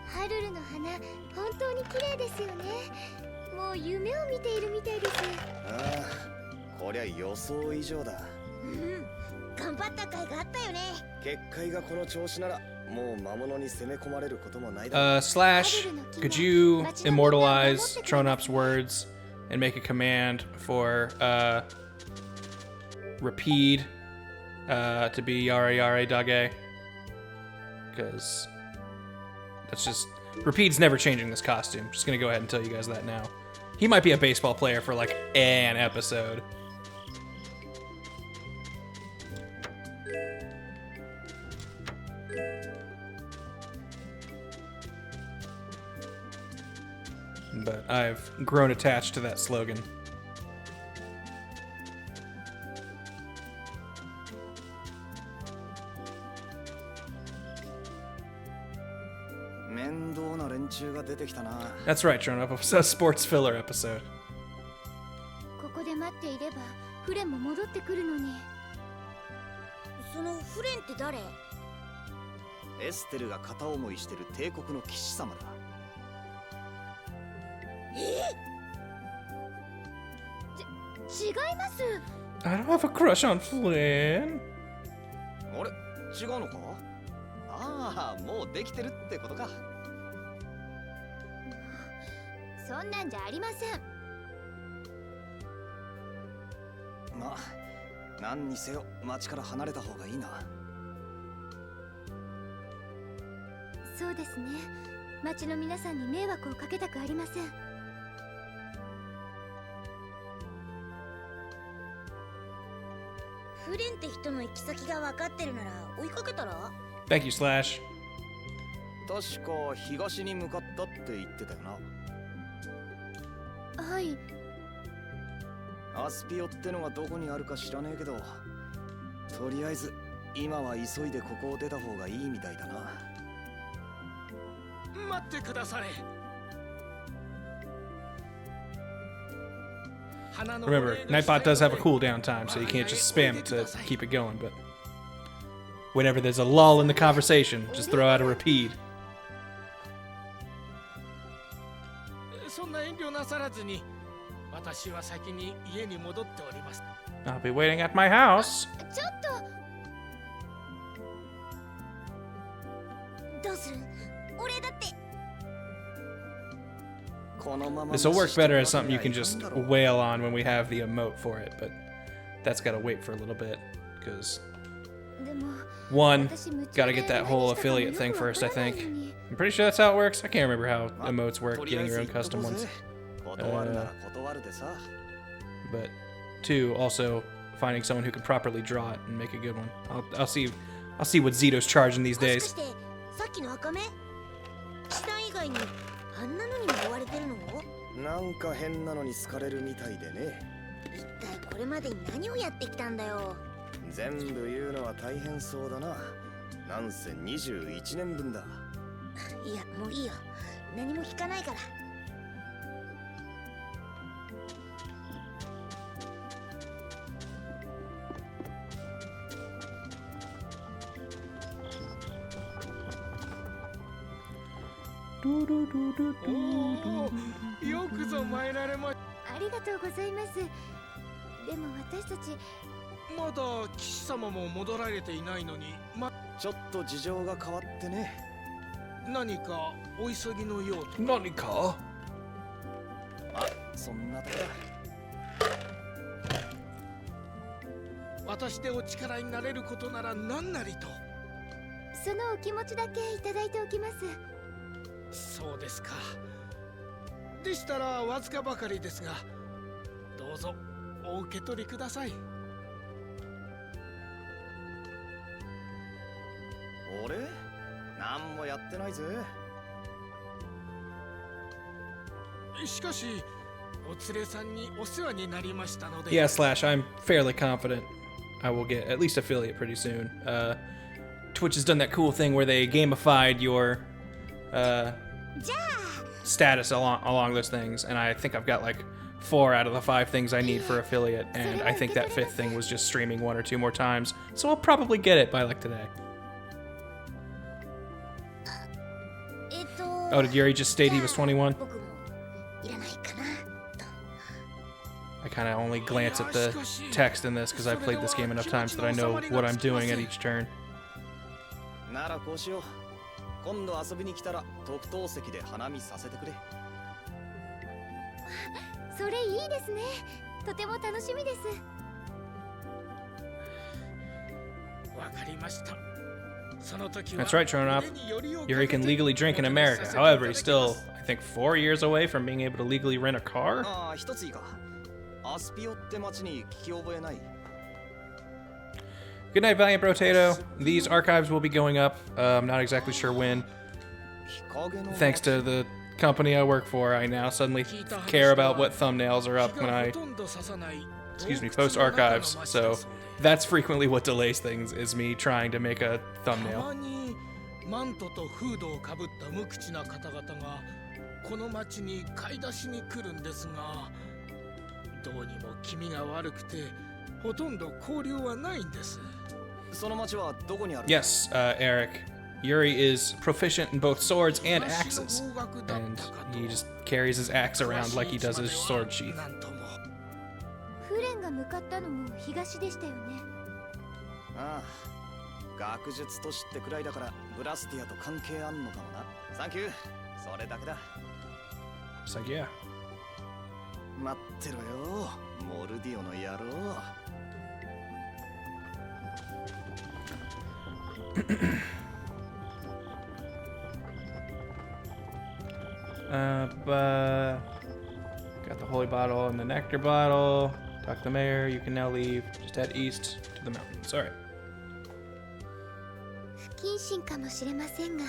S2: ハルルの花本当に綺麗ですよね。もう夢を見ているみたいです。
S4: ああ、こりゃ予想以上だ。
S6: うん、頑張った甲斐があったよね。
S4: 結界がこの調子ならもう魔物に攻め込まれることもないだろう。
S1: Slash, could you immortalize Tronop's words and make a command for Repeat to be Yare Yare Doge? Because that's just... Repeat's never changing this costume. Just gonna go ahead and tell you guys that now. He might be a baseball player for like an episode. But I've grown attached to that slogan. That's right, Tronop. It's a sports filler episode.
S2: ここで待っていればフレンも戻ってくるのに。
S6: そのフレンって誰？
S4: エステルが片思いしてる帝国の騎士様だ。
S2: 違います。
S1: I don't have a crush on Flynn.
S4: あれ、違うのか？ああ、もうできてるってことか。
S2: そんなんじゃありません。
S4: まあ、何にせよ町から離れた方がいいな。
S2: そうですね。町の皆さんに迷惑をかけたくありません。
S6: フレンって人の行き先が分かってるなら追いかけたら？
S1: Thank you, Slash.
S4: 確か東に向かったって言ってたよな。
S2: はい。
S4: アスピオってのがどこにあるか知らねえけど、とりあえず今は急いでここを出た方がいいみたいだな。
S7: 待ってくだされ。
S1: Remember, Nightbot does have a cooldown time, so you can't just spam it to keep it going, but whenever there's a lull in the conversation, just throw out a repeat.
S7: そんな遠慮なさらずに、私は先に家に戻っております。
S1: I'll be waiting at my house.
S2: ちょっと。
S6: どうする？俺だって。
S1: This will work better as something you can just wail on when we have the emote for it, but that's gotta wait for a little bit, because one, gotta get that whole affiliate thing first, I think. I'm pretty sure that's how it works. I can't remember how emotes work, getting your own custom ones. But two, also finding someone who can properly draw it and make a good one. I'll see what Zito's charging these days.
S6: あんなのにも追われてるの？
S4: なんか変なのに好かれるみたいでね。
S6: 一体これまでに何をやってきたんだよ。
S4: 全部言うのは大変そうだな。なんせ21年分だ。
S6: いや、もういいよ。何も聞かないから。
S7: おお、よくぞ参られま。
S2: ありがとうございます。でも私たち
S7: まだ騎士様も戻られていないのに、
S4: ちょっと事情が変わってね。
S7: 何かお急ぎのよう。
S1: 何か？
S4: あ、そんなとこだ。
S7: 私でお力になれることなら何なりと。
S2: そのお気持ちだけいただいておきます。
S7: そうですか。でしたらわずかばかりですが、どうぞお受け取りください。
S4: 俺？何もやってないぜ。
S7: しかし、お連れさんにお世話になりましたので。
S1: Yeah, Slash, I'm fairly confident I will get at least affiliate pretty soon. Twitch has done that cool thing where they gamified your status along those things, and I think I've got like 4 out of the 5 things I need for affiliate, and I think that 5th thing was just streaming 1 or 2 more times, so I'll probably get it by like today. Oh, did Yuri just state he was 21? I kind of only glance at the text in this because I've played this game enough times that I know what I'm doing at each turn.
S4: ならこうしよう。今度遊びに来たら特等席で花見させてくれ。
S2: それいいですね。とても楽しみです。
S7: わかりました。
S1: That's right, Tronop. Yuri can legally drink in America. However, he's still, I think, 4 years away from being able to legally rent a car.
S4: ああ、一ついいか。アスピオって町に聞き覚えない。
S1: Good night, Valiant Brotato. These archives will be going up. I'm not exactly sure when. Thanks to the company I work for, I now suddenly care about what thumbnails are up when I, post archives. So that's frequently what delays things, is me trying to make a thumbnail.
S7: マントとフードをかぶった無口な方々がこの町に買い出しに来るんですが、どうにも気味が悪くてほとんど交流はないんです。
S1: Yes, Eric. Yuri is proficient in both swords and axes, and he just carries his axe around like he does his sword sheath.
S2: フレンが向かったのも東でしたよね。
S4: ああ、学術都市ってくらいだからブラスティアと関係あんのかもな。サンキュー。それだけだ。
S1: It's like, yeah.
S4: 待ってろよ、モルディオの野郎。
S1: Got the holy bottle and the nectar bottle. Talk to the mayor. You can now leave. Just head east to the mountains. All right.
S2: 謹慎かもしれませんが、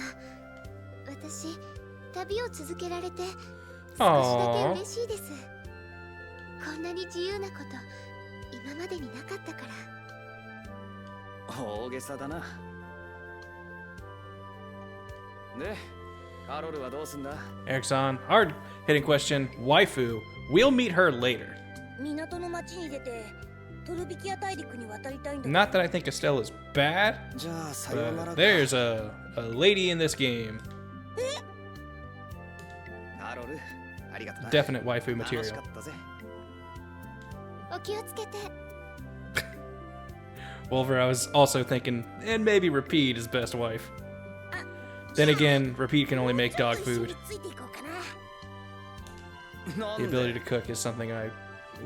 S2: 私旅を続けられて少しだけ嬉しいです。こんなに自由なこと今までになかったから。
S4: 大げさだな。で、カロルはどうすんだ？
S1: Erickson, hard hitting question. Waifu. We'll meet her later.
S6: 港の町に出てトルビキア大陸に渡りたいんだ。
S1: Not that I think Estelle is bad,
S4: じゃあさようなら
S1: but
S4: か。
S1: there's a lady in this game.
S4: カロル、ありがとな。
S1: Definite waifu
S4: 楽し
S1: material.
S4: かったぜ。
S2: お気をつけて。
S1: Wolver, I was also thinking, and maybe Repeat is best wife. Then again, Repeat can only make dog food.
S6: ついていこうかな。
S4: なん
S1: The
S4: で
S1: ability to cook is something I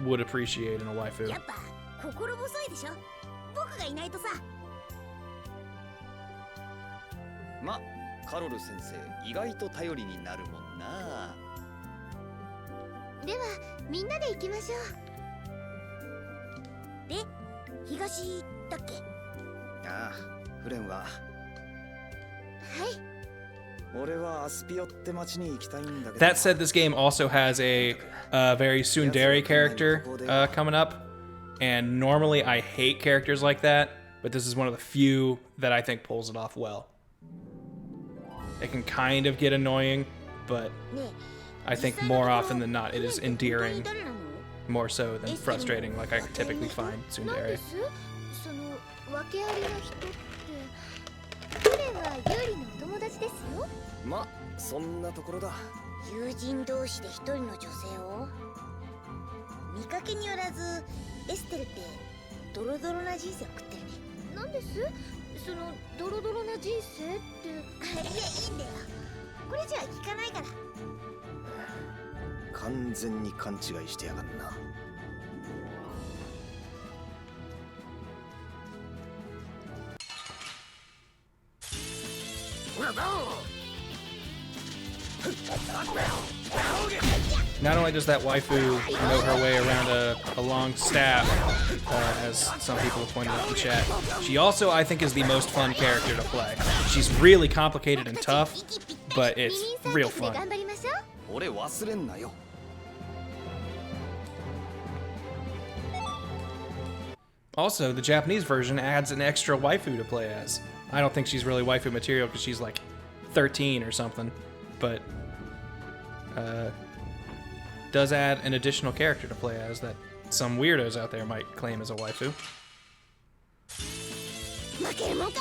S1: would appreciate in a waifu.
S6: やっぱ心細いでしょ。僕がいないとさ。
S4: ま、カロル先生、意外と頼りになるもんな。
S2: ではみんなで行きましょう。
S6: で、東だっけ？
S4: ああ、フレンは。
S2: はい。
S4: 俺はアスピオって町に行きたいんだけど。
S1: That said, this game also has a very tsundere character coming up. And normally I hate characters like that, but this is one of the few that I think pulls it off well. It can kind of get annoying, but
S6: ね
S1: I think more often than not it is endearing, more so than frustrating like I typically find
S2: なんで
S1: tsundere.
S2: す？その訳ありな人って。フレンはユーリのお友達ですよ。
S4: ま、そんなところだ。
S6: 友人同士で一人の女性を見かけによらずエステルってドロドロな人生を送ってるね。
S2: なんです？そのドロドロな人生って。
S6: いや、いいんだよ。これじゃ聞かないから。
S4: 完全に勘違いしてやがんな。
S1: Not only does that waifu know her way around a long staff, as some people have pointed out in chat, she also, I think, is the most fun character to play. She's really complicated and tough, but it's
S2: 二人
S1: real
S2: サーカスで
S1: fun.
S2: 頑張りましょう。
S4: 俺忘れんなよ。
S1: Also, the Japanese version adds an extra waifu to play as. I don't think she's really waifu material because she's like 13 or something, but does add an additional character to play as that some weirdos out there might claim as a waifu.
S6: 負けるもんか。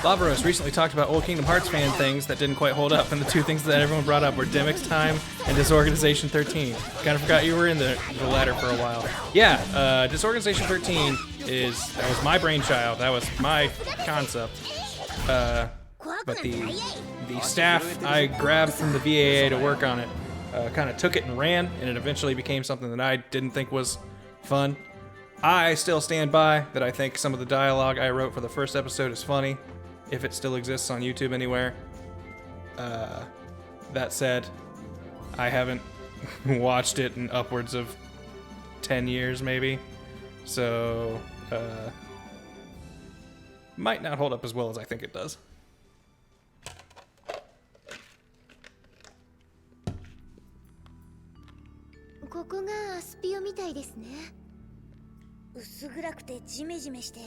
S1: Lavaros recently talked about old Kingdom Hearts fan things that didn't quite hold up, and the two things that everyone brought up were Demix Time and Disorganization 13. Kind of forgot you were in the latter for a while. Yeah, Disorganization 13 that was my brainchild. That was my concept. But the staff I grabbed from the VAA to work on it kind of took it and ran, and it eventually became something that I didn't think was fun. I still stand by that I think some of the dialogue I wrote for the first episode is funny, if it still exists on YouTube anywhere. That said, I haven't watched it in upwards of 10 years maybe, so might not hold up as well as I think it does.
S2: ここがアスピオみたいですね。
S6: 薄暗くてジメジメして、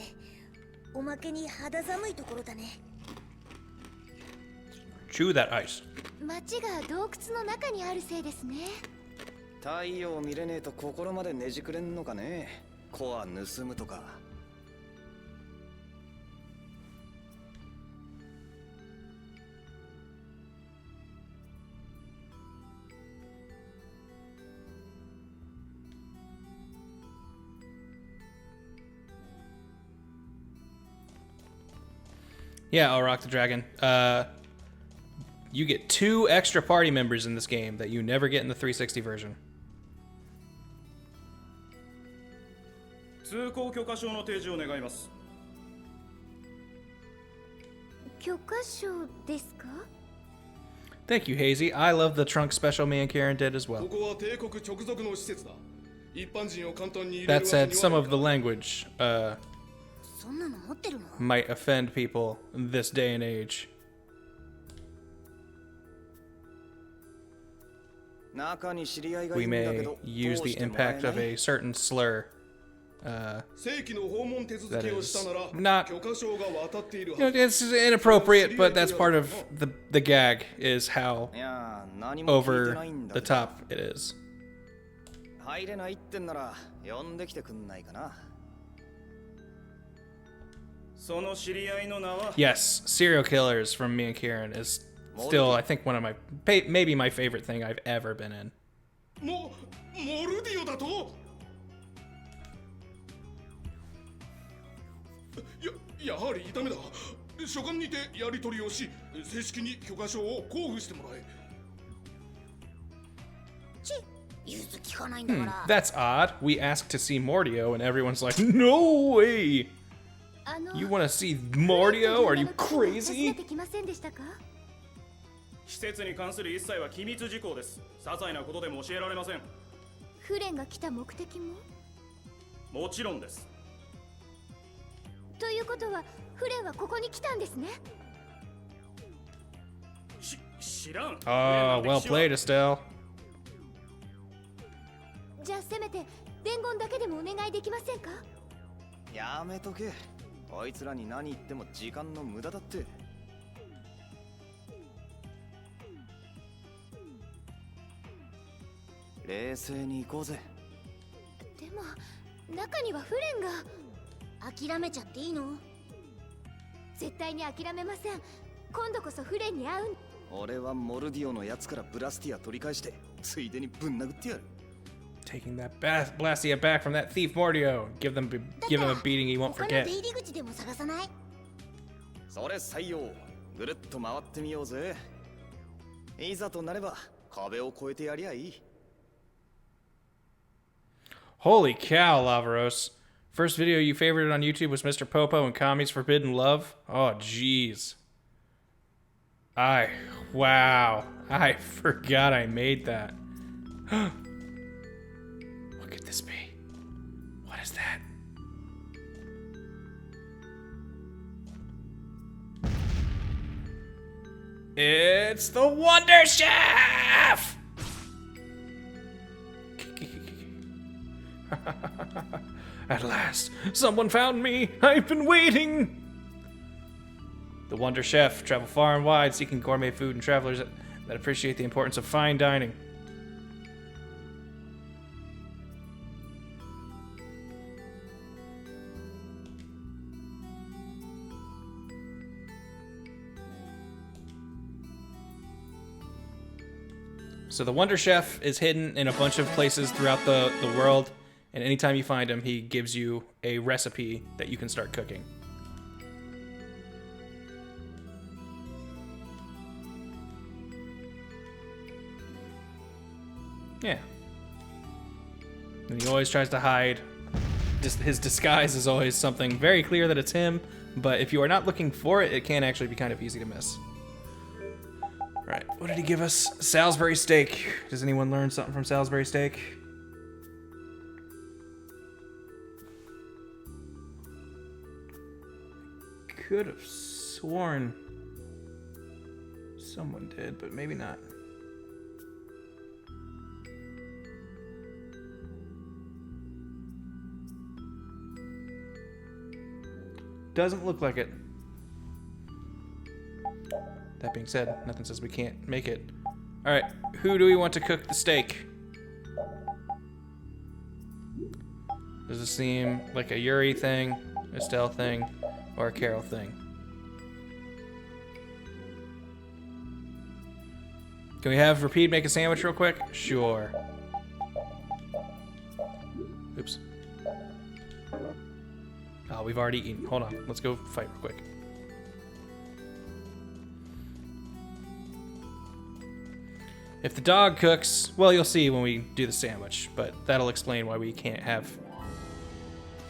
S6: おまけに肌寒いところだね。
S1: Chew that ice.
S2: 町が洞窟の中にあるせいですね。
S4: 太陽見れねえと心までねじくれんのかね。コア盗むとか。
S1: Yeah, I'll rock the dragon. You get 2 extra party members in this game that you never get in the 360 version.
S9: 通行許可証の提示を願います。
S2: 許可証ですか？
S1: Thank you, Hazy. I love the trunk special me and Karen did as well.
S9: ここは帝国直属の施設だ。一般人を簡単に入れる
S1: That
S9: わけ
S1: said,
S9: に
S1: some
S9: は
S1: of the language
S6: そんなの持ってるの？
S1: might offend people this day and age.
S4: 中に知り合いがい
S1: We
S4: るんだけ
S1: may
S4: ど、
S1: use
S4: どう
S1: the
S4: してもらえ
S1: impact of
S4: ない
S1: a certain slur.
S9: 正規の訪問手続きをしたなら
S1: That is not-
S9: 許可証が渡っているは
S1: You
S9: ず
S1: know, it's inappropriate, but that's part of the gag is how
S4: いやー、何も聞いて
S1: over
S4: ないんだ
S1: the
S4: けど
S1: top it is.
S4: 入れないってんなら呼んできてくんないかな。
S9: その知り合いの名は
S1: Yes, serial killers from me and Kieran is still, I think, one of my maybe my favorite thing I've ever been in.
S9: モルディオだとやはりダメだ。書簡にてやり取りをし、正式に許可証を交付してもらえ。
S6: 融通聞かないんだから。
S1: That's odd. We asked to see Mordio, and everyone's like, "No way! You want to see Mordio? Are you crazy?"
S9: 施設に関する一切は機密事項です。些細なことでも教えられません。
S2: フレンが来た目的も？
S9: もちろんです。
S2: ということはフレンはここに来たんですね。
S9: 知らん。
S1: Oh, well played, Estelle.
S2: じゃあせめて伝言だけでもお願いできませんか？
S4: やめとけ。こいつらに何言っても時間の無駄だって。冷静に行こうぜ。
S2: でも中にはフレンが。
S6: 諦めちゃっていいの？
S2: 絶対に諦めません。今度こそフレンに会う。
S4: 俺はモルディオのやつからブラスティア取り返してついでにぶん殴ってやる。
S1: Taking that Blastia back from that thief Mordio. Give him a beating he won't
S6: 他の
S1: forget.
S6: 出入り口でも探さない？
S4: それ採用。ぐるっと回ってみようぜ。いざとなれば壁を越えてやりゃいい。
S1: Holy cow, Lavaros. First video you favorited on YouTube was Mr. Popo and Kami's Forbidden Love? Oh, jeez. Wow. I forgot I made that. What could this be? What is that? It's the Wonder Chef! At last, someone found me. I've been waiting. The Wonder Chef travel far and wide, seeking gourmet food and travelers that appreciate the importance of fine dining. So the Wonder Chef is hidden in a bunch of places throughout the world. And anytime you find him, he gives you a recipe that you can start cooking. Yeah. And he always tries to hide. His disguise is always something very clear that it's him, but if you are not looking for it, it can actually be kind of easy to miss. Right, what did he give us? Salisbury steak. Does anyone learn something from Salisbury steak? Could have sworn someone did, but maybe not. Doesn't look like it. That being said, nothing says we can't make it. Alright, who do we want to cook the steak? Does this seem like a Yuri thing, Estelle thing, or a Carol thing? Can we have Repeat make a sandwich real quick? Sure. Oops. Oh, we've already eaten. Hold on. Let's go fight real quick. If the dog cooks, well, you'll see when we do the sandwich, but that'll explain why we can't have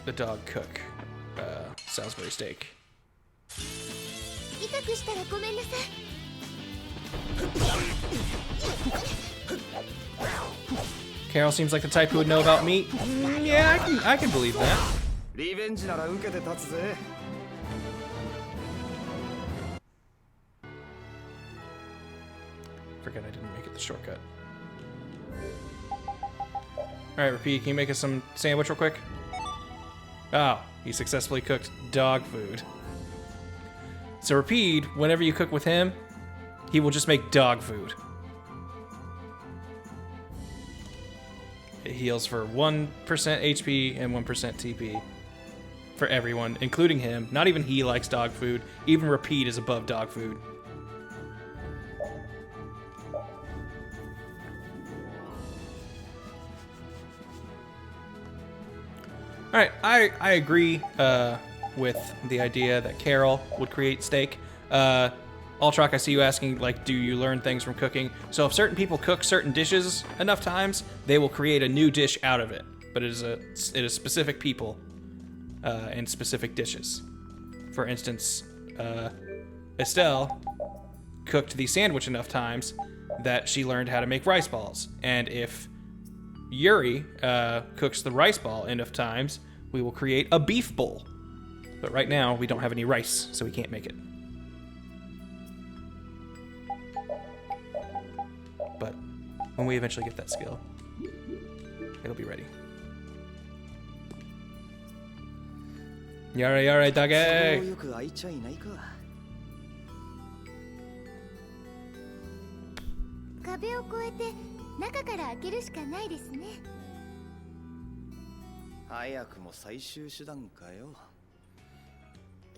S1: the dog cook Salisbury steak.
S2: 痛くしたらごめんなさい。
S1: Carol seems like the type who would know about meat. Yeah, I can believe that.
S4: リベンジなら受けて立つぜ。
S1: Forget I didn't make it the shortcut. Alright, Repeat, can you make us some sandwich real quick? Oh, he successfully cooked dog food. So Repeat, whenever you cook with him, he will just make dog food. It heals for 1% HP and 1% TP. For everyone, including him. Not even he likes dog food. Even Repeat is above dog food. Alright, I agree with the idea that Carol would create steak. Ultrock, I see you asking, like, do you learn things from cooking? So if certain people cook certain dishes enough times, they will create a new dish out of it. But it is specific people and specific dishes. For instance, Estelle cooked the sandwich enough times that she learned how to make rice balls. And if Yuri cooks the rice ball enough times, we will create a beef bowl. But right now, we don't have any rice, so we can't make it. But when we eventually get that skill, it'll be ready. Yare yare doge!
S4: よく開いちゃいないか。
S2: 壁を越えて中から開けるしかないですね。
S4: 早くも最終手段かよ。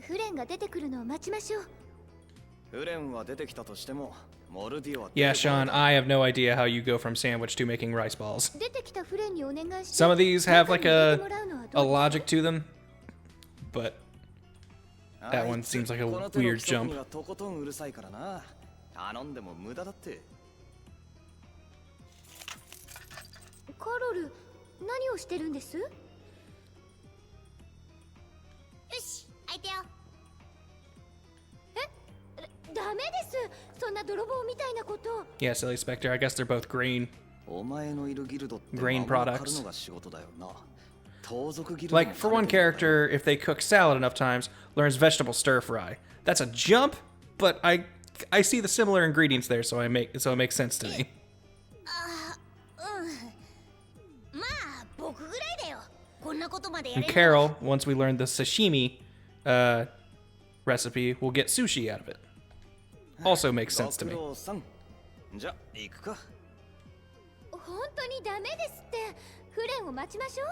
S2: フレンが出てくるのを待ちましょう。
S4: フレンは出てきたとしても、モルディオは。
S1: Yeah, Sean, I have no idea how you go from sandwich to making rice balls.
S2: 出てきたフレンにお願いして。
S1: Some of these have like a logic to them, but that one seems like a weird jump.
S4: とことんうるさいからな。頼んでも無駄だって。
S2: カロル、何をしてるんです？よ
S6: し、開いたよ。
S2: ダメです。そんな泥棒みたいなこと。
S1: Yeah, Silly Spectre, I guess they're both grain.
S4: お前のいるギルドって
S1: Grain
S4: 守る
S1: products.
S4: のが仕事だよな。盗賊ギルド
S1: Like, for one character, if they cook salad enough times, learns vegetable stir fry. That's a jump, but I see the similar ingredients there, so it makes sense to me.
S6: まあ、僕ぐらいだよ。こんなことまでやれ
S1: And
S6: る。
S1: Carol, once we learn the sashimi recipe, we'll get sushi out of it. Also makes sense to me.
S4: ご苦労さん。じゃ、行くか。
S2: 本当にダメですって。フレンを待ちましょ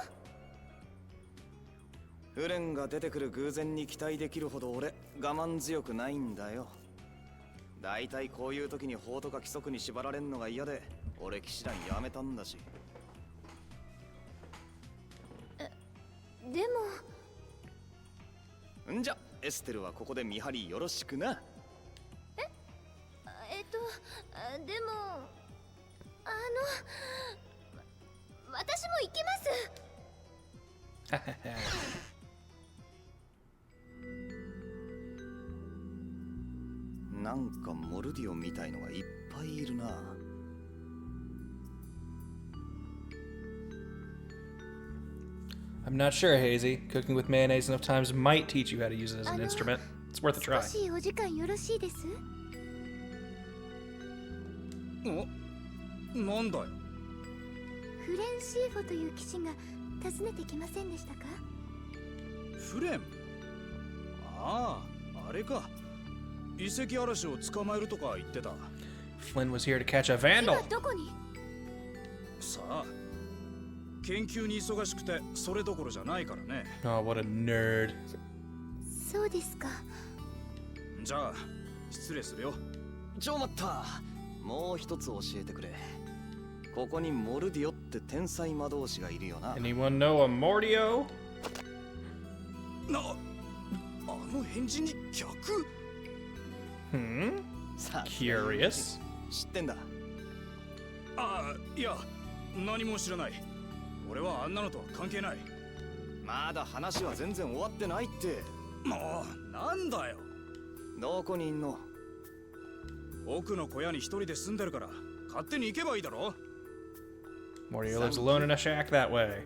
S2: う。
S4: フレンが出てくる偶然に期待できるほど俺我慢強くないんだよ。だいたいこういう時に法とか規則に縛られんのが嫌で俺騎士団やめたんだし。
S2: でも。
S4: んじゃエステルはここで見張りよろしくな。
S2: でも私も行きます。
S4: なんかモルディオみたいのがいっぱいいるな。
S1: I'm not sure, Hazy. Cooking with mayonnaise enough times might teach you how to use it as an instrument. It's worth a try.
S2: 少しお時間よろしいです？
S7: なんだい？
S2: フレンシーフォという騎士が訪ねてきませんでしたか？
S7: フレン？ああ、あれか。遺跡嵐を捕まえるとか言ってた。
S1: Flynn was here to catch a vandal.
S2: 今どこに？
S7: さあ、研究に忙しくてそれどころじゃないからね。
S1: Oh, what a nerd.
S2: そうですか。
S7: じゃあ、失礼するよ。
S4: ちょ待った。もう一つ教えてくれ。ここにモルディオって天才魔導士がいるよな。
S1: Anyone know a Mordio?
S7: あの返事に逆？
S1: Curious.
S4: 知ってんだ。
S7: ああ、いや、何も知らない。俺はあんなのとは関係ない。
S4: まだ話は全然終わってないって。
S7: もう、なんだよ。
S4: どこにいんの？
S10: 奥の小屋に一人で住んでるから勝手に行けばいいだろ。
S1: Morty lives alone in a shack that way.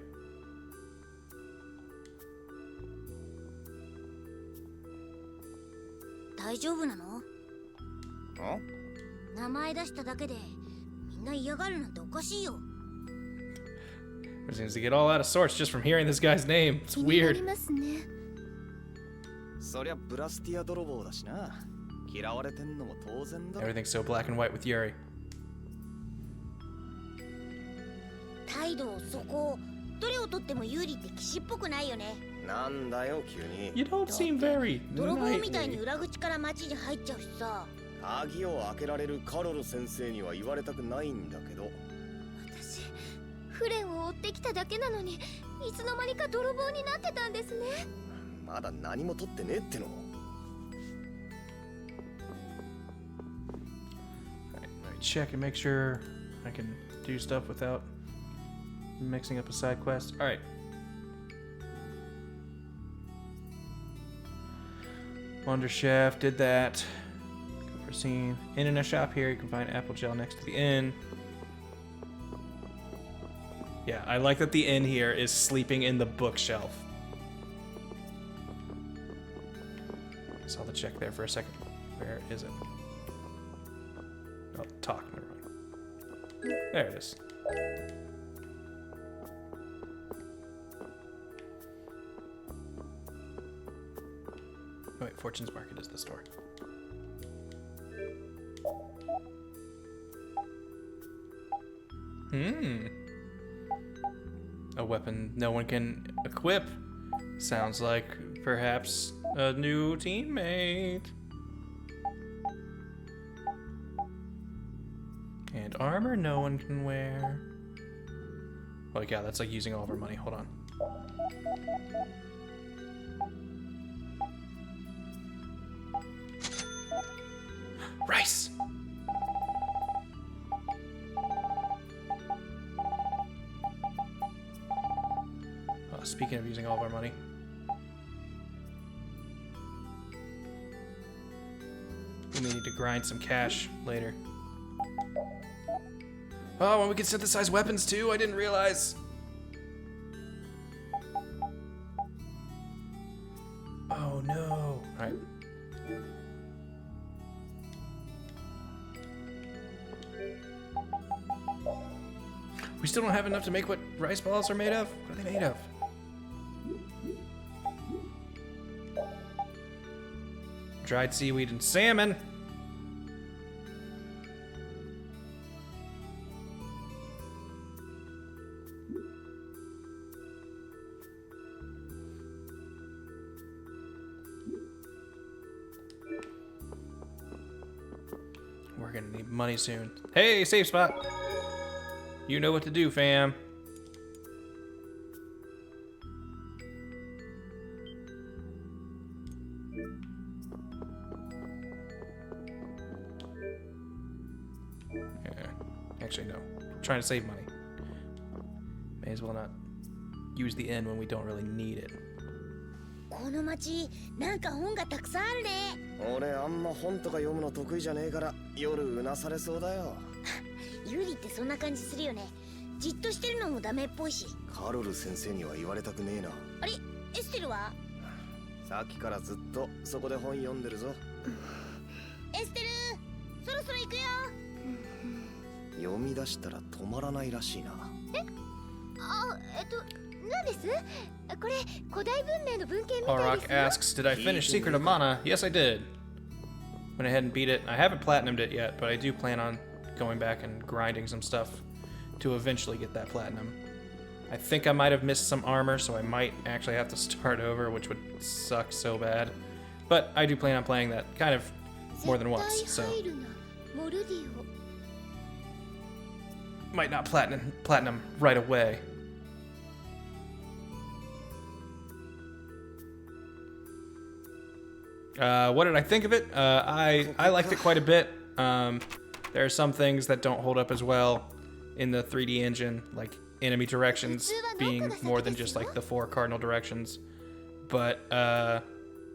S6: 大丈夫なの？名前出しただけでみんな嫌がるなんておかしいよ。
S1: It seems to get all out of sorts just from hearing this guy's name. It's
S2: 気になり
S1: weird.
S2: ますね。
S4: そりゃブラスティア泥棒だしな。嫌われてんのも当然だろ。
S1: Everything's so black and white with Yuri.
S6: 態度、そこ、どれをとっても有利って騎士っぽくないよね。
S4: なんだよ急に。
S1: You don't seem very
S6: 泥棒みたいに
S1: knightly.
S6: 裏口から街に入っちゃうしさ。
S4: 鍵を開けられるカロル先生には言われたくないんだけど。
S2: 私フレンを追ってきただけなのにいつの間にか泥棒になってたんですね。
S4: まだ何も取ってねえっての。
S1: Let me check and make sure I can do stuff without mixing up a side quest. Alright. Wonder Chef did that. Go for scene. In a shop here, you can find apple gel next to the inn. Yeah, I like that the inn here is sleeping in the bookshelf. Saw the check there for a second. Where is it? Oh, talk. Never mind. There it is. Oh, wait, Fortune's Market is the store. A weapon no one can equip. Sounds like perhaps a new teammate. And armor no one can wear. Oh yeah, that's like using all of our money. Hold on. Rice! Oh, speaking of using all of our money. We may need to grind some cash later. Oh, and we can synthesize weapons too? I didn't realize. Oh no. Alright. We still don't have enough to make what rice balls are made of? What are they made of? Dried seaweed and salmon. We're gonna need money soon. Hey, safe spot. You know what to do, fam. Yeah. Actually, no. I'm trying to save money. May as well not use the inn when we don't really need it.
S6: この街、なんか本がたくさんあるね。
S4: 俺あんま本とか読むの得意じゃねえから夜うなされそうだよ。
S6: ユリってそんな感じするよね。じっとしてるのもダメっぽいし。
S4: カロル先生には言われたくねえな。
S6: あれ、エステルは？
S4: さっきからずっとそこで本読んでるぞ。
S6: エステル、そろそろ行くよ。
S4: 読み出したら止まらないらしいな。
S2: 何です？これ古代文明の文献みたい
S1: Harrock
S2: ですよ。
S1: asks, did I finish Secret of Mana? Yes, I did. Went ahead and beat it. I haven't platinumed it yet, but I do plan on going back and grinding some stuff to eventually get that platinum. I think I might have missed some armor, so I might actually have to start over, which would suck so bad. But I do plan on playing that kind of more than once, so
S2: 絶対入るな。モルディオ。
S1: might not platinum right away. What did I think of it? I liked it quite a bit. There are some things that don't hold up as well in the 3D engine, like enemy directions being more than just like the 4 cardinal directions. But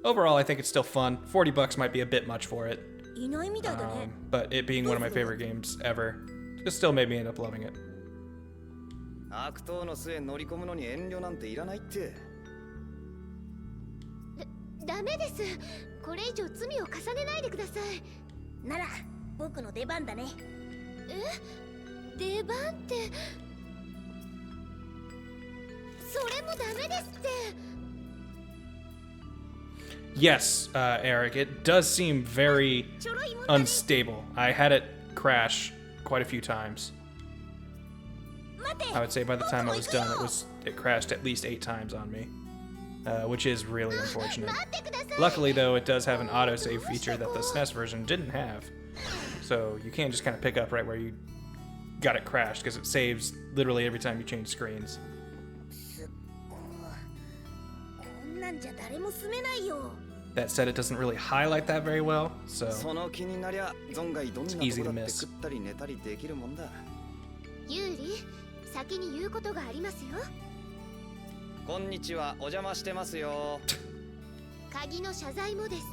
S1: overall, I think it's still fun. $40 might be a bit much for it.
S6: いないみたいだね。
S1: But it being one of my favorite games ever, it still made me end up loving it.
S4: 悪党の末乗り込むのに遠慮なんていらないって。
S2: ダメです。これ以上罪を重ねないでください。
S6: なら僕の出番だね。
S2: え？出番って。それもダメですって。
S1: Yes, Eric, it does seem very unstable. I had it crash quite a few times. I would say by the time I was done, it crashed at least 8 times on me, which is really unfortunate. Luckily, though, it does have an autosave feature that the SNES version didn't have, so you can't just kind of pick up right where you got it crashed, because it saves literally every time you change screens.
S6: こんなんじゃ誰も住めないよ。
S1: That said, it doesn't really highlight that very well, so
S4: その気になりゃ存外どんなとこだって食ったり寝たりできるもんだ。
S2: ユーリ、先に言うことがありますよ。
S4: こんにちは、お邪魔してますよ。
S2: 鍵の謝罪もです。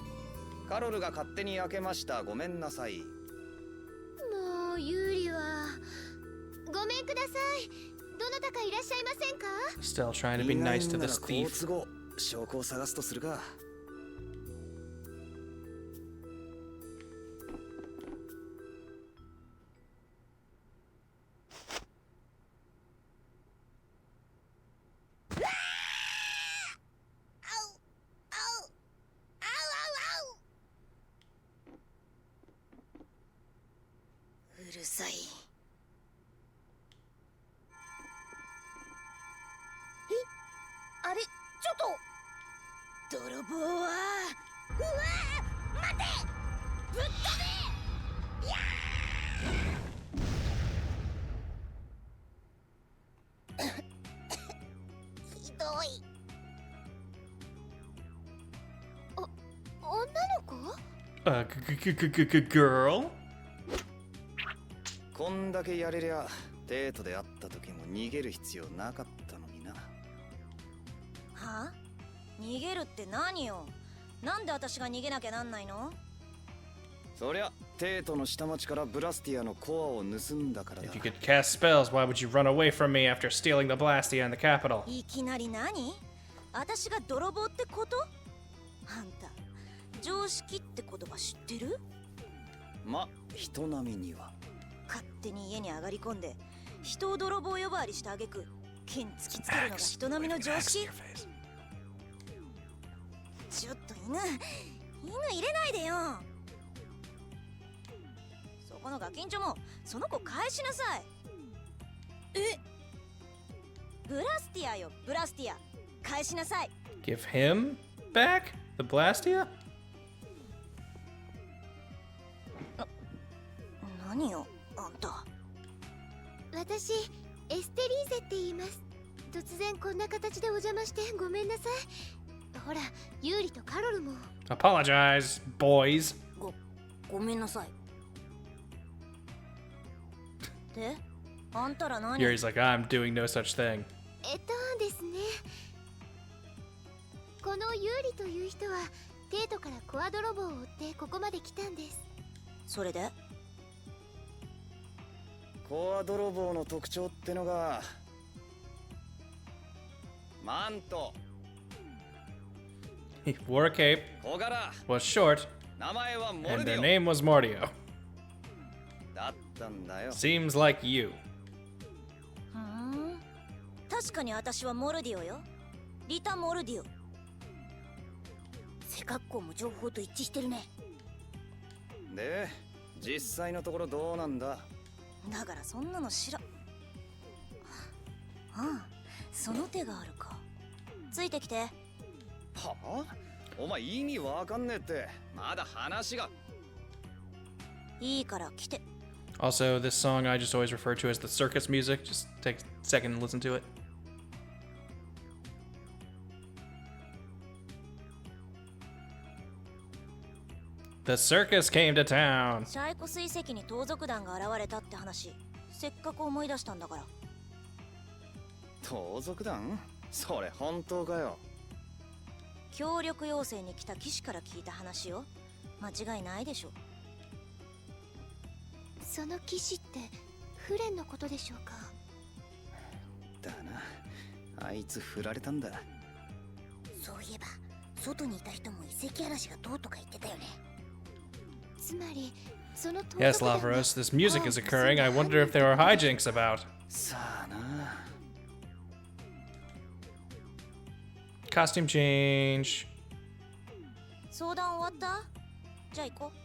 S4: カロルが勝手に開けました。ごめんなさい。
S2: もうユーリはごめんください。どなたかいらっしゃいませんか？
S1: still trying to be nice to this thief.
S4: 好都合、証拠を探すとするか。
S6: うるさい。あれ、ちょっと泥棒は。うわー、待て、ぶっ飛べ。いやひどい。
S2: 女の子
S1: ？Girl?
S4: こんだけやれりゃデートで会った時も逃げる必要なかったのにな。
S6: は？逃げるって何よ。なんで私が逃げなきゃなんないの？
S4: そりゃテートの下町からブラスティアのコアを盗んだからだ。
S1: If you could cast spells, why would you run away from me after stealing the Blastia in the capital?
S6: いきなり何？私が泥棒ってこと？あんた常識って言葉知ってる？
S4: ま、人並みには。
S6: 勝手に家に上がり込んで人を泥棒呼ばわりしてあげく剣突きつけるのが人並みの常識。ちょっと犬入れないでよ。そこのガキンチョもその子返しなさい。え？ブラスティアよ、ブラスティア返しなさい。
S1: Give him back the Blastia?
S6: 何よあんた。
S2: 私エステリーゼって言います。突然こんな形でお邪魔してごめんなさい。ほらユーリとカロルも。
S1: Apologize, boys.
S6: ごめんなさい。であんたら何？
S1: Yuri's like, I'm doing no such thing.
S2: ですね。このユーリという人はテートからコア泥棒を追ってここまで来たんです。
S6: それで
S4: コア泥棒の特徴ってのがマント。
S1: He wore a cape,
S4: 小柄。
S1: was short,
S4: 名前はモ
S1: and
S4: ルデ
S1: their
S4: ィオ。
S1: name was Mordio.
S4: だったんだよ。
S1: Seems like you.
S6: ふん、確かに私はモルディオよ。リタ・モルディオ。背格好も情報と一致してるね。
S4: で、実際のところどうなんだ？
S6: だからそんなのああ、その手があるか。ついてきて。
S4: はあ？お前意味わかんねえって。まだ話が。
S6: いいから来て。
S1: Also, this song I just always refer to as the circus music. Just take a second and listen to it. The circus came to town.
S6: シャイコ水石に盗賊団が現れたって話、せっかく思い出したんだから。
S4: 盗賊団？それ本当かよ。
S6: 協力要請に来た騎士から聞いた話よ。間違いないでしょ。
S2: その騎士ってフレンのことでしょうか。
S4: だな、あいつ振られたんだ。
S6: そういえば外にいた人も遺跡嵐がどうとか言ってたよね。
S2: つまりその
S1: Yes, Lavros, this music is occurring. I wonder if there are hijinks about.
S4: さあな。
S1: Costume change.
S6: 相談終わった？じゃあ行こう。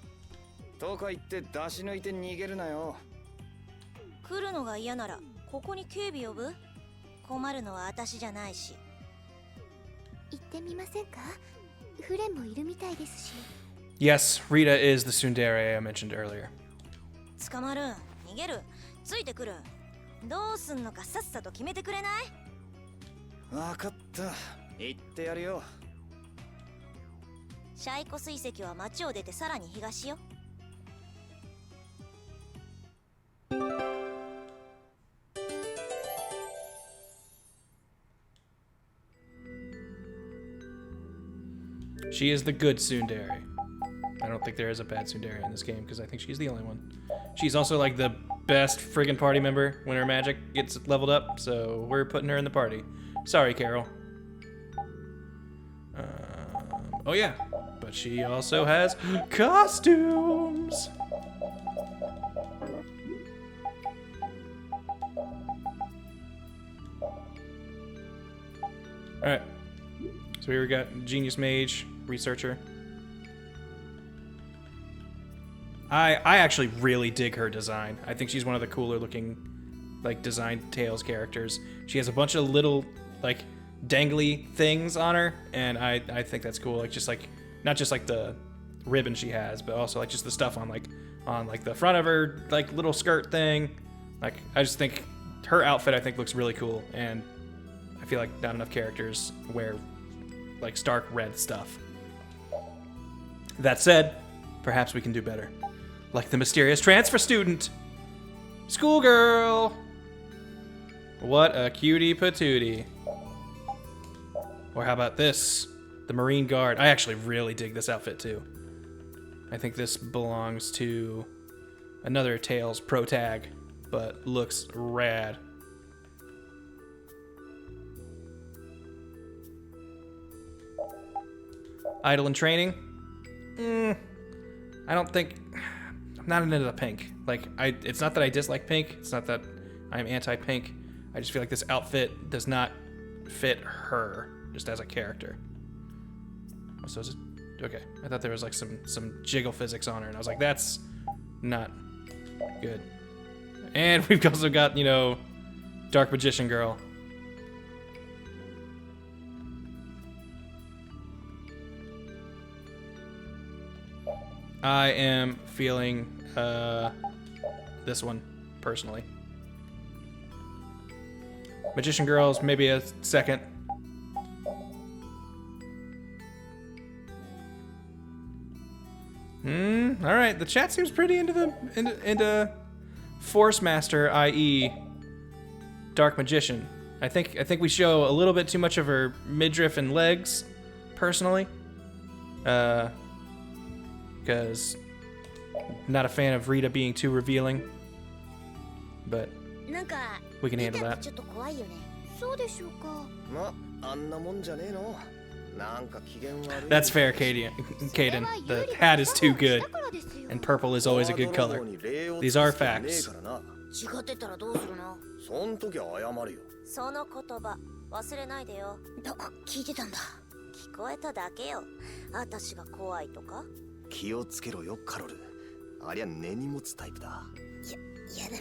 S4: とか言って出し抜いて逃げるなよ。
S6: 来るのが嫌ならここに警備呼ぶ？困るのは私じゃないし。
S2: 行ってみませんか？フレンもいるみたいですし。
S1: Yes, Rita is the tsundere I mentioned earlier.
S6: 捕まる、逃げる、ついてくる。どうすんのかさっさと決めてくれない？
S4: わかった。言ってやるよ。
S6: シャイコス遺跡は町を出てさらに東よ。
S1: She is the good tsundere. I don't think there is a bad tsundere in this game because I think she's the only one. She's also like the best friggin' party member when her magic gets leveled up, so we're putting her in the party. Sorry, Carol. Oh yeah, but she also has costumes. All right, so here we got Genius Mage, Researcher. I actually really dig her design. I think she's one of the cooler looking, like, designed Tails characters. She has a bunch of little, like, dangly things on her, and I think that's cool. Like, just like, not just like the ribbon she has, but also like just the stuff on like the front of her, like, little skirt thing. Like, I just think her outfit I think looks really cool, and I feel like not enough characters wear like stark red stuff. That said, perhaps we can do better. Like the mysterious transfer student. Schoolgirl. What a cutie patootie. Or how about this? The Marine Guard. I actually really dig this outfit too. I think this belongs to another Tails pro tag, but looks rad. Idle in training? I don't think... I'm not into the pink. Like, it's not that I dislike pink. It's not that I'm anti-pink. I just feel like this outfit does not fit her, just as a character. Oh, so is it... Okay. I thought there was, like, some jiggle physics on her, and I was like, that's not good. And we've also got, you know, Dark Magician Girl. I am feeling this one, personally. Magician Girls, maybe a second. Alright, the chat seems pretty into Force Master, i.e. Dark Magician. I think we show a little bit too much of her midriff and legs, personally. Because not a fan of Rita being too revealing, but we can handle that. That's fair, Caden. The hat is too good, and purple is always a good color. These are facts.
S6: その言葉忘れないでよ。聞いてたんだ。聞こえただけよ。私が怖いとか。
S4: 気をつけろよ、カロル。ありゃ根に持つタイプだ。
S6: やだ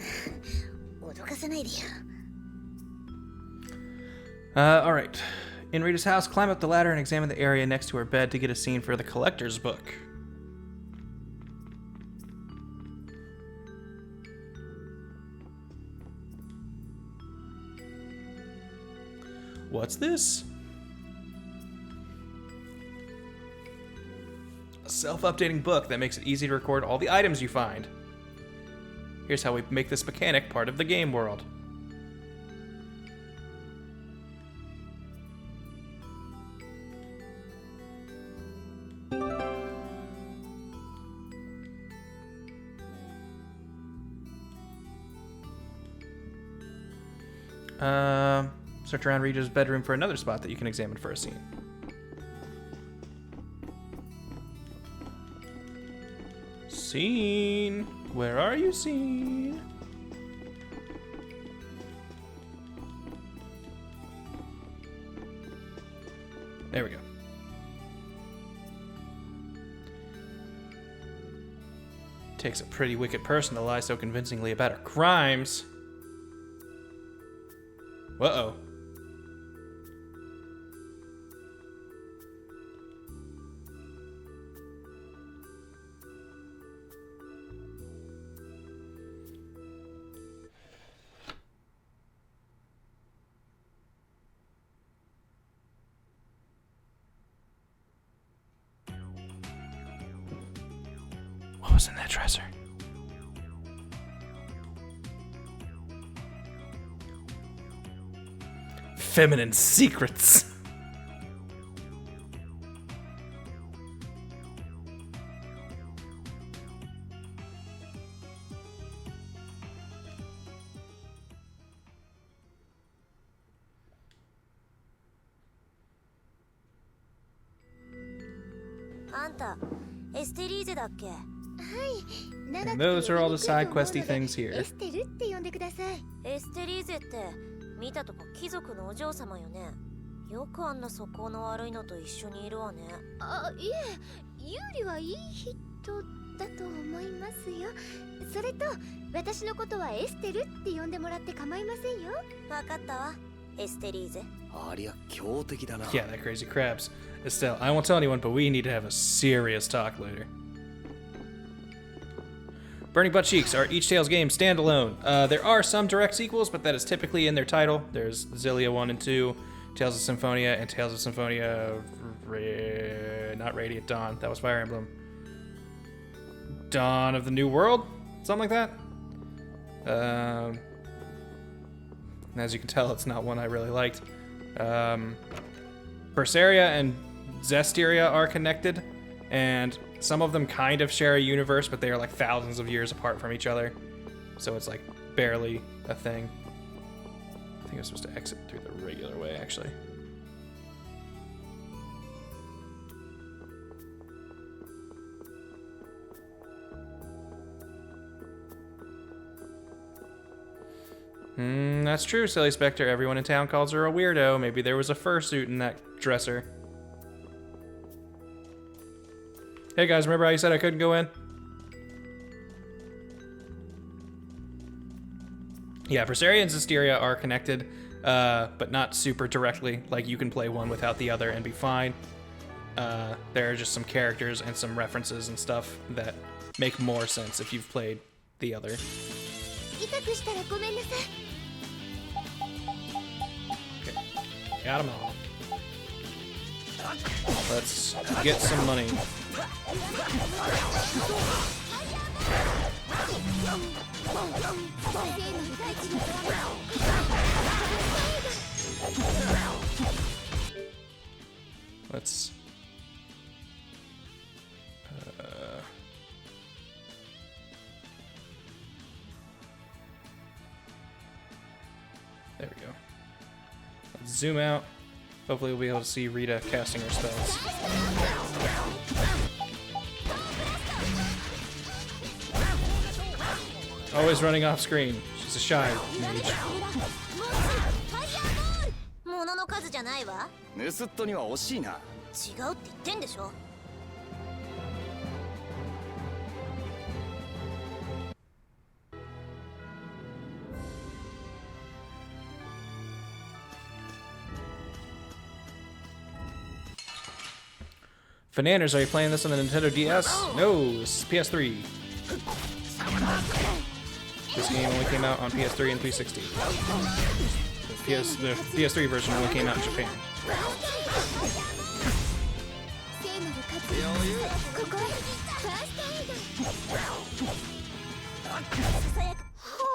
S6: な。脅かさないでよ。
S1: Alright. In Rita's house, climb up the ladder and examine the area next to her bed to get a scene for the collector's book. What's this? A self-updating book that makes it easy to record all the items you find. Here's how we make this mechanic part of the game world. Search around Reader's bedroom for another spot that you can examine for a scene. Scene. Where are you, scene? There we go. Takes a pretty wicked person to lie so convincingly about her crimes. Uh-oh. What was in that dresser? Feminine secrets. And those are all the side questy things here.
S6: エステルって呼んでください。エステリーゼって見たとこ貴族のお嬢様よね。よくあんな素行の悪いのと一緒にいるわね。あ、いえ、ユーリはいい人だと思いますよ。それと私のことはエステルって呼んでもらって構いませんよ。わかったわ。エステリーゼ。
S4: ありゃ強敵だな。
S1: Yeah, that crazy crabs. Estelle, I won't tell anyone, but we need to have a serious talk later. Burning Butt Cheeks are each Tales game standalone. There are some direct sequels, but that is typically in their title. There's Zillia 1 and 2, Tales of Symphonia, and Tales of Symphonia... not Radiant Dawn. That was Fire Emblem. Dawn of the New World? Something like that. As you can tell, it's not one I really liked. Vesperia and Zestiria are connected, and some of them kind of share a universe, but they are like thousands of years apart from each other. So it's like barely a thing. I think I'm supposed to exit through the regular way, actually. That's true, Silly Spectre. Everyone in town calls her a weirdo. Maybe there was a fursuit in that dresser. Hey guys, remember how you said I couldn't go in? Yeah, Vesperia and Zestiria are connected, but not super directly. Like, you can play one without the other and be fine. There are just some characters and some references and stuff that make more sense if you've played the other. Okay, got them all. Let's get some money. Let's there we go. Let's zoom out. Hopefully we'll be able to see Rita casting her spells. Always running off screen. She's a shy mage.
S6: 物の数じゃないわ。
S4: 盗っ人には惜しいな。
S6: 違うって言ってんでしょ。
S1: Bananas, are you playing this on the Nintendo DS? No, this is PS3. This game only came out on PS3 and 360. The PS3 version only came out in Japan.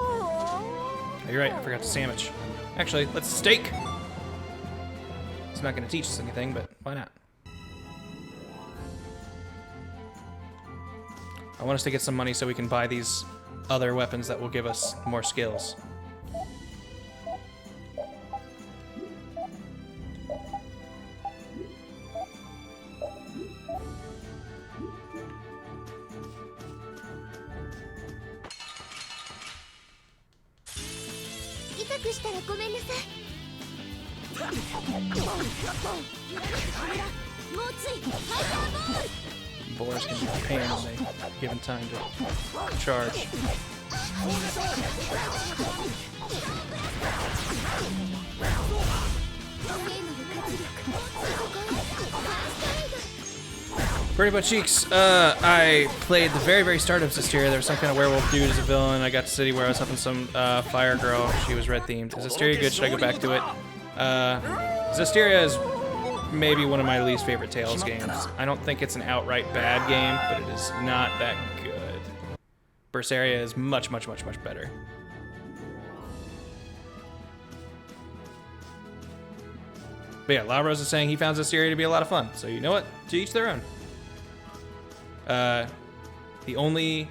S1: Oh, you're right, I forgot to sandwich. Actually, let's steak! It's not going to teach us anything, but why not? I want us to get some money so we can buy these other weapons that will give us more skills.
S2: くしたらごめんなさい。もうついファイターボール。
S1: Boars can be a pain when they given time to charge. Pretty much cheeks. I played the very start of Vesperia. There was some kind of werewolf dude as a villain. I got to city where I was helping some fire girl. She was red themed. Is Vesperia good? Should I go back to it? Vesperia is maybe one of my least favorite Tales games. I don't think it's an outright bad game, but it is not that good. Vesperia is much better. But yeah, Labros is saying he found Vesperia to be a lot of fun. So you know what? To each their own. The only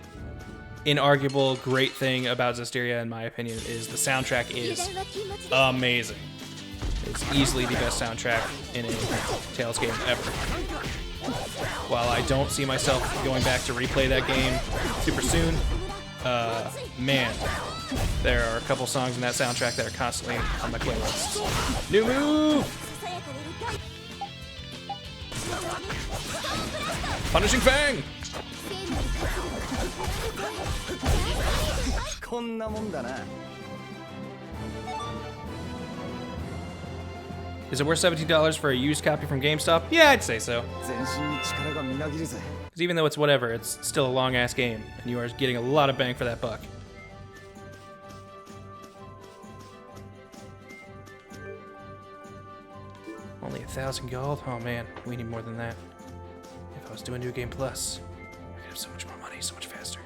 S1: inarguable great thing about Vesperia, in my opinion, is the soundtrack is amazing. It's easily the best soundtrack in a Tales game ever. While I don't see myself going back to replay that game super soon, man, there are a couple songs in that soundtrack that are constantly on my playlist. New move! Punishing Fang! Is it worth $17 for a used copy from GameStop? Yeah, I'd say so. Because even though it's whatever, it's still a long-ass game, and you are getting a lot of bang for that buck. Only 1,000 gold? Oh man, we need more than that. If I was doing New Game Plus, I could have so much more money, so much faster.